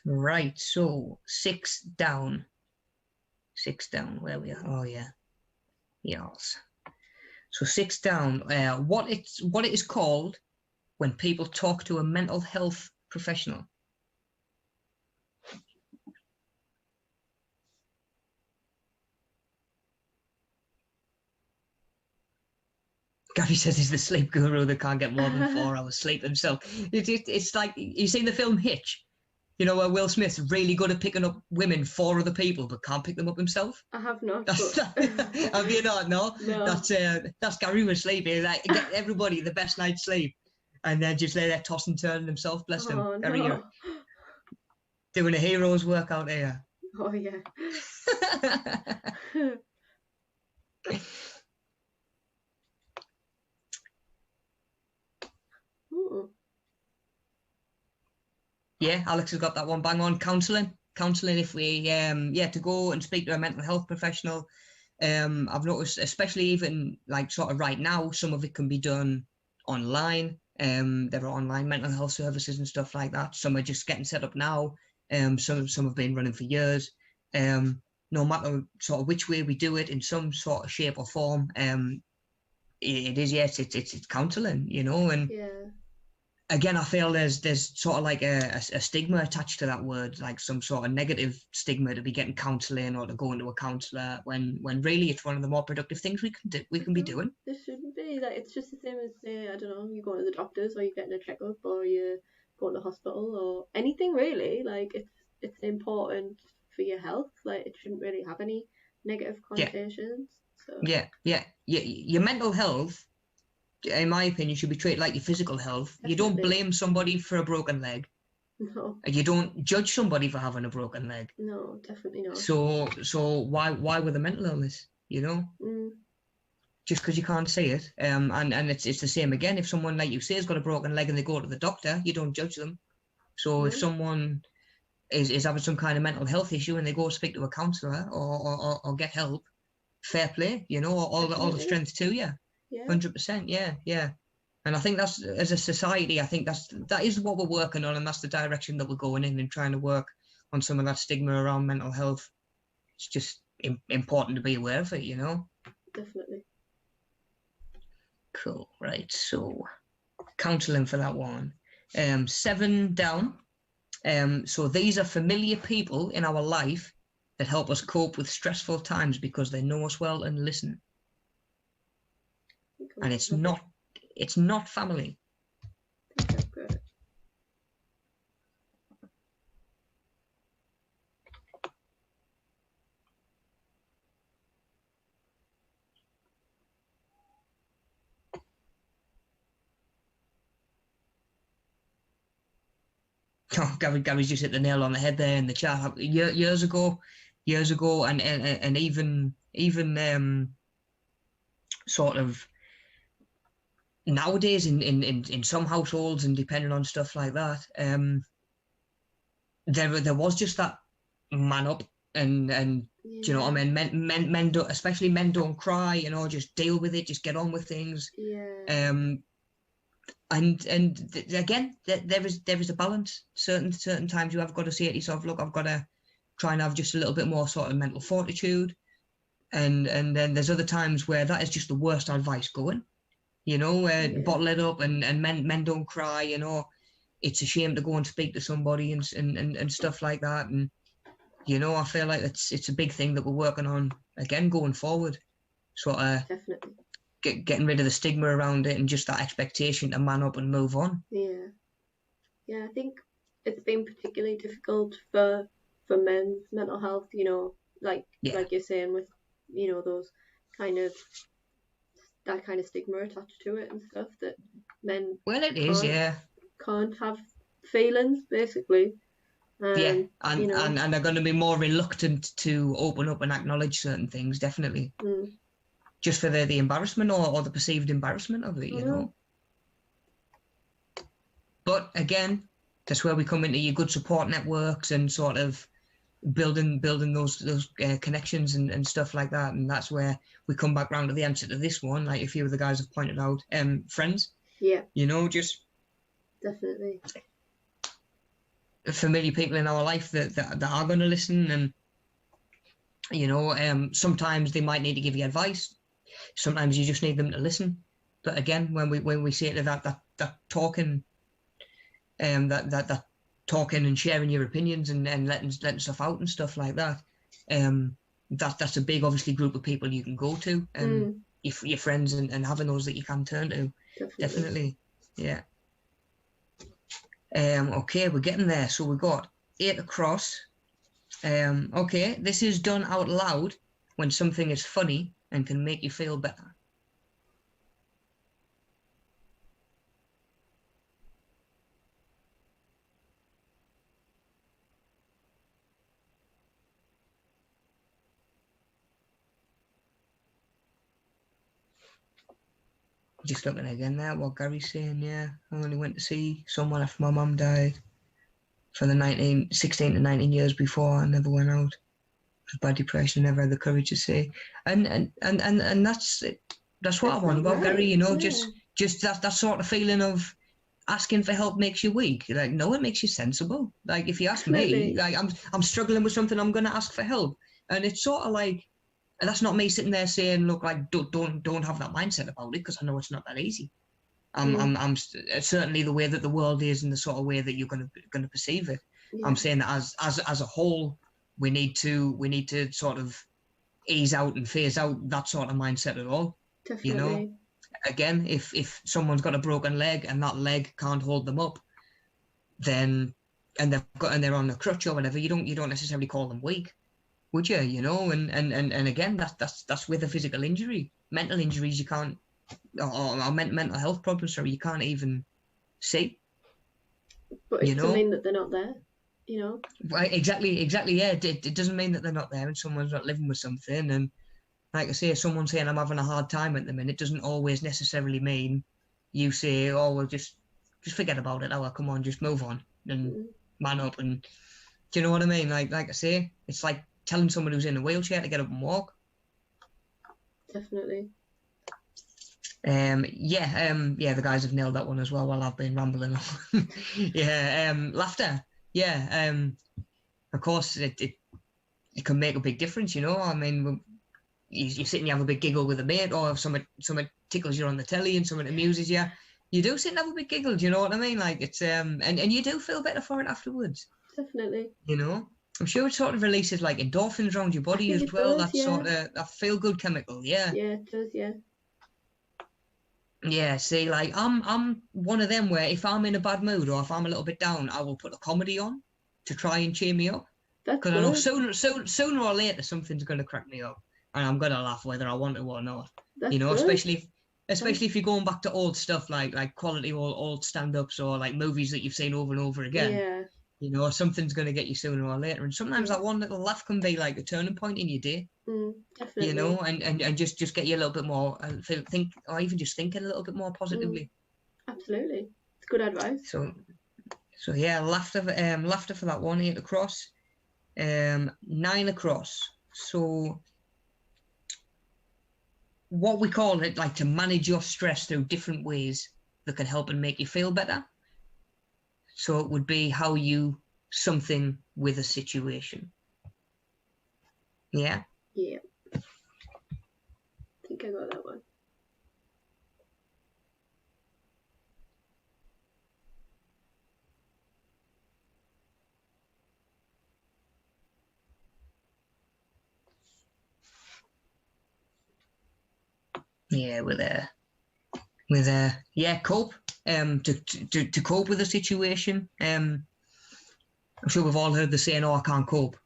Right, so 6 down. 6 down, where we are. Oh yeah. Yes. So 6 down. What it is called when people talk to a mental health professional. Gary says he's the sleep guru that can't get more than 4 hours sleep himself. It's like, you seen the film Hitch? You know, Will Smith's really good at picking up women for other people, but can't pick them up himself. I have not. That's But... have you not? No, No. That's Gary with sleeping. Like, get everybody the best night's sleep, and then just lay there toss and turn himself. Bless him. Oh Gary, no. doing a hero's work out here. Oh yeah. Ooh. Yeah, Alex has got that one bang on. Counselling, if we to go and speak to a mental health professional. I've noticed, especially even like sort of right now, some of it can be done online. There are online mental health services and stuff like that. Some are just getting set up now. Some have been running for years. No matter sort of which way we do it, in some sort of shape or form, it is, yes, it's counselling, you know. And Yeah. again, I feel there's sort of like a stigma attached to that word, like some sort of negative stigma to be getting counselling or to go into a counsellor, when really it's one of the more productive things we can be doing. There shouldn't be. Like, it's just the same as, say, I don't know, you go to the doctors, or you're getting a checkup, or you're going to hospital, or anything really. Like, it's important for your health. Like, it shouldn't really have any negative connotations. Yeah. Your mental health, in my opinion, should be treated like your physical health. Definitely. You don't blame somebody for a broken leg. No. You don't judge somebody for having a broken leg. No, definitely not. So why with a mental illness, you know? Just because you can't see it. And it's the same again. If someone, like you say, has got a broken leg and they go to the doctor, you don't judge them. So if someone is having some kind of mental health issue and they go speak to a counsellor or get help, fair play, you know, all the strength to you. 100%, yeah. And I think that's, as a society, I think that is what we're working on, and that's the direction that we're going in and trying to work on some of that stigma around mental health. It's just important to be aware of it, you know. Definitely. Cool. Right. So, counselling for that one. 7 down. So these are familiar people in our life that help us cope with stressful times because they know us well and listen. And it's not family. That's good. Oh, Gary's just hit the nail on the head there in the chat. Years ago, and even sort of nowadays in some households, and depending on stuff like that, there was just that man up, and do you know what I mean? Men don't, especially men don't cry, you know, just deal with it, just get on with things. Yeah. And again, there is a balance. Certain times you have got to say to yourself, look, I've got to try and have just a little bit more sort of mental fortitude, and then there's other times where that is just the worst advice going, you know, bottle it up, and men don't cry, you know. It's a shame to go and speak to somebody and stuff like that. And you know, I feel like it's a big thing that we're working on again going forward, sort of definitely getting rid of the stigma around it and just that expectation to man up and move on. Yeah, I think it's been particularly difficult for men's mental health, you know, like you're saying, with, you know, those that kind of stigma attached to it and stuff, that men can't have feelings, basically. And you know, and they're going to be more reluctant to open up and acknowledge certain things, definitely. Just for the embarrassment or the perceived embarrassment of it, you know. But again, that's where we come into your good support networks and sort of building those connections and stuff like that. And that's where we come back round to the answer to this one, like a few of the guys have pointed out. Friends. Yeah. You know, just definitely familiar people in our life that are going to listen, and you know, sometimes they might need to give you advice. Sometimes you just need them to listen. But again, when we say to that talking, that talking and sharing your opinions and letting stuff out and stuff like that, that's a big, obviously, group of people you can go to, your friends, and having those that you can turn to. Definitely. Yeah. Okay, we're getting there. So we got 8 across. Okay, this is done out loud when something is funny and can make you feel better. Just looking again there, what Gary's saying, yeah. I only went to see someone after my mum died for the 16 to 19 years before. I never went out. Bad depression, never had the courage to say. And that's what I want about Gary, you know, yeah. just that sort of feeling of asking for help makes you weak. Like, no, it makes you sensible. Like, if you ask me, like, I'm struggling with something, I'm gonna ask for help. And it's sort of like, and that's not me sitting there saying, look, like, don't have that mindset about it, because I know it's not that easy. I'm certainly the way that the world is and the sort of way that you're gonna perceive it. Yeah. I'm saying that as a whole, we need to sort of ease out and phase out that sort of mindset at all. Definitely. You know, again, if someone's got a broken leg and that leg can't hold them up, then and they're on a crutch or whatever, you don't necessarily call them weak, would you? You know, and again, that's with a physical injury. Mental injuries you can't, or mental health problems, sorry, you can't even see. But it doesn't mean that they're not there. You know, right? Exactly. Yeah, it doesn't mean that they're not there and someone's not living with something. And like I say, if someone's saying I'm having a hard time at the minute, doesn't always necessarily mean you say, oh well, just forget about it. Oh, come on, just move on and man up. And do you know what I mean? Like I say, it's like telling someone who's in a wheelchair to get up and walk. Definitely. The guys have nailed that one as well while I've been rambling on. Laughter. Yeah, of course, it can make a big difference, you know. I mean, you sit and you have a big giggle with a mate, or if someone tickles you on the telly and someone amuses you, you do sit and have a big giggle, do you know what I mean? Like, it's, and you do feel better for it afterwards. Definitely. You know? I'm sure it sort of releases, like, endorphins around your body as well. That sort of, that feel-good chemical, yeah. Yeah, it does, yeah. Yeah, see, like, I'm one of them where if I'm in a bad mood or if I'm a little bit down, I will put a comedy on to try and cheer me up. Because I know sooner or later something's going to crack me up, and I'm going to laugh whether I want to or not. That's, you know, good. especially if you're going back to old stuff like quality old stand-ups or like movies that you've seen over and over again. Yeah. You know, something's going to get you sooner or later, and sometimes that one little laugh can be like a turning point in your day. Definitely. You know, and just get you a little bit more, think, or even just thinking a little bit more positively. Absolutely, it's good advice. So yeah, laughter for that one, 8 across, 9 across. So what we call it, like, to manage your stress through different ways that can help and make you feel better. So it would be how you something with a situation. Yeah. Yeah. I think I got that one. Yeah, cope. To cope with a situation. I'm sure we've all heard the saying, "Oh, I can't cope.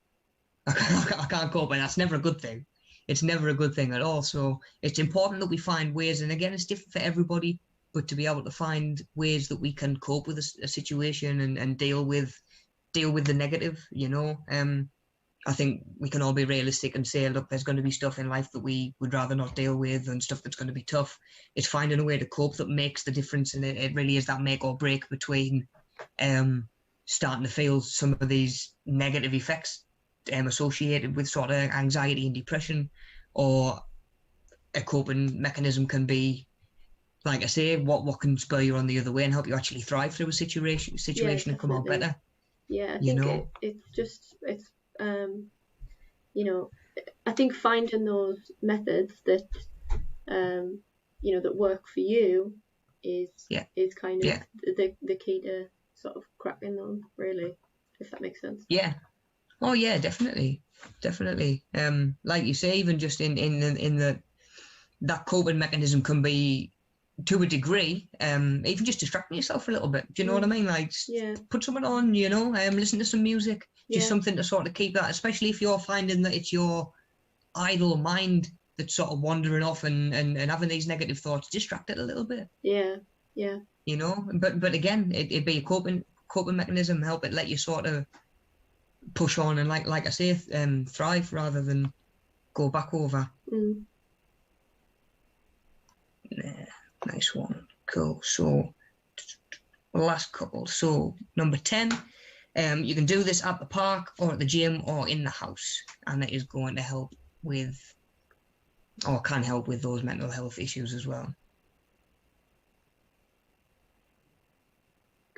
I can't cope," and that's never a good thing. It's never a good thing at all. So it's important that we find ways, and again, it's different for everybody, but to be able to find ways that we can cope with a situation and deal with the negative, you know. I think we can all be realistic and say, look, there's going to be stuff in life that we would rather not deal with and stuff that's going to be tough. It's finding a way to cope that makes the difference, and it really is that make or break between starting to feel some of these negative effects associated with sort of anxiety and depression, or a coping mechanism can be, like I say, what can spur you on the other way and help you actually thrive through a situation and come out better. Yeah, I think it's you know, I think finding those methods that you know, that work for you is kind of the key to sort of cracking them, really, if that makes sense. Yeah. Oh yeah, definitely. Like you say, even just in the that coping mechanism can be to a degree, even just distracting yourself a little bit. Do you know what I mean? Like, put something on, you know, listen to some music, just something to sort of keep that, especially if you're finding that it's your idle mind that's sort of wandering off and having these negative thoughts. Distract it a little bit. Yeah. You know, but again, it'd be a coping mechanism, help it let you sort of push on and like I say, thrive rather than go back over. Nice one. Cool. So last couple. So number 10, you can do this at the park or at the gym or in the house, and it is going to help with, or can help with, those mental health issues as well.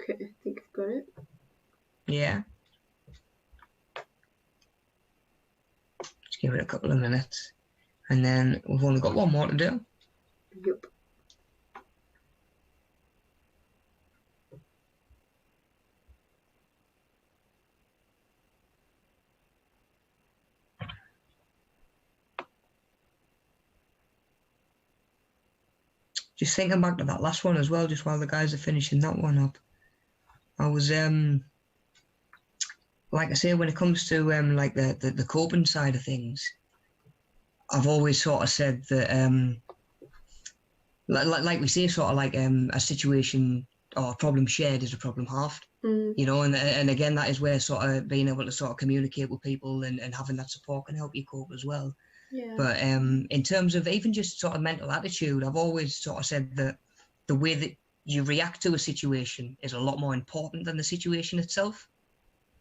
Okay, I think I've got it. Yeah. Just give it a couple of minutes, and then we've only got one more to do. Yep. Just thinking back to that last one as well, just while the guys are finishing that one up. I was like I say, when it comes to like the coping side of things, I've always sort of said that like we say, sort of like a situation or a problem shared is a problem halved. You know, and again, that is where sort of being able to sort of communicate with people and having that support can help you cope as well. Yeah. But in terms of even just sort of mental attitude, I've always sort of said that the way that you react to a situation is a lot more important than the situation itself.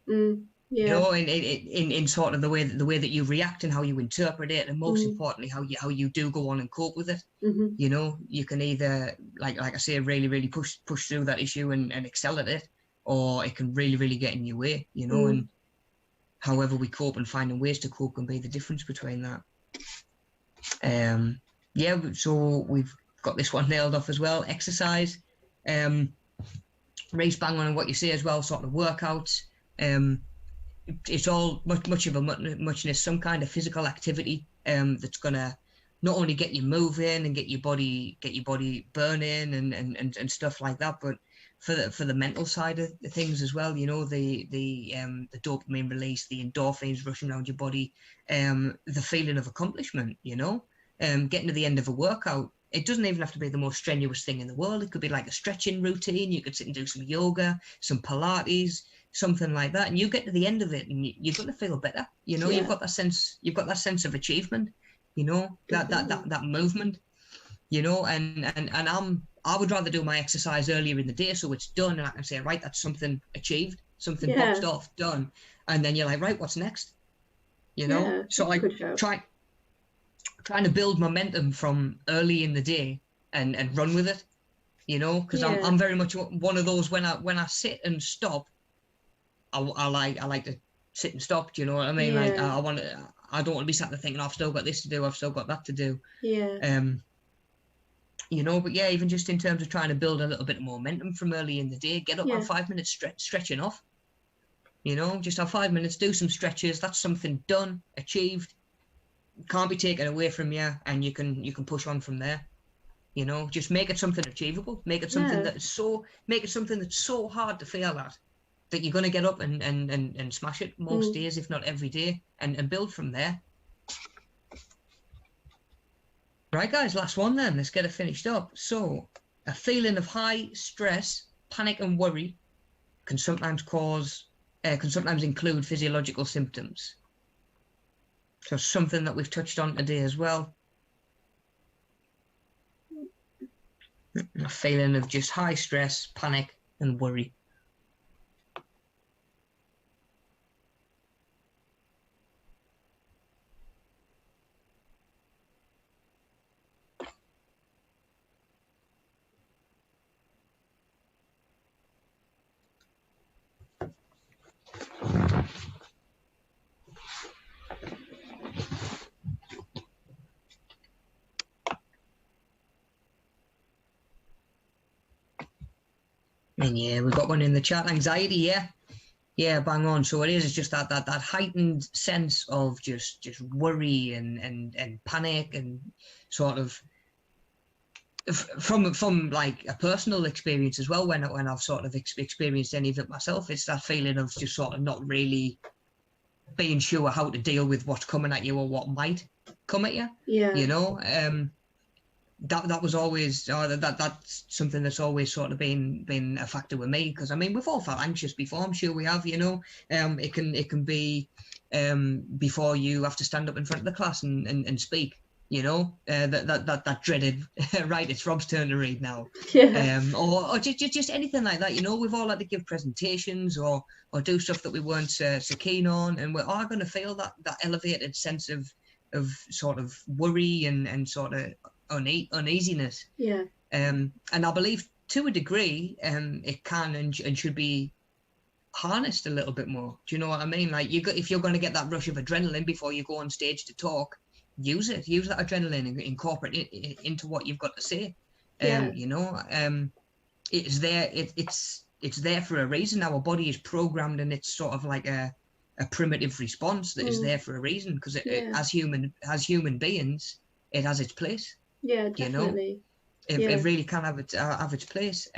Yeah. You know, in sort of the way that you react and how you interpret it, and most importantly, how you do go on and cope with it. You know, you can either like I say, really push through that issue and excel at it, or it can really get in your way. You know, and however we cope and finding ways to cope can be the difference between that. Yeah, so we've got this one nailed off as well. Exercise, race bang on what you say as well, sort of workouts. It's all much of a muchness, some kind of physical activity that's gonna not only get you moving and get your body burning and stuff like that, but for the mental side of the things as well. You know, the dopamine release, the endorphins rushing around your body, the feeling of accomplishment. You know, getting to the end of a workout. It doesn't even have to be the most strenuous thing in the world. It could be like a stretching routine. You could sit and do some yoga, some Pilates, something like that, and you get to the end of it and you're going to feel better. You know, you've got that sense of achievement, you know, that movement, you know, and I would rather do my exercise earlier in the day so it's done and I can say, right, that's something achieved, something boxed off, done. And then you're like, right, what's next? You know, so like trying to build momentum from early in the day and run with it, you know, because I'm very much one of those, when I sit and stop, I like to sit and stop. Do you know what I mean? Like I don't want to be sat there thinking, I've still got this to do, I've still got that to do. You know, but yeah, even just in terms of trying to build a little bit of momentum from early in the day, get up on 5 minutes stretching off. You know, just have 5 minutes, do some stretches. That's something done, achieved, can't be taken away from you, and you can push on from there. You know, just make it something achievable. Make it something that's so hard to fail at that you're going to get up and smash it most days, if not every day, and build from there. Right, guys, last one then. Let's get it finished up. So, a feeling of high stress, panic, and worry can sometimes include physiological symptoms. So, something that we've touched on today as well. A feeling of just high stress, panic, and worry. And yeah, we've got one in the chat. Anxiety, yeah, bang on. So it is. It's just that heightened sense of just worry and panic and sort of from like a personal experience as well, when I've sort of experienced any of it myself, it's that feeling of just sort of not really being sure how to deal with what's coming at you or what might come at you. Yeah. You know, that was always that's something that's always sort of been a factor with me, because I mean we've all felt anxious before, I'm sure we have, you know. It can be before you have to stand up in front of the class and speak, you know, that dreaded right, it's Rob's turn to read now. Yeah. Or just anything like that, you know. We've all had to give presentations or do stuff that we weren't so keen on, and we're all going to feel that elevated sense of sort of worry and sort of uneasiness. Yeah. And I believe to a degree it can and should be harnessed a little bit more. Do you know what I mean? Like, if you're going to get that rush of adrenaline before you go on stage to talk, use that adrenaline and incorporate it into what you've got to say. Yeah. You know, it's there. It's there for a reason. Our body is programmed, and it's sort of like a primitive response that is there for a reason, because as human beings, it has its place. Yeah, definitely. You know, it really can have its place.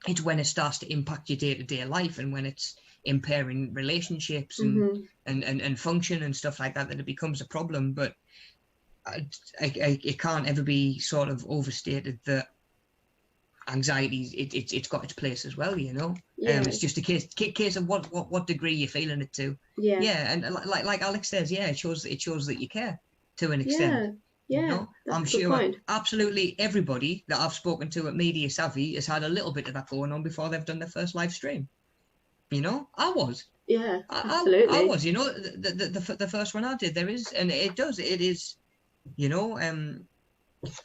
It's when it starts to impact your day-to-day life, and when it's impairing relationships and function and stuff like that it becomes a problem. But it can't ever be sort of overstated that anxiety, it's got its place as well, you know. It's just a case of what degree you're feeling it to. And like Alex says, it shows that you care to an extent. Yeah, you know, I'm sure absolutely everybody that I've spoken to at Media Savvy has had a little bit of that going on before they've done their first live stream. You know, I was. Yeah, absolutely. I was. You know, the first one I did, there is, and it is. You know,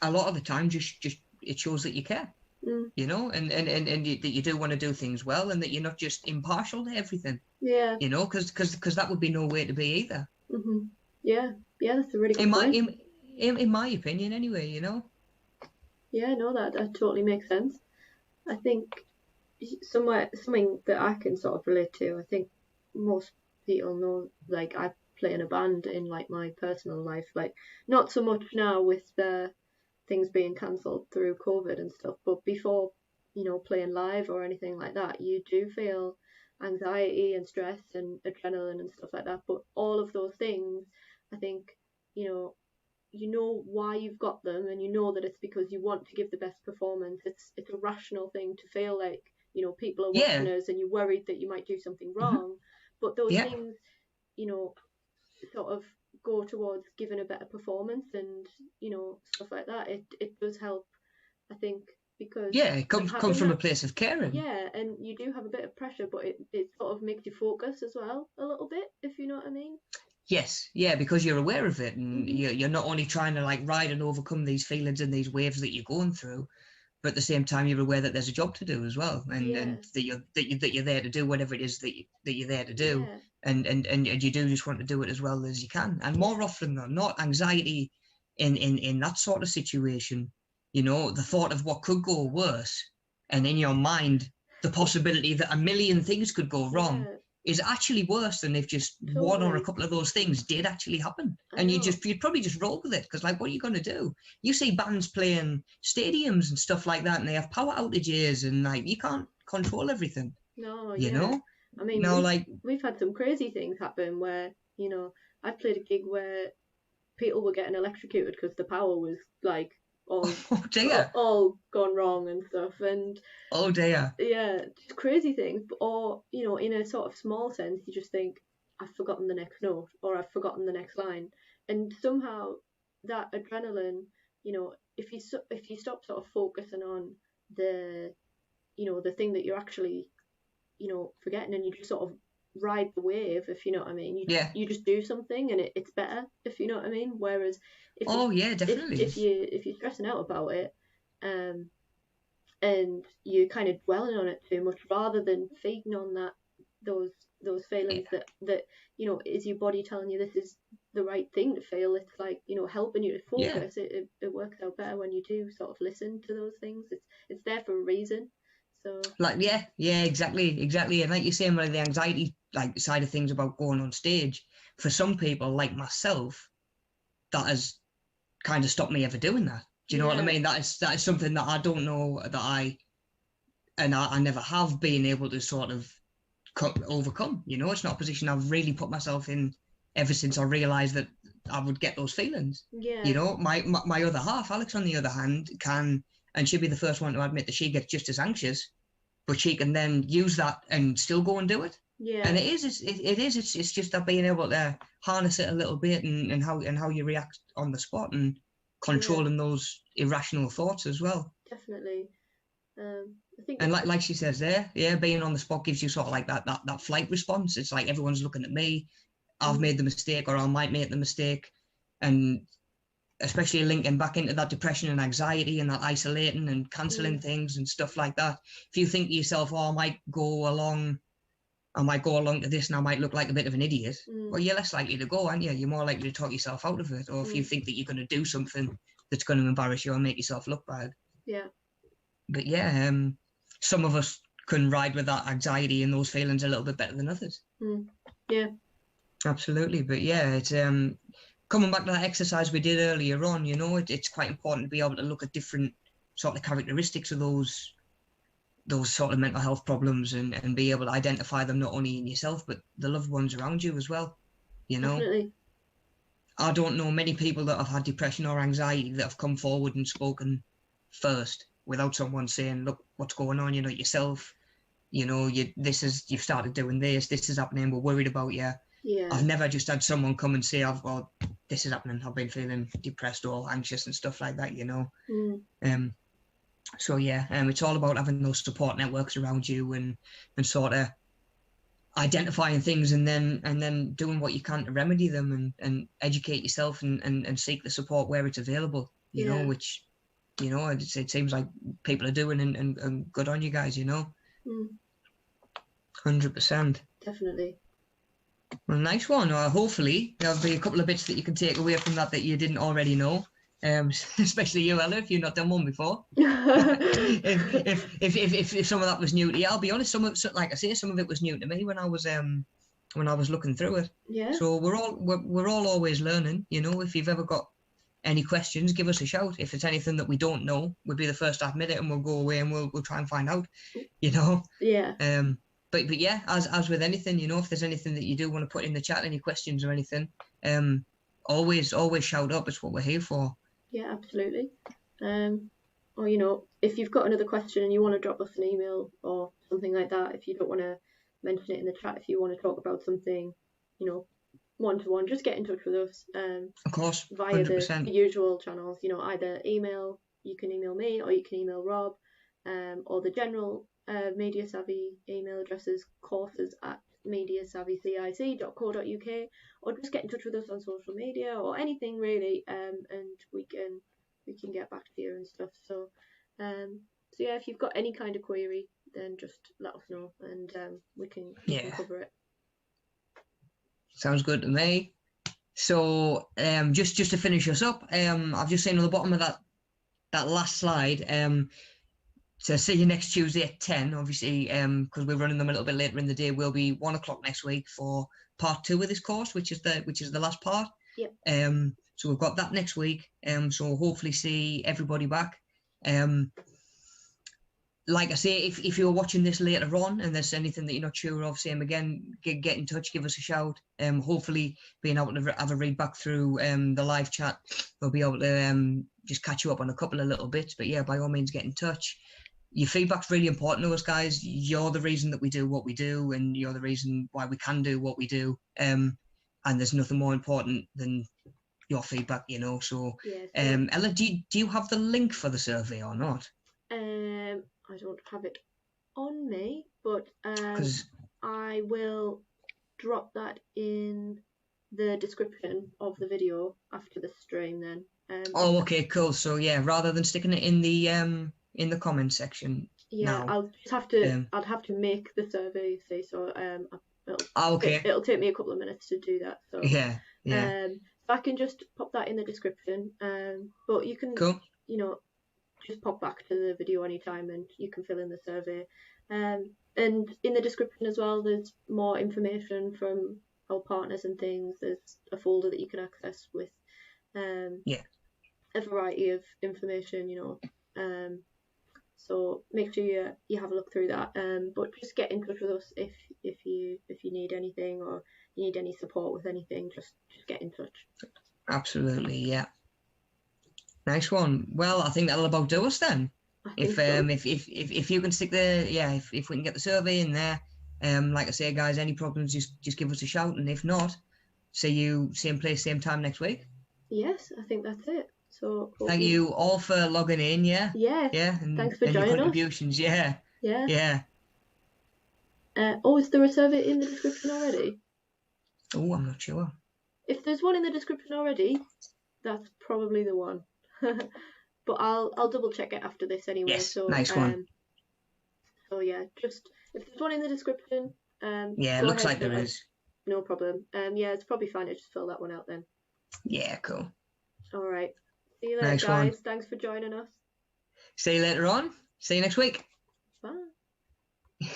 a lot of the time, just it shows that you care. You know, and that you do want to do things well, and that you're not just impartial to everything. Yeah. You know, because that would be no way to be either. Yeah, that's a really good point. In my opinion, anyway, you know. Yeah, no, that totally makes sense. I think something that I can sort of relate to. I think most people know, like, I play in a band in like my personal life. Like, not so much now with the things being cancelled through COVID and stuff, but before, you know, playing live or anything like that, you do feel anxiety and stress and adrenaline and stuff like that. But all of those things, I think, you know why you've got them, and you know that it's because you want to give the best performance. It's a rational thing to feel like, you know, people are watching us and you're worried that you might do something wrong. But those things, you know, sort of go towards giving a better performance and, you know, stuff like that. It does help, I think, because it comes from a place of caring. Yeah, and you do have a bit of pressure, but it sort of makes you focus as well a little bit, if you know what I mean. Yes, yeah, because you're aware of it, and you're not only trying to like ride and overcome these feelings and these waves that you're going through, but at the same time you're aware that there's a job to do as well, and that you're there to do whatever it is that you're there to do, and you do just want to do it as well as you can. And more often than not, anxiety in that sort of situation, you know, the thought of what could go worse, and in your mind the possibility that a million things could go wrong is actually worse than if just one or a couple of those things did actually happen. And you'd probably just roll with it, because like, what are you going to do? You see bands playing stadiums and stuff like that, and they have power outages, and like, you can't control everything. No, you know? I mean, we've had some crazy things happen where, you know, I played a gig where people were getting electrocuted because the power was like all gone wrong and stuff, and just crazy things. Or, you know, in a sort of small sense, you just think, I've forgotten the next note, or I've forgotten the next line, and somehow that adrenaline, you know, if you stop sort of focusing on the, you know, the thing that you're actually, you know, forgetting, and you just sort of ride the wave, if you know what I mean. You just do something, and it's better, if you know what I mean. Whereas definitely. If you're stressing out about it, and you're kind of dwelling on it too much, rather than feeding on those feelings that, you know, is your body telling you this is the right thing to feel. It's like, you know, helping you to focus. It works out better when you do sort of listen to those things. It's there for a reason. So like exactly, and like you're saying, like, the anxiety like side of things about going on stage, for some people like myself, that has kind of stopped me ever doing that. Do you know what I Yeah. mean? That is something that I don't know that I never have been able to sort of overcome. You know, it's not a position I've really put myself in ever since I realised that I would get those feelings. Yeah. You know, my other half, Alex, on the other hand, can, and she'll be the first one to admit that she gets just as anxious, but she can then use that and still go and do it. Yeah. And it's just that being able to harness it a little bit and how you react on the spot and controlling those irrational thoughts as well. Definitely. I think And like she says there, yeah, being on the spot gives you sort of like that flight response. It's like everyone's looking at me. I've made the mistake, or I might make the mistake, and especially linking back into that depression and anxiety and that isolating and cancelling things and stuff like that. If you think to yourself, oh, I might go along to this and I might look like a bit of an idiot, well, you're less likely to go, aren't you? You're more likely to talk yourself out of it. Or if you think that you're going to do something that's going to embarrass you or make yourself look bad. Yeah. But yeah, some of us can ride with that anxiety and those feelings a little bit better than others. Yeah. Absolutely. But yeah, it's coming back to that exercise we did earlier on, you know, it's quite important to be able to look at different sort of characteristics of those sort of mental health problems and be able to identify them not only in yourself but the loved ones around you as well. You know, Definitely. I don't know many people that have had depression or anxiety that have come forward and spoken first without someone saying, look, what's going on, you know, yourself, you know, you've started doing this is happening, we're worried about you. Yeah. I've never just had someone come and say, this is happening, I've been feeling depressed or anxious and stuff like that, you know. So yeah, it's all about having those support networks around you and sort of identifying things and then doing what you can to remedy them and educate yourself and seek the support where it's available, you know, which, you know, it seems like people are doing and good on you guys, you know. 100%. Definitely. Well, nice one. Hopefully there'll be a couple of bits that you can take away from that you didn't already know. Especially you, Ella, if you've not done one before. if some of that was new to you, I'll be honest. Like I say, some of it was new to me when I was looking through it. Yeah. So we're all always learning. You know, if you've ever got any questions, give us a shout. If it's anything that we don't know, we'll be the first to admit it, and we'll go away and we'll try and find out. You know. Yeah. But yeah, as with anything, you know, if there's anything that you do want to put in the chat, any questions or anything, always shout up. It's what we're here for. Yeah, absolutely. Or, you know, if you've got another question and you want to drop us an email or something like that, if you don't want to mention it in the chat, if you want to talk about something, you know, one-to-one, just get in touch with us. Of course, via 100%. the usual channels, you know, either email, you can email me or you can email Rob, or the general Media Savvy email addresses, courses@mediasavvycic.co.uk, or just get in touch with us on social media or anything really, and we can get back to you and stuff. So yeah, if you've got any kind of query, then just let us know and we can cover it. Sounds good to me. So just to finish us up, I've just seen on the bottom of that last slide, so see you next Tuesday at 10, obviously, because we're running them a little bit later in the day. We'll be 1 o'clock next week for part 2 of this course, which is the last part. Yep. So we've got that next week. So hopefully see everybody back. Like I say, if you're watching this later on and there's anything that you're not sure of, same again, get in touch, give us a shout. Hopefully being able to have a read back through the live chat, we'll be able to just catch you up on a couple of little bits. But yeah, by all means, get in touch. Your feedback's really important to us, guys. You're the reason that we do what we do, and you're the reason why we can do what we do. And there's nothing more important than your feedback, you know. So, Ella, do you have the link for the survey or not? I don't have it on me, but I will drop that in the description of the video after the stream then. Okay, cool. So yeah, rather than sticking it in the comment section. Yeah, now, I'd have to make the survey, see, so okay. It'll take me a couple of minutes to do that. So yeah. So I can just pop that in the description. But you can you know, just pop back to the video anytime and you can fill in the survey. And in the description as well, there's more information from our partners and things. There's a folder that you can access with a variety of information, so make sure you have a look through that. But just get in touch with us if you need anything, or you need any support with anything. Just get in touch. Absolutely, yeah. Nice one. Well, I think that'll about do us then. I If think so. if you can stick the if we can get the survey in there, like I say, guys, any problems, just give us a shout, and if not, see you same place, same time next week. Yes, I think that's it. So Thank you all for logging in. Yeah, Yeah, and thanks for your joining us. contributions. Yeah, Yeah. yeah. Is there a survey in the description already? Oh, I'm not sure. If there's one in the description already, that's probably the one. But I'll double check it after this anyway. Yes, So nice one. so yeah, just if there's one in the description, Yeah, go looks ahead, like there fill it. is. No problem. Yeah, it's probably fine. I just fill that one out then. Yeah, cool. All right. See you later, Nice one. guys. Thanks for joining us. See you later on. See you next week. Bye.